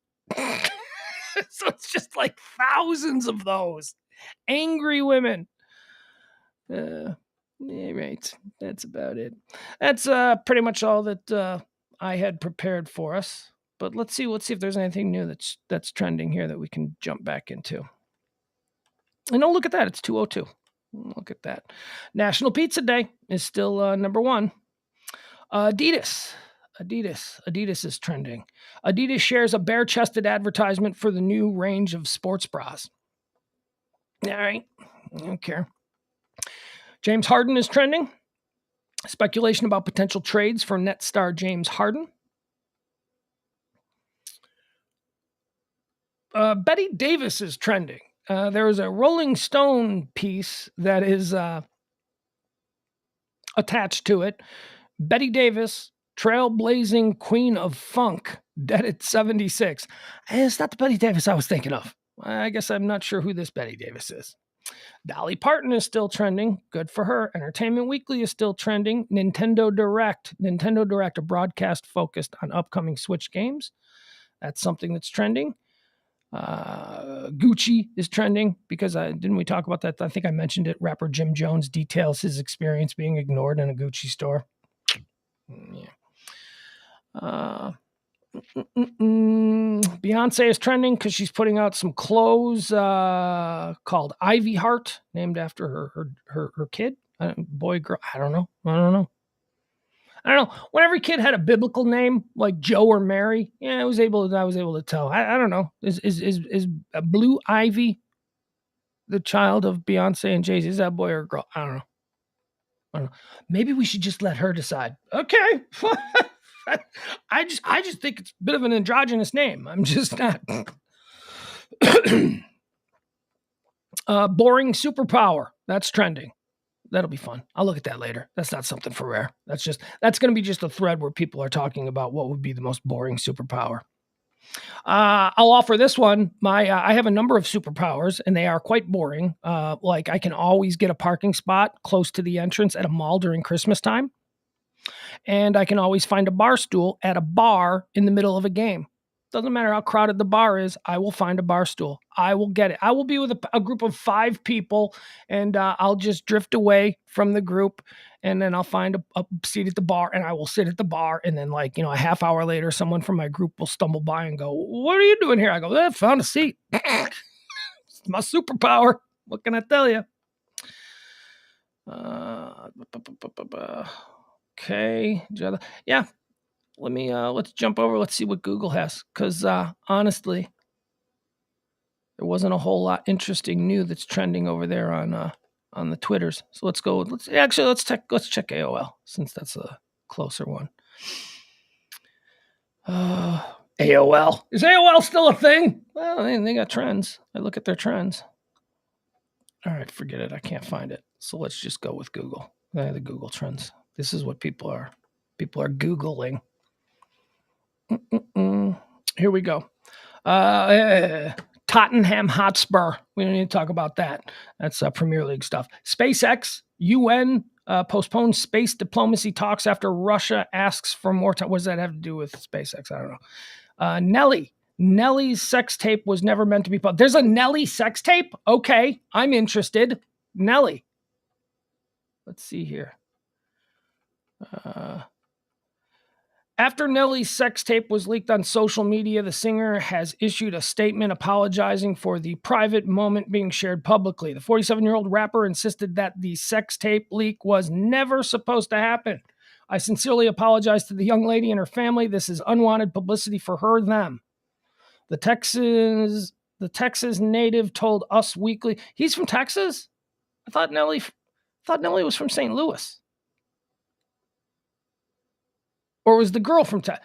Speaker 1: So it's just like thousands of those angry women. Yeah, right. That's about it. That's pretty much all that I had prepared for us. But let's see if there's anything new that's trending here that we can jump back into. And oh, look at that. It's 2:02. Look at that. National Pizza Day is still number one. Adidas is trending. Adidas shares a bare-chested advertisement for the new range of sports bras. All right. I don't care. James Harden is trending. Speculation about potential trades for net star James Harden. Betty Davis is trending. There is a Rolling Stone piece that is attached to it. Betty Davis, trailblazing queen of funk, dead at 76. It's not the Betty Davis I was thinking of. I guess I'm not sure who this Betty Davis is. Dolly Parton is still trending. Good for her. Entertainment Weekly is still trending. Nintendo Direct, a broadcast focused on upcoming Switch games. That's something that's trending. Gucci is trending because didn't we talk about that? I think I mentioned it. Rapper Jim Jones details his experience being ignored in a Gucci store. Yeah. Beyonce is trending because she's putting out some clothes called Ivy Heart, named after her kid, boy, girl. I don't know. When every kid had a biblical name like Joe or Mary, yeah, I was able to tell. I don't know. Is Blue Ivy the child of Beyonce and Jay-Z? Is that a boy or a girl? I don't know. Maybe we should just let her decide. Okay. I just think it's a bit of an androgynous name. I'm just not. Boring superpower. That's trending. That'll be fun. I'll look at that later. That's not something for rare. That's going to be just a thread where people are talking about what would be the most boring superpower. I'll offer this one. I have a number of superpowers, and they are quite boring. Like I can always get a parking spot close to the entrance at a mall during Christmas time. And I can always find a bar stool at a bar in the middle of a game. Doesn't matter how crowded the bar is, I will find a bar stool. I will get it. I will be with a group of 5 people, and I'll just drift away from the group, and then I'll find a seat at the bar, and I will sit at the bar, and then a half hour later, someone from my group will stumble by and go, "What are you doing here?" I go, "I found a seat." It's my superpower. What can I tell you? Okay. Yeah. Let's jump over. Let's see what Google has. Because honestly, there wasn't a whole lot interesting new that's trending over there on the Twitters. So let's go. Let's check AOL since that's a closer one. AOL. Is AOL still a thing? Well, they got trends. I look at their trends. All right, forget it. I can't find it. So let's just go with Google. The Google trends. This is what people are Googling. Here we go. Tottenham Hotspur. We don't need to talk about that. That's Premier League stuff. SpaceX, UN postpones space diplomacy talks after Russia asks for more time. What does that have to do with SpaceX? I don't know. Nelly's sex tape was never meant to be published. There's a Nelly sex tape? Okay, I'm interested. Nelly. Let's see here. After Nelly's sex tape was leaked on social media, the singer has issued a statement apologizing for the private moment being shared publicly. The 47-year-old rapper insisted that the sex tape leak was never supposed to happen. I sincerely apologize to the young lady and her family. This is unwanted publicity for them. The Texas native told Us Weekly. He's from Texas? I thought Nelly was from St. Louis. Or was the girl from Texas?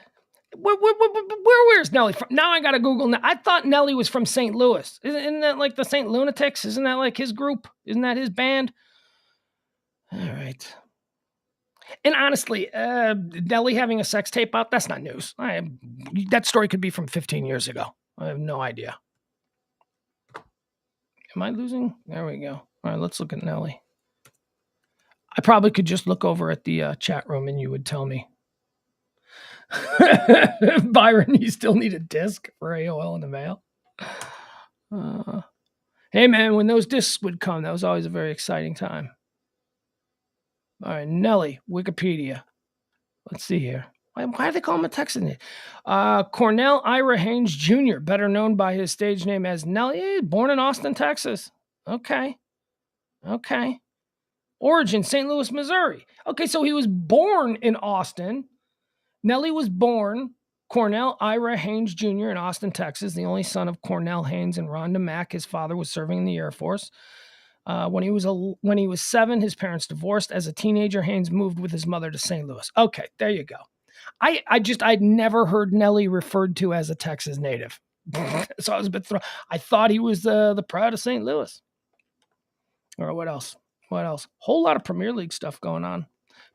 Speaker 1: Where's Nelly from? Now I got to Google. I thought Nelly was from St. Louis. Isn't that like the St. Lunatics? Isn't that like his group? Isn't that his band? All right. And honestly, Nelly having a sex tape out, that's not news. That story could be from 15 years ago. I have no idea. Am I losing? There we go. All right, let's look at Nelly. I probably could just look over at the chat room and you would tell me. Byron, you still need a disc for AOL in the mail? Hey, man, when those discs would come, that was always a very exciting time. All right, Nelly, Wikipedia. Let's see here. Why do they call him a Texan? Cornell Ira Haynes Jr., better known by his stage name as Nelly, born in Austin, Texas. Okay. Origin, St. Louis, Missouri. Okay, so he was born in Austin. Nelly was born Cornell Ira Haynes Jr. in Austin, Texas, the only son of Cornell Haynes and Rhonda Mack. His father was serving in the Air Force. When he was 7, his parents divorced. As a teenager, Haynes moved with his mother to St. Louis. Okay, there you go. I'd never heard Nelly referred to as a Texas native. So I was a bit thrown. I thought he was the pride of St. Louis. Or what else? What else? Whole lot of Premier League stuff going on.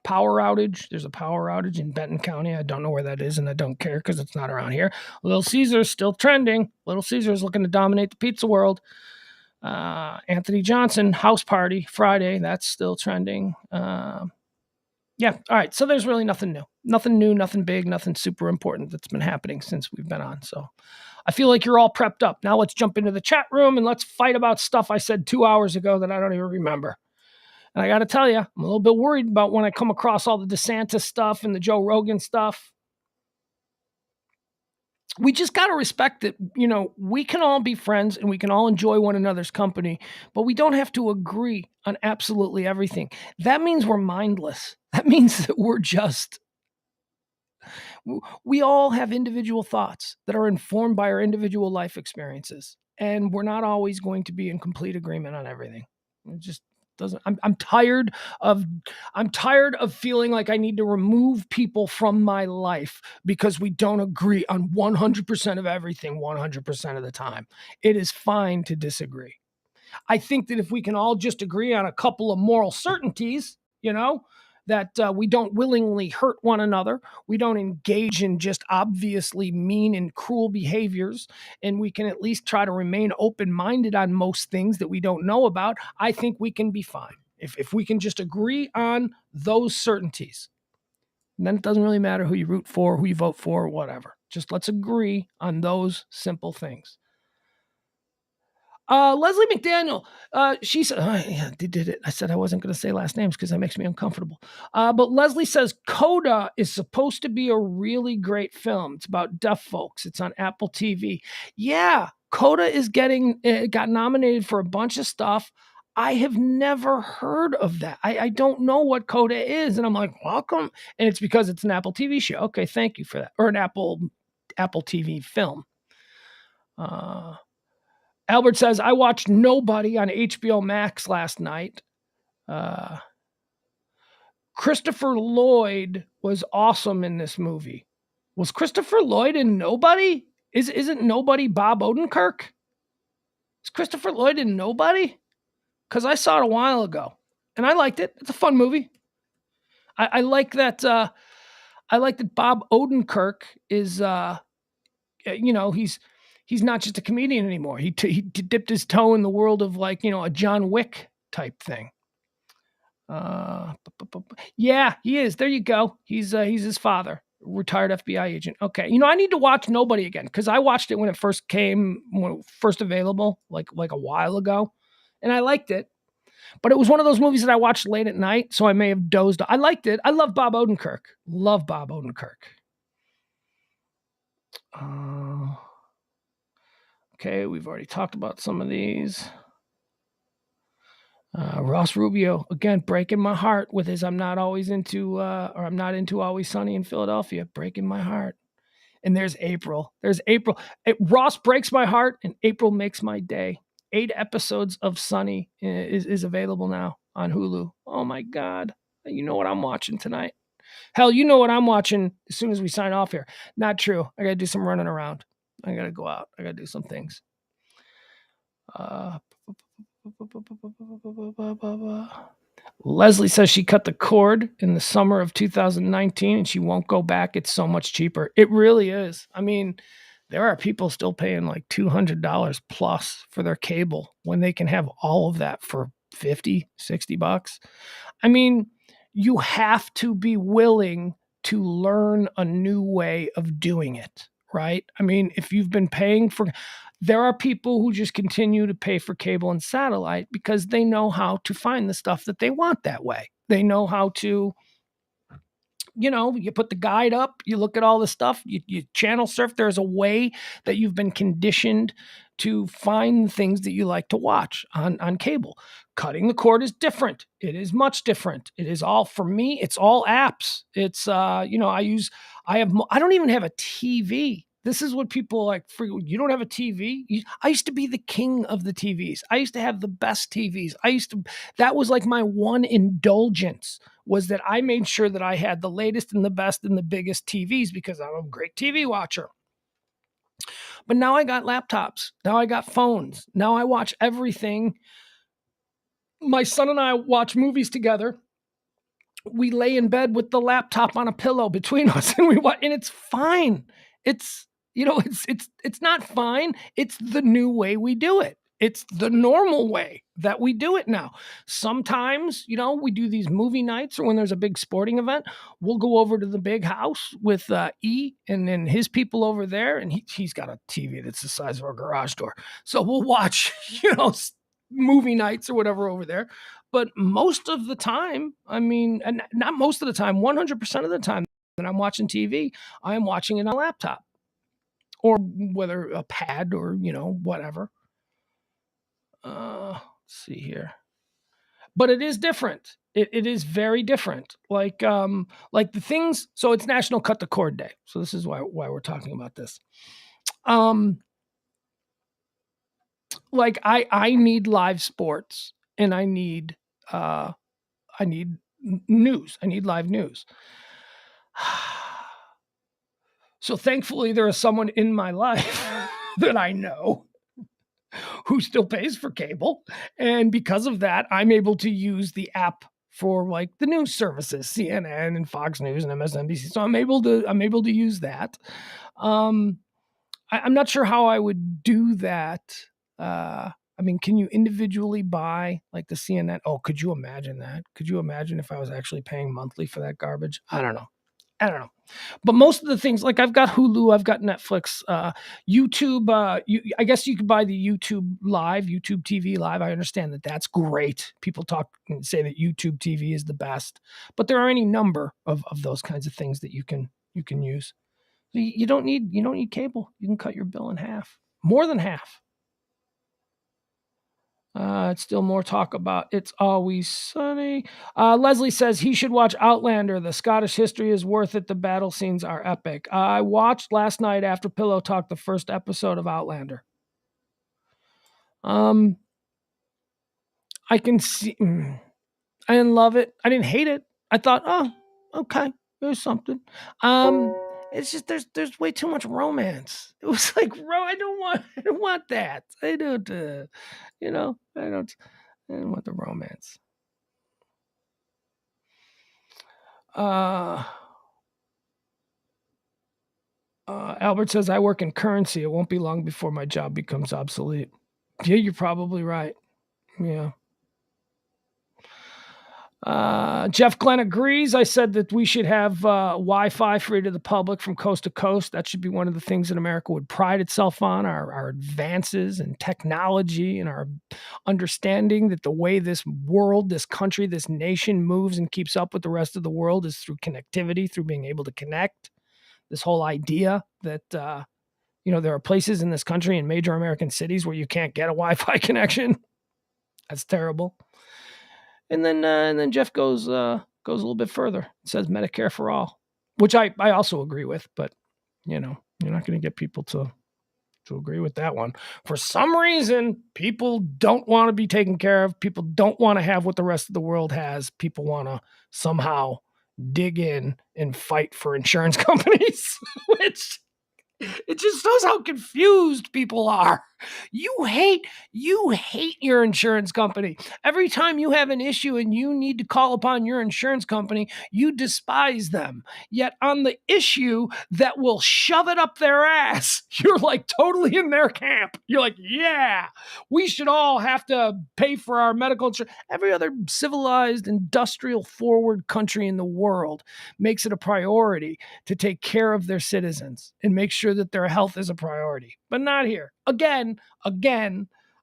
Speaker 1: Power outage. There's a power outage in Benton County. I don't know where that is, and I don't care because it's not around here. Little Caesars still trending. Little Caesars looking to dominate the pizza world. Anthony Johnson house party Friday. That's still trending. Yeah. All right. So there's really nothing new, nothing big, nothing super important that's been happening since we've been on. So I feel like you're all prepped up. Now let's jump into the chat room and let's fight about stuff I said 2 hours ago that I don't even remember. And I got to tell you, I'm a little bit worried about when I come across all the DeSantis stuff and the Joe Rogan stuff. We just got to respect that, we can all be friends and we can all enjoy one another's company, but we don't have to agree on absolutely everything. That means we're mindless. That means that we all have individual thoughts that are informed by our individual life experiences. And we're not always going to be in complete agreement on everything. It just doesn't. I'm tired of feeling like I need to remove people from my life because we don't agree on 100% of everything 100% of the time. It is fine to disagree. I think that if we can all just agree on a couple of moral certainties, that we don't willingly hurt one another, we don't engage in just obviously mean and cruel behaviors, and we can at least try to remain open-minded on most things that we don't know about, I think we can be fine. If we can just agree on those certainties, then it doesn't really matter who you root for, who you vote for, or whatever. Just let's agree on those simple things. Leslie McDaniel, she said, yeah, they did it. I said I wasn't going to say last names because that makes me uncomfortable. But Leslie says Coda is supposed to be a really great film. It's about deaf folks. It's on Apple TV. Yeah, Coda is got nominated for a bunch of stuff. I have never heard of that. I don't know what Coda is. And I'm like, welcome. And it's because it's an Apple TV show. Okay, thank you for that. Or an Apple TV film. Albert says, I watched Nobody on HBO Max last night. Christopher Lloyd was awesome in this movie. Was Christopher Lloyd in Nobody? Isn't Nobody Bob Odenkirk? Is Christopher Lloyd in Nobody? Because I saw it a while ago, and I liked it. It's a fun movie. I like that. I like that Bob Odenkirk is, he's not just a comedian anymore. He dipped his toe in the world of a John Wick type thing. Yeah, he is. There you go. He's his father, retired FBI agent. Okay. I need to watch Nobody again because I watched it when it first available, like a while ago, and I liked it. But it was one of those movies that I watched late at night, so I may have dozed. I liked it. I love Bob Odenkirk. Love Bob Odenkirk. Okay, we've already talked about some of these. Ross Rubio, again, breaking my heart with his I'm not into Always Sunny in Philadelphia. Breaking my heart. And there's April. Ross breaks my heart and April makes my day. 8 episodes of Sunny is available now on Hulu. Oh my God. You know what I'm watching tonight. Hell, you know what I'm watching as soon as we sign off here. Not true. I got to do some running around. I got to go out. I got to do some things. Leslie says she cut the cord in the summer of 2019 and she won't go back. It's so much cheaper. It really is. I mean, there are people still paying like $200 plus for their cable when they can have all of that for $50, $60. I mean, you have to be willing to learn a new way of doing it, right? I mean, if you've been paying for, there are people who just continue to pay for cable and satellite because they know how to find the stuff that they want that way. They know how to, you put the guide up, you look at all the stuff, you channel surf. There's a way that you've been conditioned to find things that you like to watch on cable. Cutting the cord is different. It is much different. It is all, for me, it's all apps. It's, I don't even have a TV This is what people like. You don't have a TV? I used to be the king of the TVs. I used to have the best TVs. That was like my one indulgence, was that I made sure that I had the latest and the best and the biggest TVs because I'm a great TV watcher. But now I got laptops. Now I got phones. Now I watch everything. My son and I watch movies together. We lay in bed with the laptop on a pillow between us and we watch, and it's fine. It's, it's not fine. It's the new way we do it. It's the normal way that we do it now. Sometimes, we do these movie nights, or when there's a big sporting event, we'll go over to the big house with E and then his people over there. And he's got a TV that's the size of our garage door. So we'll watch, movie nights or whatever over there. But most of the time, and not most of the time, 100% of the time that I'm watching TV, I am watching it on a laptop, or whether a pad or, whatever. Let's see here. But it is different. It is very different. Like the things. So it's National Cut the Cord Day. So this is why we're talking about this. Like I need live sports, and I need news. I need live news. So thankfully there is someone in my life that I know who still pays for cable. And because of that, I'm able to use the app for like the news services, CNN and Fox News and MSNBC. So I'm able to use that. I'm not sure how I would do that. Can you individually buy like the CNN? Oh, could you imagine that? Could you imagine if I was actually paying monthly for that garbage? I don't know. But most of the things, like I've got Hulu, I've got Netflix, YouTube. I guess you could buy the YouTube TV Live. I understand that that's great. People talk and say that YouTube TV is the best, but there are any number of those kinds of things that you can use. You don't need cable. You can cut your bill in half, more than half. It's still more talk about It's Always Sunny. Leslie says he should watch Outlander. The Scottish history is worth it. The battle scenes are epic. I watched last night after Pillow Talk the first episode of Outlander. I can see. I didn't love it. I didn't hate it. I thought, oh, okay, there's something. It's just there's way too much romance. It was like, I don't want that. I don't. I don't want the romance. Albert says, I work in currency. It won't be long before my job becomes obsolete. Yeah, you're probably right. Yeah. Jeff Glenn agrees. I said that we should have Wi-Fi free to the public from coast to coast. That should be one of the things that America would pride itself on, our advances in technology and our understanding that the way this world, this country, this nation moves and keeps up with the rest of the world is through connectivity, through being able to connect. This whole idea that, there are places in this country, in major American cities, where you can't get a Wi-Fi connection. That's terrible. And then Jeff goes a little bit further. It says Medicare for all, which I also agree with, but you're not going to get people to agree with that one. For some reason, people don't want to be taken care of. People don't want to have what the rest of the world has. People want to somehow dig in and fight for insurance companies, which it just shows how confused people are. You hate your insurance company. Every time you have an issue and you need to call upon your insurance company, you despise them. Yet on the issue that will shove it up their ass, you're like totally in their camp. You're like, yeah, we should all have to pay for our medical insurance. Every other civilized, industrial forward country in the world makes it a priority to take care of their citizens and make sure that their health is a priority, but not here. Again,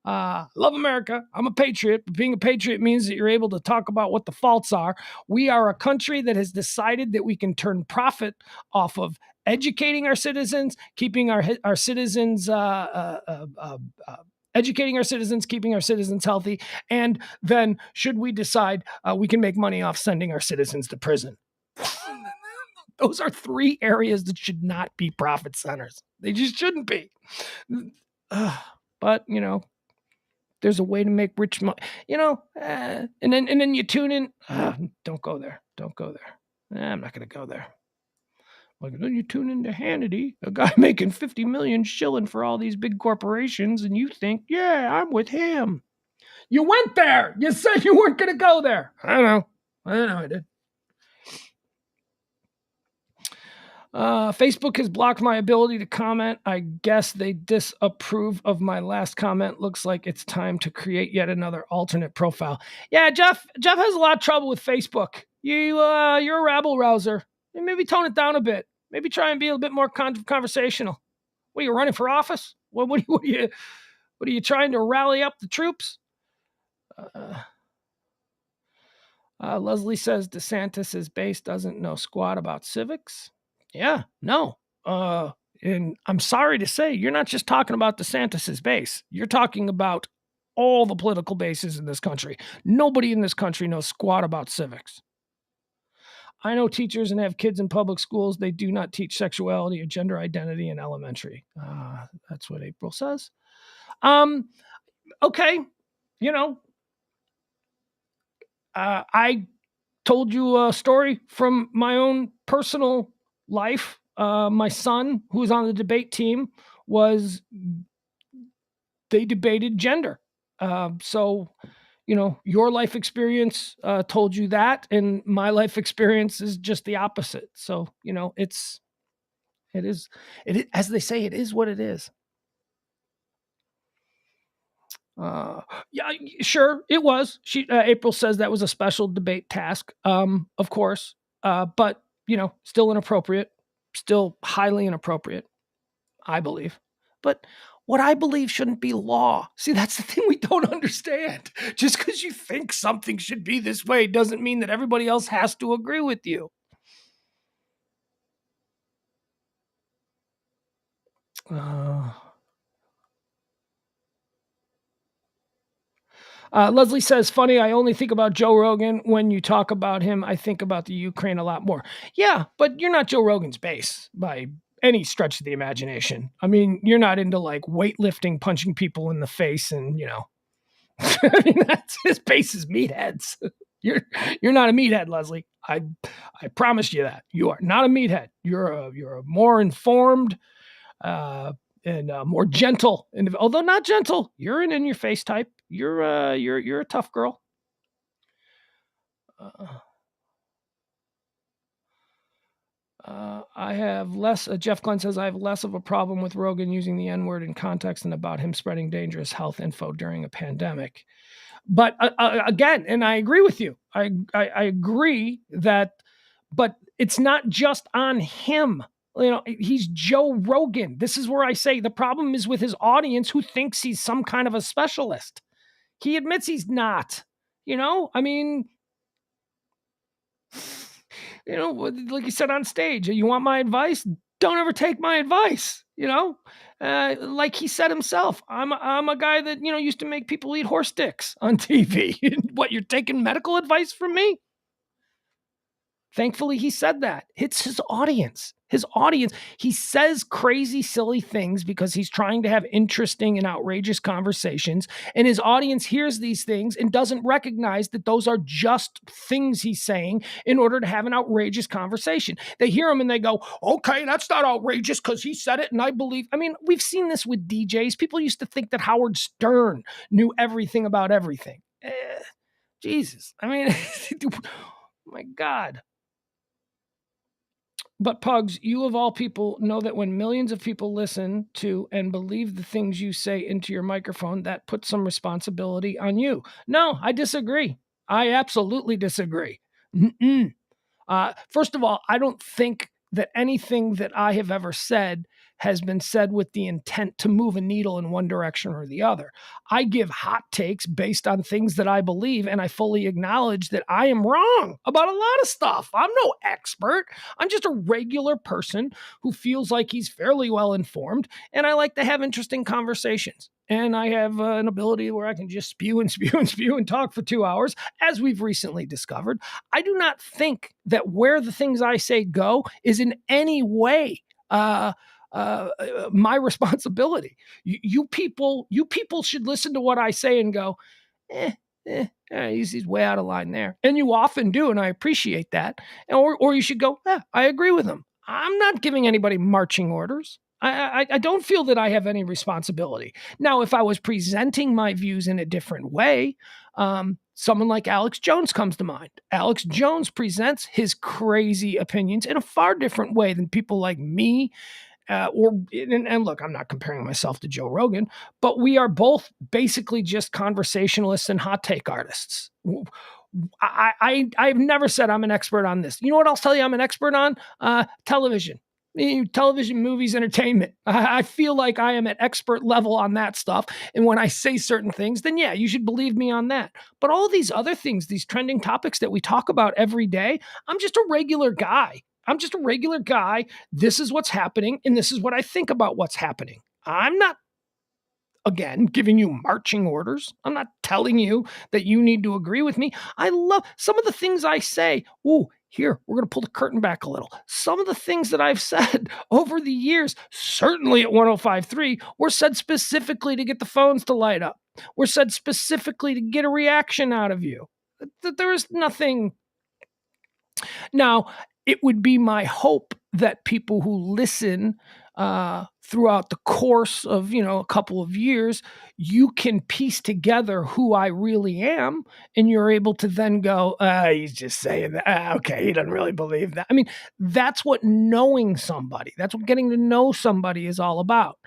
Speaker 1: love America. I'm a patriot, but being a patriot means that you're able to talk about what the faults are. We are a country that has decided that we can turn profit off of educating our citizens, keeping our citizens, educating our citizens, keeping our citizens healthy. And then should we decide we can make money off sending our citizens to prison? Those are three areas that should not be profit centers. They just shouldn't be. But, there's a way to make rich money, and then you tune in. Don't go there. Don't go there. I'm not going to go there. Like, then you tune into Hannity, a guy making 50 million shilling for all these big corporations, and you think, yeah, I'm with him. You went there. You said you weren't going to go there. I know I did. Facebook has blocked my ability to comment. I guess they disapprove of my last comment. Looks like it's time to create yet another alternate profile. Yeah, Jeff has a lot of trouble with Facebook. You're a rabble rouser. Maybe tone it down a bit. Maybe try and be a bit more conversational. What are you running for office? What are you trying to rally up the troops? Leslie says DeSantis' base doesn't know squat about civics. Yeah, no. And I'm sorry to say, you're not just talking about DeSantis' base. You're talking about all the political bases in this country. Nobody in this country knows squat about civics. I know teachers and have kids in public schools. They do not teach sexuality or gender identity in elementary. That's what April says. Okay. I told you a story from my own personal life. My son, who was on the debate team, they debated gender. So, your life experience told you that, and my life experience is just the opposite. So, it is, as they say, it is what it is. Yeah, sure, it was. April says that was a special debate task. Of course, but still inappropriate, still highly inappropriate, I believe. But what I believe shouldn't be law. See, that's the thing we don't understand. Just because you think something should be this way doesn't mean that everybody else has to agree with you. Leslie says, funny, I only think about Joe Rogan. When you talk about him, I think about the Ukraine a lot more. Yeah, but you're not Joe Rogan's base by any stretch of the imagination. I mean, you're not into like weightlifting, punching people in the face, and I mean, that's his base is meatheads. You're not a meathead, Leslie. I promise you that. You are not a meathead. You're a more informed and more gentle, and although not gentle, you're an in-your-face type. You're a tough girl. I have less. Jeff Glenn says I have less of a problem with Rogan using the N-word in context than about him spreading dangerous health info during a pandemic. But again, and I agree with you. I agree that, but it's not just on him. He's Joe Rogan. This is where I say the problem is with his audience who thinks he's some kind of a specialist. He admits he's not. I mean, like you said on stage, you want my advice? Don't ever take my advice. Like he said himself, I'm a guy that, used to make people eat horse dicks on TV. What, you're taking medical advice from me? Thankfully, he said that. It's his audience. He says crazy, silly things because he's trying to have interesting and outrageous conversations. And his audience hears these things and doesn't recognize that those are just things he's saying in order to have an outrageous conversation. They hear him and they go, okay, that's not outrageous because he said it and I believe. I mean, we've seen this with DJs. People used to think that Howard Stern knew everything about everything. Jesus. I mean, my God. But Pugs, you of all people know that when millions of people listen to and believe the things you say into your microphone, that puts some responsibility on you. No, I disagree. I absolutely disagree. First of all, I don't think that anything that I have ever said has been said with the intent to move a needle in one direction or the other. I give hot takes based on things that I believe, and I fully acknowledge that I am wrong about a lot of stuff. I'm no expert. I'm just a regular person who feels like he's fairly well informed, and I like to have interesting conversations. and I have an ability where I can just spew and spew and spew and talk for 2 hours, as we've recently discovered. I do not think that where the things I say go is in any way my responsibility. You people should listen to what I say and go, he's way out of line there. And you often do, and I appreciate that. Or you should go, I agree with him. I'm not giving anybody marching orders. I don't feel that I have any responsibility. Now, if I was presenting my views in a different way, someone like Alex Jones comes to mind. Alex Jones presents his crazy opinions in a far different way than people like me. And look, I'm not comparing myself to Joe Rogan, but we are both basically just conversationalists and hot take artists. I've never said I'm an expert on this. You know what I'll tell you I'm an expert on? Television. Television, movies, entertainment. I feel like I am at expert level on that stuff. And when I say certain things, then yeah, you should believe me on that. But all these other things, these trending topics that we talk about every day, I'm just a regular guy. This is what's happening, and this is what I think about what's happening. I'm not, again, giving you marching orders. I'm not telling you that you need to agree with me. I love some of the things I say. Ooh, here, we're going to pull the curtain back a little. Some of the things that I've said over the years, certainly at 105.3, were said specifically to get the phones to light up. Were said specifically to get a reaction out of you. There is nothing. Now, it would be my hope that people who listen throughout the course of, a couple of years, you can piece together who I really am, and you're able to then go, he's just saying that. Okay, he doesn't really believe that. I mean, that's what knowing somebody, that's what getting to know somebody is all about.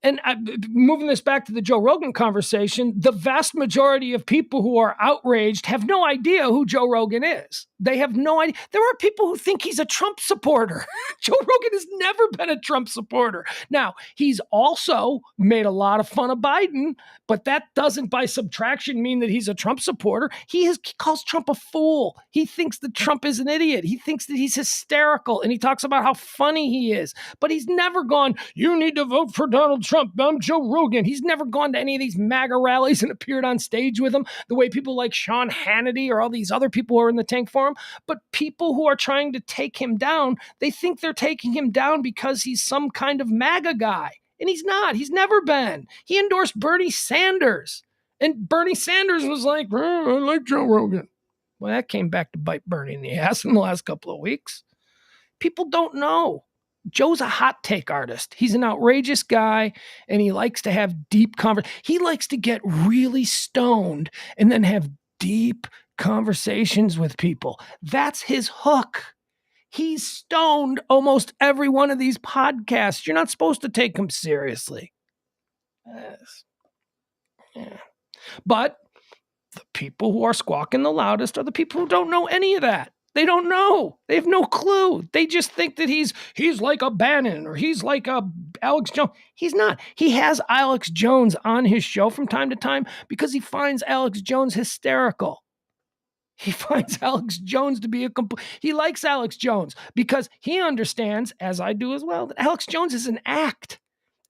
Speaker 1: And moving this back to the Joe Rogan conversation, the vast majority of people who are outraged have no idea who Joe Rogan is. They have no idea. There are people who think he's a Trump supporter. Joe Rogan has never been a Trump supporter. Now, he's also made a lot of fun of Biden, but that doesn't by subtraction mean that he's a Trump supporter. He calls Trump a fool. He thinks that Trump is an idiot. He thinks that he's hysterical, and he talks about how funny he is. But he's never gone, you need to vote for Donald Trump. I'm Joe Rogan. He's never gone to any of these MAGA rallies and appeared on stage with him the way people like Sean Hannity or all these other people who are in the tank for him. But people who are trying to take him down, they think they're taking him down because he's some kind of MAGA guy. And he's not. He's never been. He endorsed Bernie Sanders. And Bernie Sanders was like, I like Joe Rogan. Well, that came back to bite Bernie in the ass in the last couple of weeks. People don't know. Joe's a hot take artist. He's an outrageous guy, and he likes to have deep conversations. He likes to get really stoned and then have deep conversations with people. That's his hook. He's stoned almost every one of these podcasts. You're not supposed to take him seriously. Yes. Yeah. But the people who are squawking the loudest are the people who don't know any of that. They don't know. They have no clue. They just think that he's like a Bannon or he's like a Alex Jones. He's not. He has Alex Jones on his show from time to time because he finds Alex Jones hysterical. He finds Alex Jones to be he likes Alex Jones because he understands, as I do as well, that Alex Jones is an act.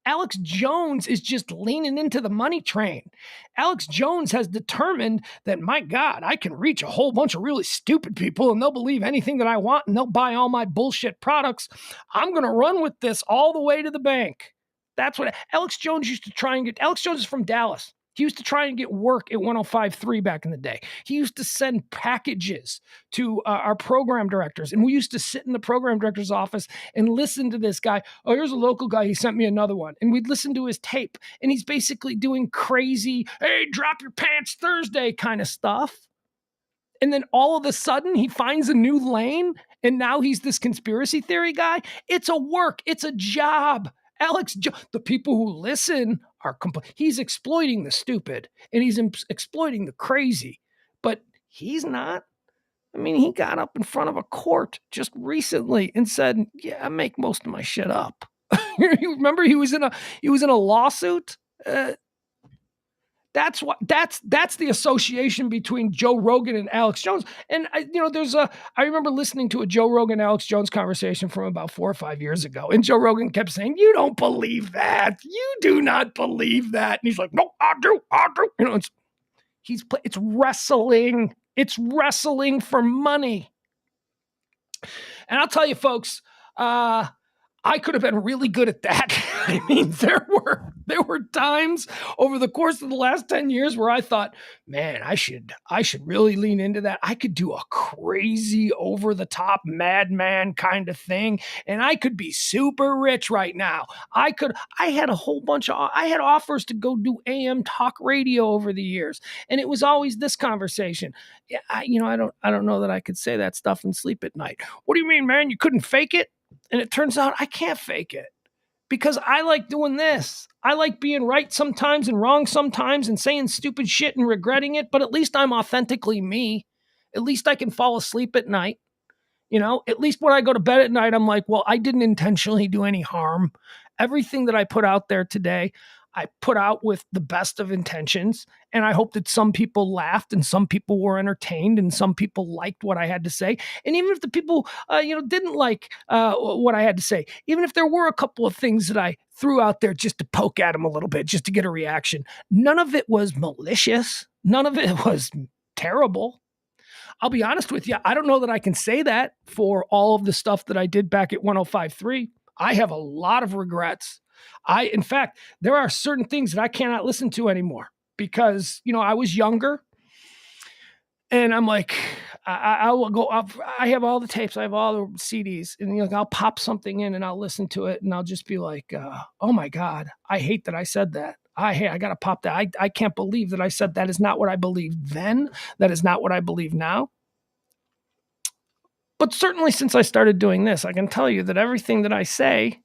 Speaker 1: Alex Jones is just leaning into the money train. Alex Jones has determined that, my God, I can reach a whole bunch of really stupid people and they'll believe anything that I want and they'll buy all my bullshit products. I'm going to run with this all the way to the bank. That's what Alex Jones used to try and get. Alex Jones is from Dallas. He used to try and get work at 105.3 back in the day. He used to send packages to our program directors. And we used to sit in the program director's office and listen to this guy. Oh, here's a local guy. He sent me another one. And we'd listen to his tape. And he's basically doing crazy, hey, drop your pants Thursday kind of stuff. And then all of a sudden he finds a new lane. And now he's this conspiracy theory guy. It's a work. It's a job. The people who listen are he's exploiting the stupid and he's exploiting the crazy, but he's not. I mean, he got up in front of a court just recently and said, yeah, I make most of my shit up. You remember he was in a lawsuit. That's the association between Joe Rogan and Alex Jones. And I remember listening to a Joe Rogan Alex Jones conversation from about 4 or 5 years ago, and Joe Rogan kept saying, "You don't believe that. You do not believe that." And he's like, "No, I do. I do." It's wrestling. It's wrestling for money. And I'll tell you, folks, I could have been really good at that. I mean, there were times over the course of the last 10 years where I thought, man, I should really lean into that. I could do a crazy over the top madman kind of thing, and I could be super rich right now. I had offers to go do AM talk radio over the years, and it was always this conversation. Yeah, I don't know that I could say that stuff and sleep at night. What do you mean, man? You couldn't fake it? And it turns out I can't fake it because I like doing this. I like being right sometimes and wrong sometimes and saying stupid shit and regretting it, but at least I'm authentically me. At least I can fall asleep at night. At least when I go to bed at night, I'm like, well, I didn't intentionally do any harm. Everything that I put out there today, I put out with the best of intentions. And I hope that some people laughed and some people were entertained and some people liked what I had to say. And even if the people, didn't like what I had to say, even if there were a couple of things that I threw out there just to poke at them a little bit, just to get a reaction, none of it was malicious. None of it was terrible. I'll be honest with you. I don't know that I can say that for all of the stuff that I did back at 105.3. I have a lot of regrets. In fact, there are certain things that I cannot listen to anymore because, I was younger and I'm like, I will go up. I have all the tapes. I have all the CDs and I'll pop something in and I'll listen to it and I'll just be like, oh my God, I hate that I said that. I got to pop that. I can't believe that I said that is not what I believed then. That is not what I believe now. But certainly since I started doing this, I can tell you that everything that I say,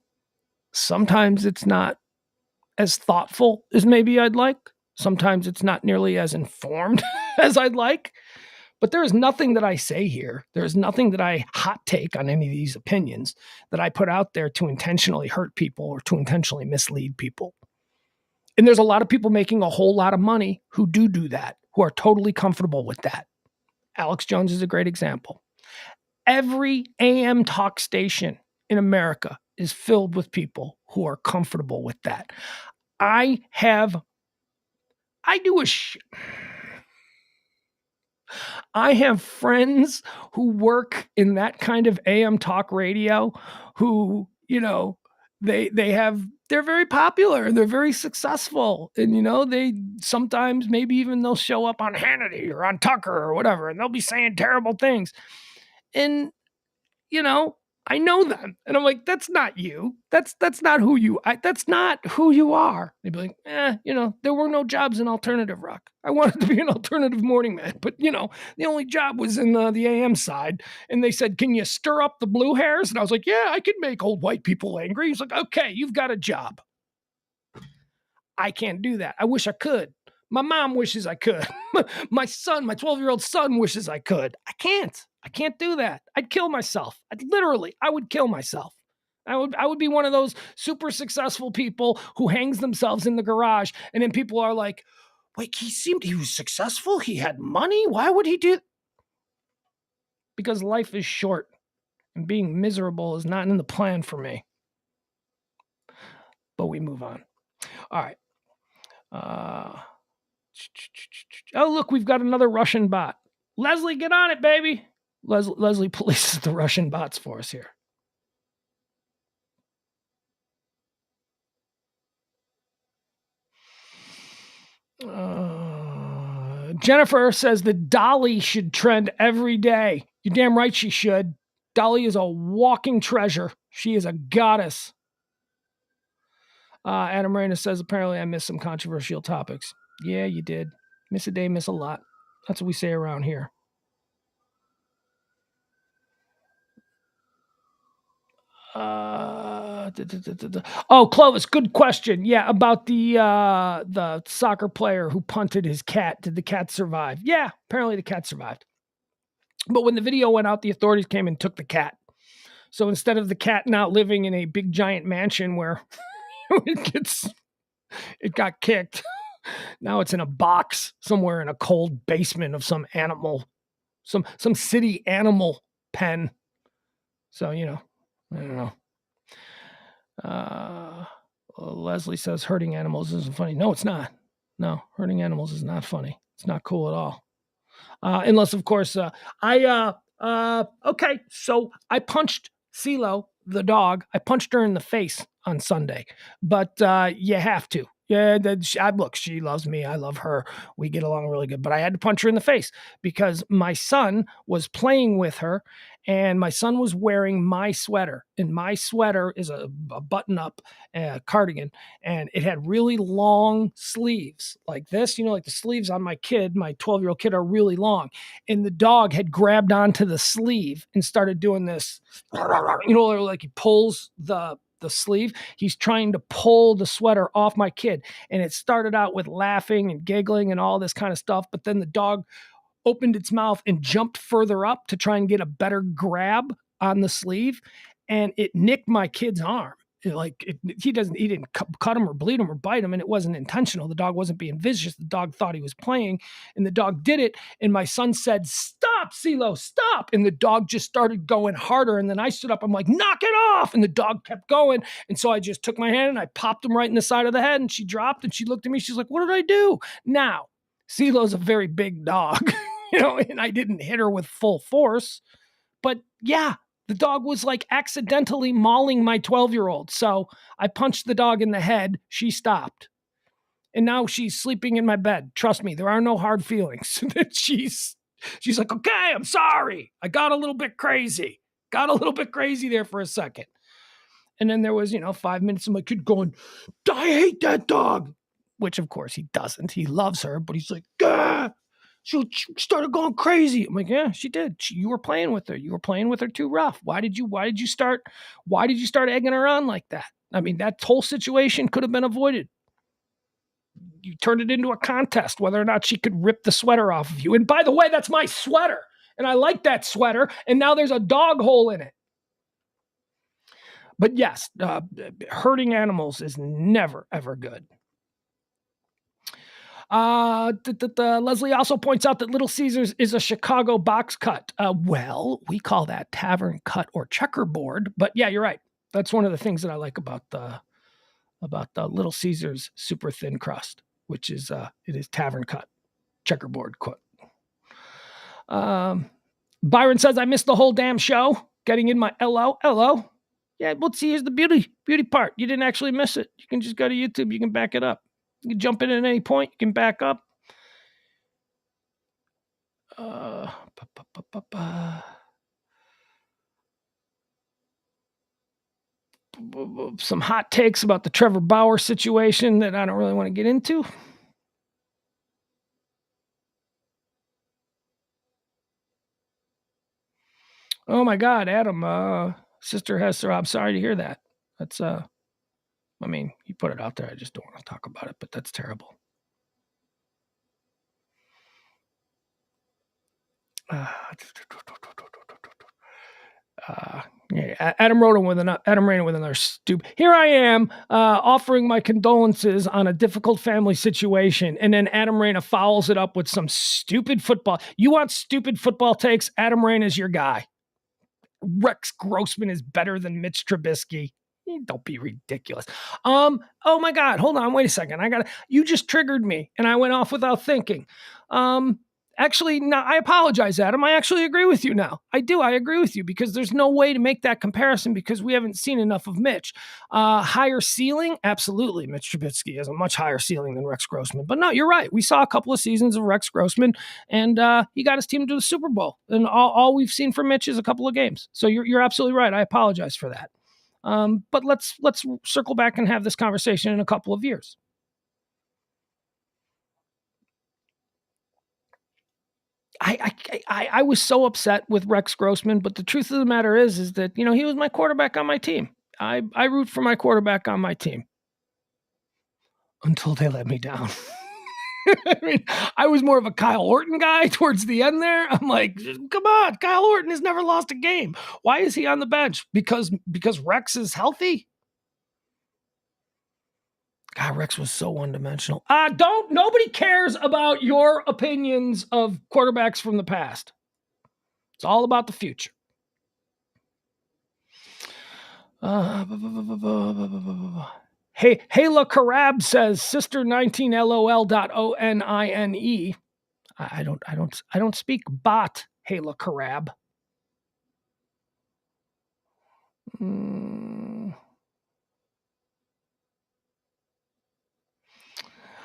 Speaker 1: sometimes it's not as thoughtful as maybe I'd like. Sometimes it's not nearly as informed as I'd like. But there is nothing that I say here. There is nothing that I hot take on any of these opinions that I put out there to intentionally hurt people or to intentionally mislead people. And there's a lot of people making a whole lot of money who do that, who are totally comfortable with that. Alex Jones is a great example. Every AM talk station in America is filled with people who are comfortable with that. I have friends who work in that kind of AM talk radio who, they're very popular and they're very successful. And, they sometimes maybe even they'll show up on Hannity or on Tucker or whatever, and they'll be saying terrible things. And, I know them. And I'm like, that's not you. That's not who you are. They'd be like, there were no jobs in alternative rock. I wanted to be an alternative morning man, but the only job was in the AM side. And they said, can you stir up the blue hairs? And I was like, yeah, I could make old white people angry. He's like, okay, you've got a job. I can't do that. I wish I could. My mom wishes I could. My 12-year-old son wishes I could. I can't do that. I'd kill myself. I would kill myself. I would be one of those super successful people who hangs themselves in the garage. And then people are like, wait, he was successful. He had money. Why would he do? Because life is short and being miserable is not in the plan for me. But we move on. All right. Oh, look, we've got another Russian bot. Leslie, get on it, baby. Leslie polices the Russian bots for us here. Jennifer says that Dolly should trend every day. You're damn right she should. Dolly is a walking treasure. She is a goddess. Adam Marina says, apparently I missed some controversial topics. Yeah, you did. Miss a day, miss a lot. That's what we say around here. Oh, Clovis, good question. Yeah, about the soccer player who punted his cat. Did the cat survive? Yeah, apparently the cat survived. But when the video went out, the authorities came and took the cat. So instead of the cat now living in a big giant mansion where it got kicked, Now it's in a box somewhere in a cold basement of some animal, some city animal pen. So, I don't know. Leslie says hurting animals isn't funny. No, it's not. No, hurting animals is not funny. It's not cool at all. Unless, of course, okay. So I punched CeeLo, the dog. I punched her in the face on Sunday, but you have to. Yeah, look, she loves me. I love her. We get along really good. But I had to punch her in the face because my son was playing with her, and my son was wearing my sweater. And my sweater is a button-up cardigan, and it had really long sleeves like this. Like the sleeves on my 12-year-old kid, are really long. And the dog had grabbed onto the sleeve and started doing this, like he pulls the sleeve. He's trying to pull the sweater off my kid. And it started out with laughing and giggling and all this kind of stuff. But then the dog opened its mouth and jumped further up to try and get a better grab on the sleeve. And it nicked my kid's arm. He didn't cut him or bleed him or bite him, and it wasn't intentional. The dog wasn't being vicious. The dog thought he was playing, and the dog did it. And my son said, "Stop, CeeLo, stop!" And the dog just started going harder. And then I stood up. I'm like, "Knock it off!" And the dog kept going. And so I just took my hand and I popped him right in the side of the head. And she dropped and she looked at me. She's like, "What did I do?" Now, CeeLo's a very big dog, and I didn't hit her with full force, but yeah. The dog was like accidentally mauling my 12-year-old. So I punched the dog in the head. She stopped. And now she's sleeping in my bed. Trust me, there are no hard feelings. she's like, "Okay, I'm sorry. I got a little bit crazy. Got a little bit crazy there for a second." And then there was, 5 minutes of my kid going, "I hate that dog," which of course he doesn't. He loves her, but he's like, "Gah! She started going crazy." I'm like, "Yeah, she did. You were playing with her. You were playing with her too rough. Why did you start egging her on like that? I mean, that whole situation could have been avoided. You turned it into a contest, whether or not she could rip the sweater off of you. And by the way, that's my sweater. And I like that sweater. And now there's a dog hole in it." But yes, hurting animals is never, ever good. Leslie also points out that Little Caesars is a Chicago box cut. Well, we call that tavern cut or checkerboard. But yeah, you're right. That's one of the things that I like about the Little Caesars super thin crust, which is it is tavern cut, checkerboard cut. Byron says, "I missed the whole damn show. Getting in my LO. Yeah, well, see, here's the beauty part. You didn't actually miss it. You can just go to YouTube. You can back it up. You can jump in at any point. You can back up. Some hot takes about the Trevor Bauer situation that I don't really want to get into. Oh my God, Adam, sister has, I'm sorry to hear that. That's, I mean, you put it out there. I just don't want to talk about it, but that's terrible. Yeah, Adam Rainer with another stupid. Here I am offering my condolences on a difficult family situation, and then Adam Rainer follows it up with some stupid football. You want stupid football takes? Adam Rainer is your guy. Rex Grossman is better than Mitch Trubisky. Don't be ridiculous. Oh my God, hold on, wait a second. You just triggered me, and I went off without thinking. Actually, no, I apologize, Adam. I actually agree with you now. I do. I agree with you because there's no way to make that comparison because we haven't seen enough of Mitch. Higher ceiling? Absolutely. Mitch Trubisky has a much higher ceiling than Rex Grossman. But no, you're right. We saw a couple of seasons of Rex Grossman, and he got his team to the Super Bowl. And all we've seen from Mitch is a couple of games. So you're absolutely right. I apologize for that. But let's circle back and have this conversation in a couple of years. I was so upset with Rex Grossman, but the truth of the matter is that, he was my quarterback on my team. I root for my quarterback on my team until they let me down. I mean, I was more of a Kyle Orton guy towards the end there. I'm like, come on, Kyle Orton has never lost a game. Why is he on the bench? Because Rex is healthy? God, Rex was so one-dimensional. Nobody cares about your opinions of quarterbacks from the past. It's all about the future. Hey, Hayla Karab says sister 19 LOL.ONINE. I don't speak bot, Hayla Karab.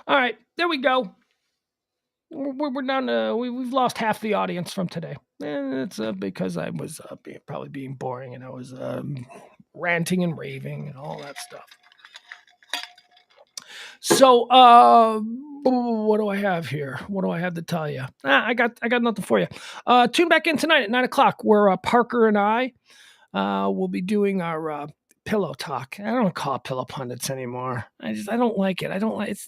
Speaker 1: All right, there we go. We're down to, we've lost half the audience from today. And it's because I was probably being boring and I was ranting and raving and all that stuff. So, what do I have here? What do I have to tell you? I got nothing for you. Tune back in tonight at 9:00, where Parker and I will be doing our pillow talk. I don't call it pillow pundits anymore. I don't like it. I don't like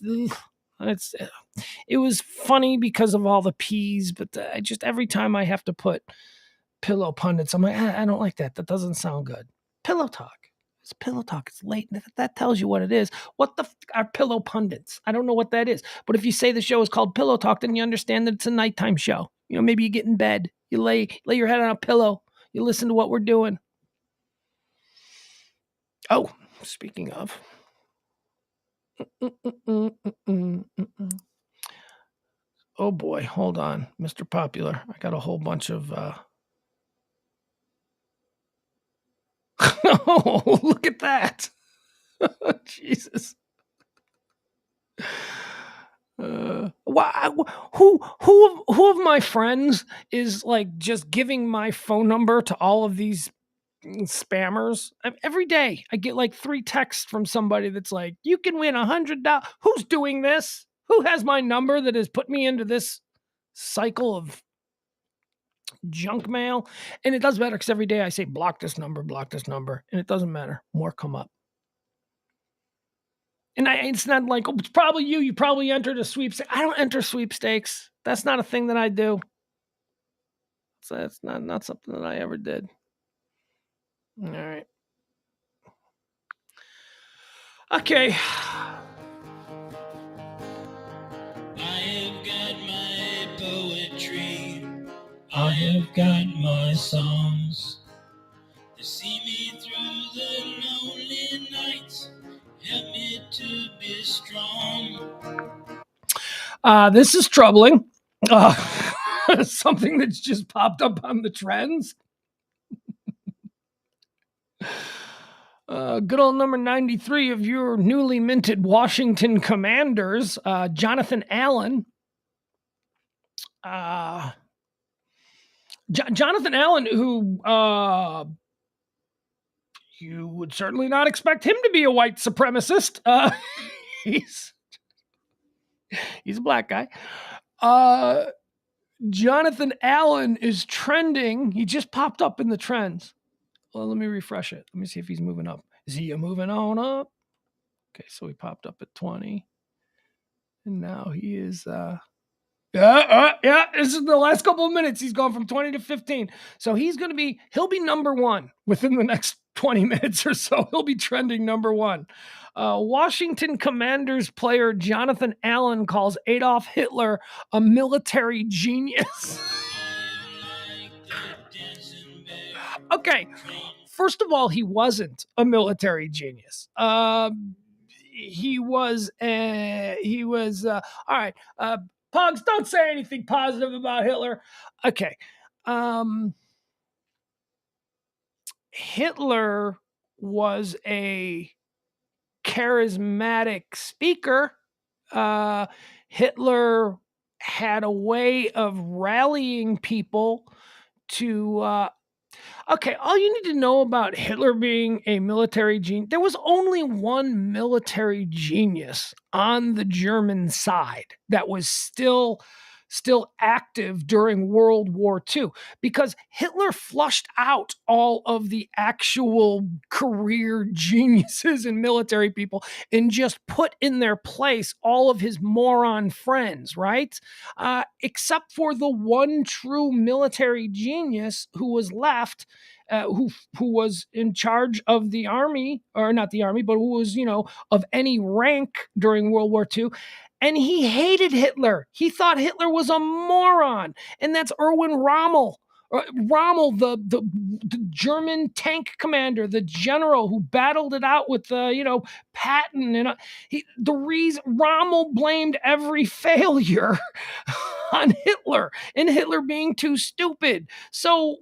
Speaker 1: it was funny because of all the P's, but I just every time I have to put pillow pundits, I'm like, I don't like that. That doesn't sound good. Pillow talk. It's pillow talk. It's late. That tells you what it is. What the are pillow pundits? I don't know what that is. But if you say the show is called Pillow Talk, then you understand that it's a nighttime show. You know, maybe you get in bed, you lay your head on a pillow, you listen to what we're doing. Oh, speaking of. Oh boy, hold on, Mr. Popular. I got a whole bunch of oh, look at that. Jesus. Who of my friends is like just giving my phone number to all of these spammers? Every day I get like 3 texts from somebody that's like, you can win $100. Who's doing this? Who has my number that has put me into this cycle of junk mail? And it does matter because every day I say block this number, and it doesn't matter. More come up. And it's not like, oh, it's probably you. You probably entered a sweepstakes. I don't enter sweepstakes. That's not a thing that I do. So that's not something that I ever did. All right. Okay. I have got my poetry. I have got my songs. To see me through the lonely nights. Help me to be strong. This is troubling. Something that's just popped up on the trends. Good old number 93 of your newly minted Washington Commanders, Jonathan Allen. Jonathan Allen, who you would certainly not expect him to be a white supremacist. He's a black guy. Jonathan Allen is trending. He just popped up in the trends. Well, let me refresh it. Let me see if he's moving up. Is he moving on up? Okay, so he popped up at 20. And now he is this is the last couple of minutes. He's gone from 20 to 15. So he'll be number 1 within the next 20 minutes or so. He'll be trending number 1. Washington Commanders player Jonathan Allen calls Adolf Hitler a military genius. Okay. First of all, he wasn't a military genius. He was all right. Pugs, don't say anything positive about Hitler. Okay. Hitler was a charismatic speaker. Hitler had a way of rallying people to okay, all you need to know about Hitler being a military genius, there was only one military genius on the German side that was still active during World War II, because Hitler flushed out all of the actual career geniuses and military people and just put in their place all of his moron friends, right? Except for the one true military genius who was left, who was in charge of the army, or not the army, but who was, of any rank during World War II. And he hated Hitler. He thought Hitler was a moron. And that's Erwin Rommel. Rommel, the German tank commander, the general who battled it out with, Patton. And the reason Rommel blamed every failure on Hitler and Hitler being too stupid. So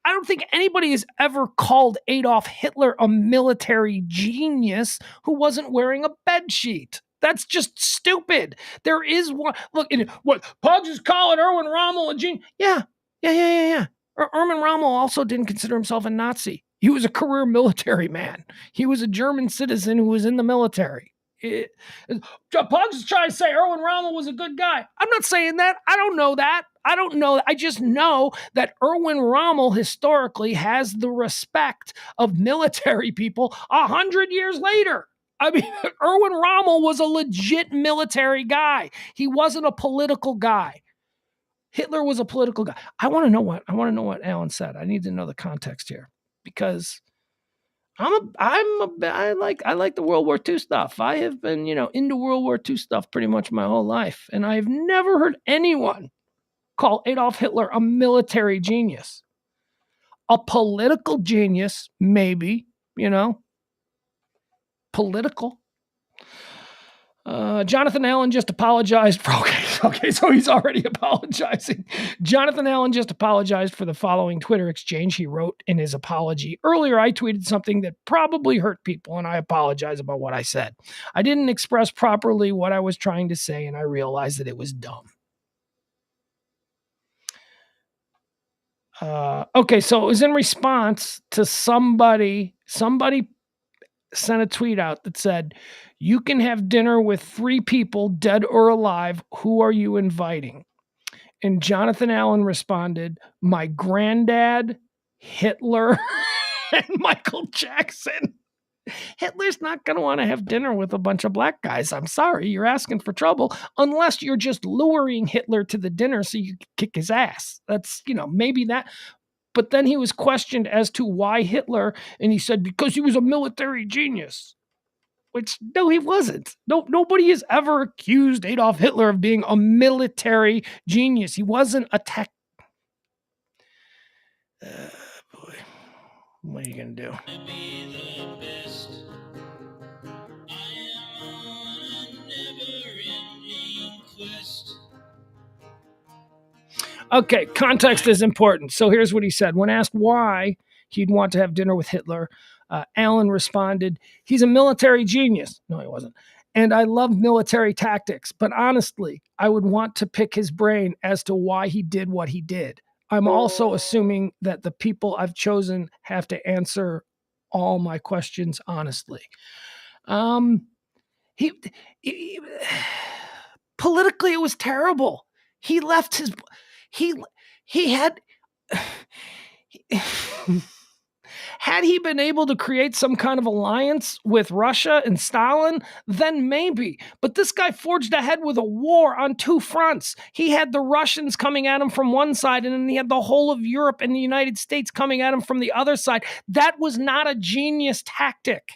Speaker 1: I don't think anybody has ever called Adolf Hitler a military genius who wasn't wearing a bed sheet. That's just stupid. There is one. Look, what Pugs is calling Erwin Rommel a genius. Yeah. Erwin Rommel also didn't consider himself a Nazi. He was a career military man. He was a German citizen who was in the military. Pugs is trying to say Erwin Rommel was a good guy. I'm not saying that. I don't know that. I just know that Erwin Rommel historically has the respect of military people 100 years later. I mean, Erwin Rommel was a legit military guy. He wasn't a political guy. Hitler was a political guy. I want to know what Alan said. I need to know the context here, because I like the World War II stuff. I have been, into World War II stuff pretty much my whole life, and I've never heard anyone call Adolf Hitler a military genius. A political genius, maybe, political. Jonathan Allen just apologized for, okay, so he's already apologizing. Jonathan Allen just apologized for the following Twitter exchange he wrote in his apology. Earlier, I tweeted something that probably hurt people, and I apologize about what I said. I didn't express properly what I was trying to say, and I realized that it was dumb. Okay, so it was in response to somebody sent a tweet out that said, "You can have dinner with 3 people, dead or alive. Who are you inviting?" And Jonathan Allen responded, "My granddad, Hitler, and Michael Jackson." Hitler's not going to want to have dinner with a bunch of black guys. I'm sorry, you're asking for trouble, unless you're just luring Hitler to the dinner so you can kick his ass. That's, maybe that. But then he was questioned as to why Hitler, and he said, because he was a military genius. Which, no, he wasn't. Nobody has ever accused Adolf Hitler of being a military genius. He wasn't a tech. Boy, what are you going to do? Okay, context is important. So here's what he said. When asked why he'd want to have dinner with Hitler, Allen responded, "He's a military genius." No, he wasn't. "And I love military tactics. But honestly, I would want to pick his brain as to why he did what he did. I'm also assuming that the people I've chosen have to answer all my questions honestly." He politically, it was terrible. He left his... He had he been able to create some kind of alliance with Russia and Stalin, then maybe. But this guy forged ahead with a war on 2 fronts. He had the Russians coming at him from one side, and then he had the whole of Europe and the United States coming at him from the other side. That was not a genius tactic.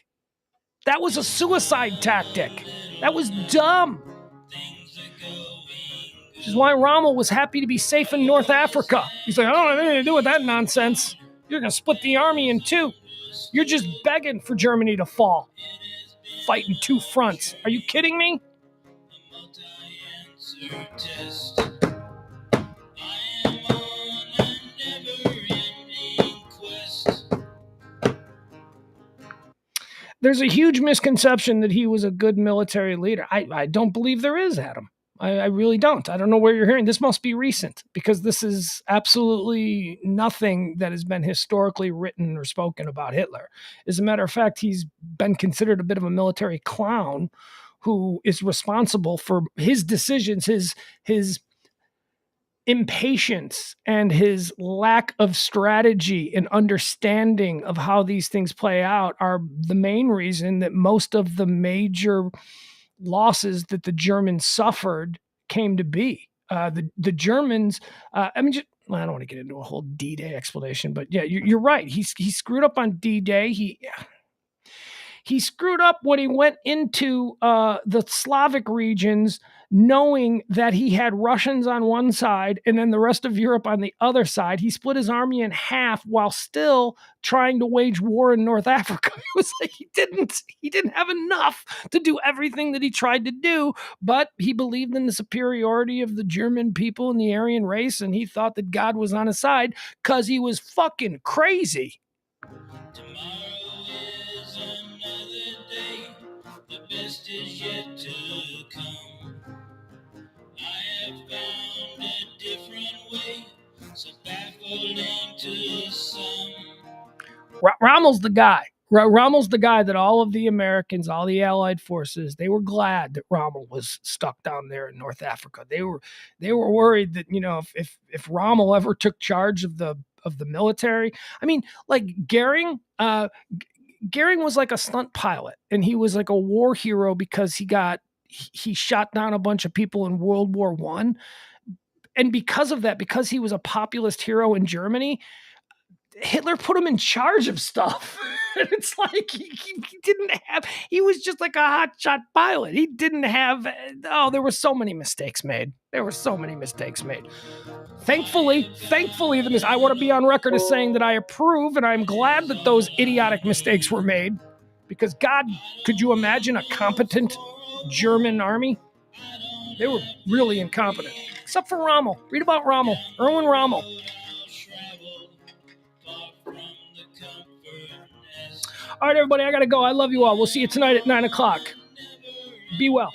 Speaker 1: That was a suicide tactic. That was dumb. Which is why Rommel was happy to be safe in North Africa. He's like, I don't have anything to do with that nonsense. You're going to split the army in 2. You're just begging for Germany to fall. Fighting 2 fronts. Are you kidding me? There's a huge misconception that he was a good military leader. I don't believe there is, Adam. I really don't. I don't know where you're hearing. This must be recent, because this is absolutely nothing that has been historically written or spoken about Hitler. As a matter of fact, he's been considered a bit of a military clown who is responsible for his decisions, his impatience, and his lack of strategy and understanding of how these things play out are the main reason that most of the major losses that the Germans suffered came to be. The Germans, I don't want to get into a whole D-Day explanation, but yeah, you're right. He screwed up on D-Day. He screwed up when he went into the Slavic regions, knowing that he had Russians on one side and then the rest of Europe on the other side. He split his army in half while still trying to wage war in North Africa. It was like he didn't have enough to do everything that he tried to do, but he believed in the superiority of the German people and the Aryan race, and he thought that God was on his side because he was fucking crazy.
Speaker 2: Tomorrow is another day. The best is yet to come. I have found a different way, so baffling to some.
Speaker 1: Rommel's the guy. Rommel's the guy that all of the Americans, all the Allied forces, they were glad that Rommel was stuck down there in North Africa. They were worried that, you know, if Rommel ever took charge of the military, I mean, like Goering was like a stunt pilot, and he was like a war hero because he shot down a bunch of people in World War I. And because of that, because he was a populist hero in Germany, Hitler put him in charge of stuff. And it's like he was just like a hotshot pilot. He didn't have, there were so many mistakes made. Thankfully, I want to be on record as saying that I approve, and I'm glad that those idiotic mistakes were made. Because God, could you imagine a competent German army? They were really incompetent. Except for Rommel. Read about Rommel. Erwin Rommel. All right, everybody, I got to go. I love you all. We'll see you tonight at 9 o'clock. Be well.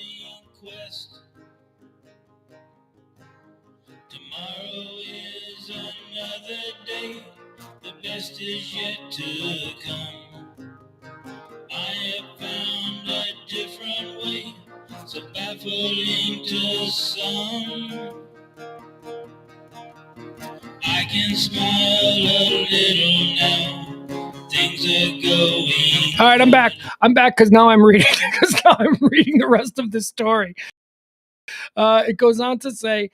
Speaker 2: Tomorrow is another day. The best is yet to come. I have found a different way, so baffling to some. I can smile a little now. Things are going.
Speaker 1: All right, I'm back. Because now I'm reading the rest of this story. It goes on to say,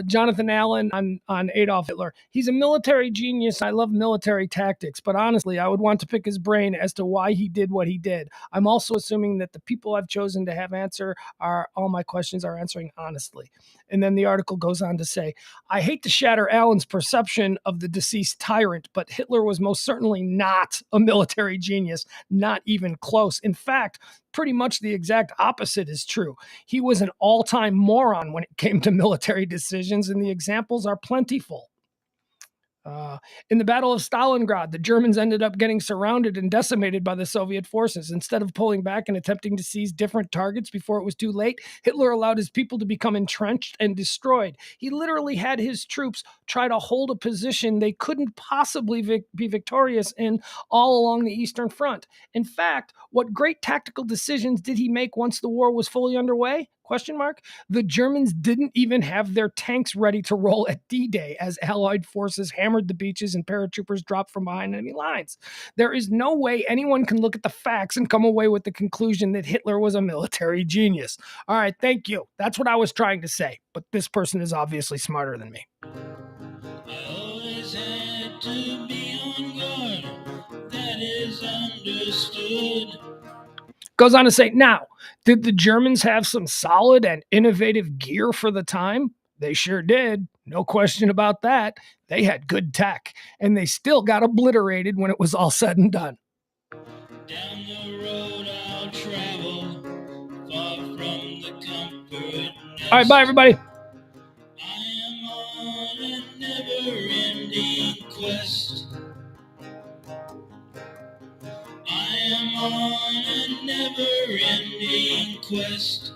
Speaker 1: Jonathan Allen on Adolf Hitler. He's a military genius. I love military tactics, but honestly, I would want to pick his brain as to why he did what he did. I'm also assuming that the people I've chosen to have answer all my questions are answering honestly. And then the article goes on to say, I hate to shatter Allen's perception of the deceased tyrant, but Hitler was most certainly not a military genius, not even close. In fact, pretty much the exact opposite is true. He was an all-time moron when it came to military decisions, and the examples are plentiful. In the Battle of Stalingrad, the Germans ended up getting surrounded and decimated by the Soviet forces. Instead of pulling back and attempting to seize different targets before it was too late, Hitler allowed his people to become entrenched and destroyed. He literally had his troops try to hold a position they couldn't possibly be victorious in all along the Eastern Front. In fact, what great tactical decisions did he make once the war was fully underway? ? The Germans didn't even have their tanks ready to roll at D-Day as Allied forces hammered the beaches and paratroopers dropped from behind enemy lines. There is no way anyone can look at the facts and come away with the conclusion that Hitler was a military genius. All right, thank you. That's what I was trying to say, but this person is obviously smarter than me.
Speaker 2: I always had to be on guard. That is understood.
Speaker 1: Goes on to say, now, did the Germans have some solid and innovative gear for the time? They sure did. No question about that. They had good tech, and they still got obliterated when it was all said and done.
Speaker 2: Down the road I'll travel, far from the comfort.
Speaker 1: All right, bye, everybody.
Speaker 2: I am on a never-ending quest. I am on a never-ending quest.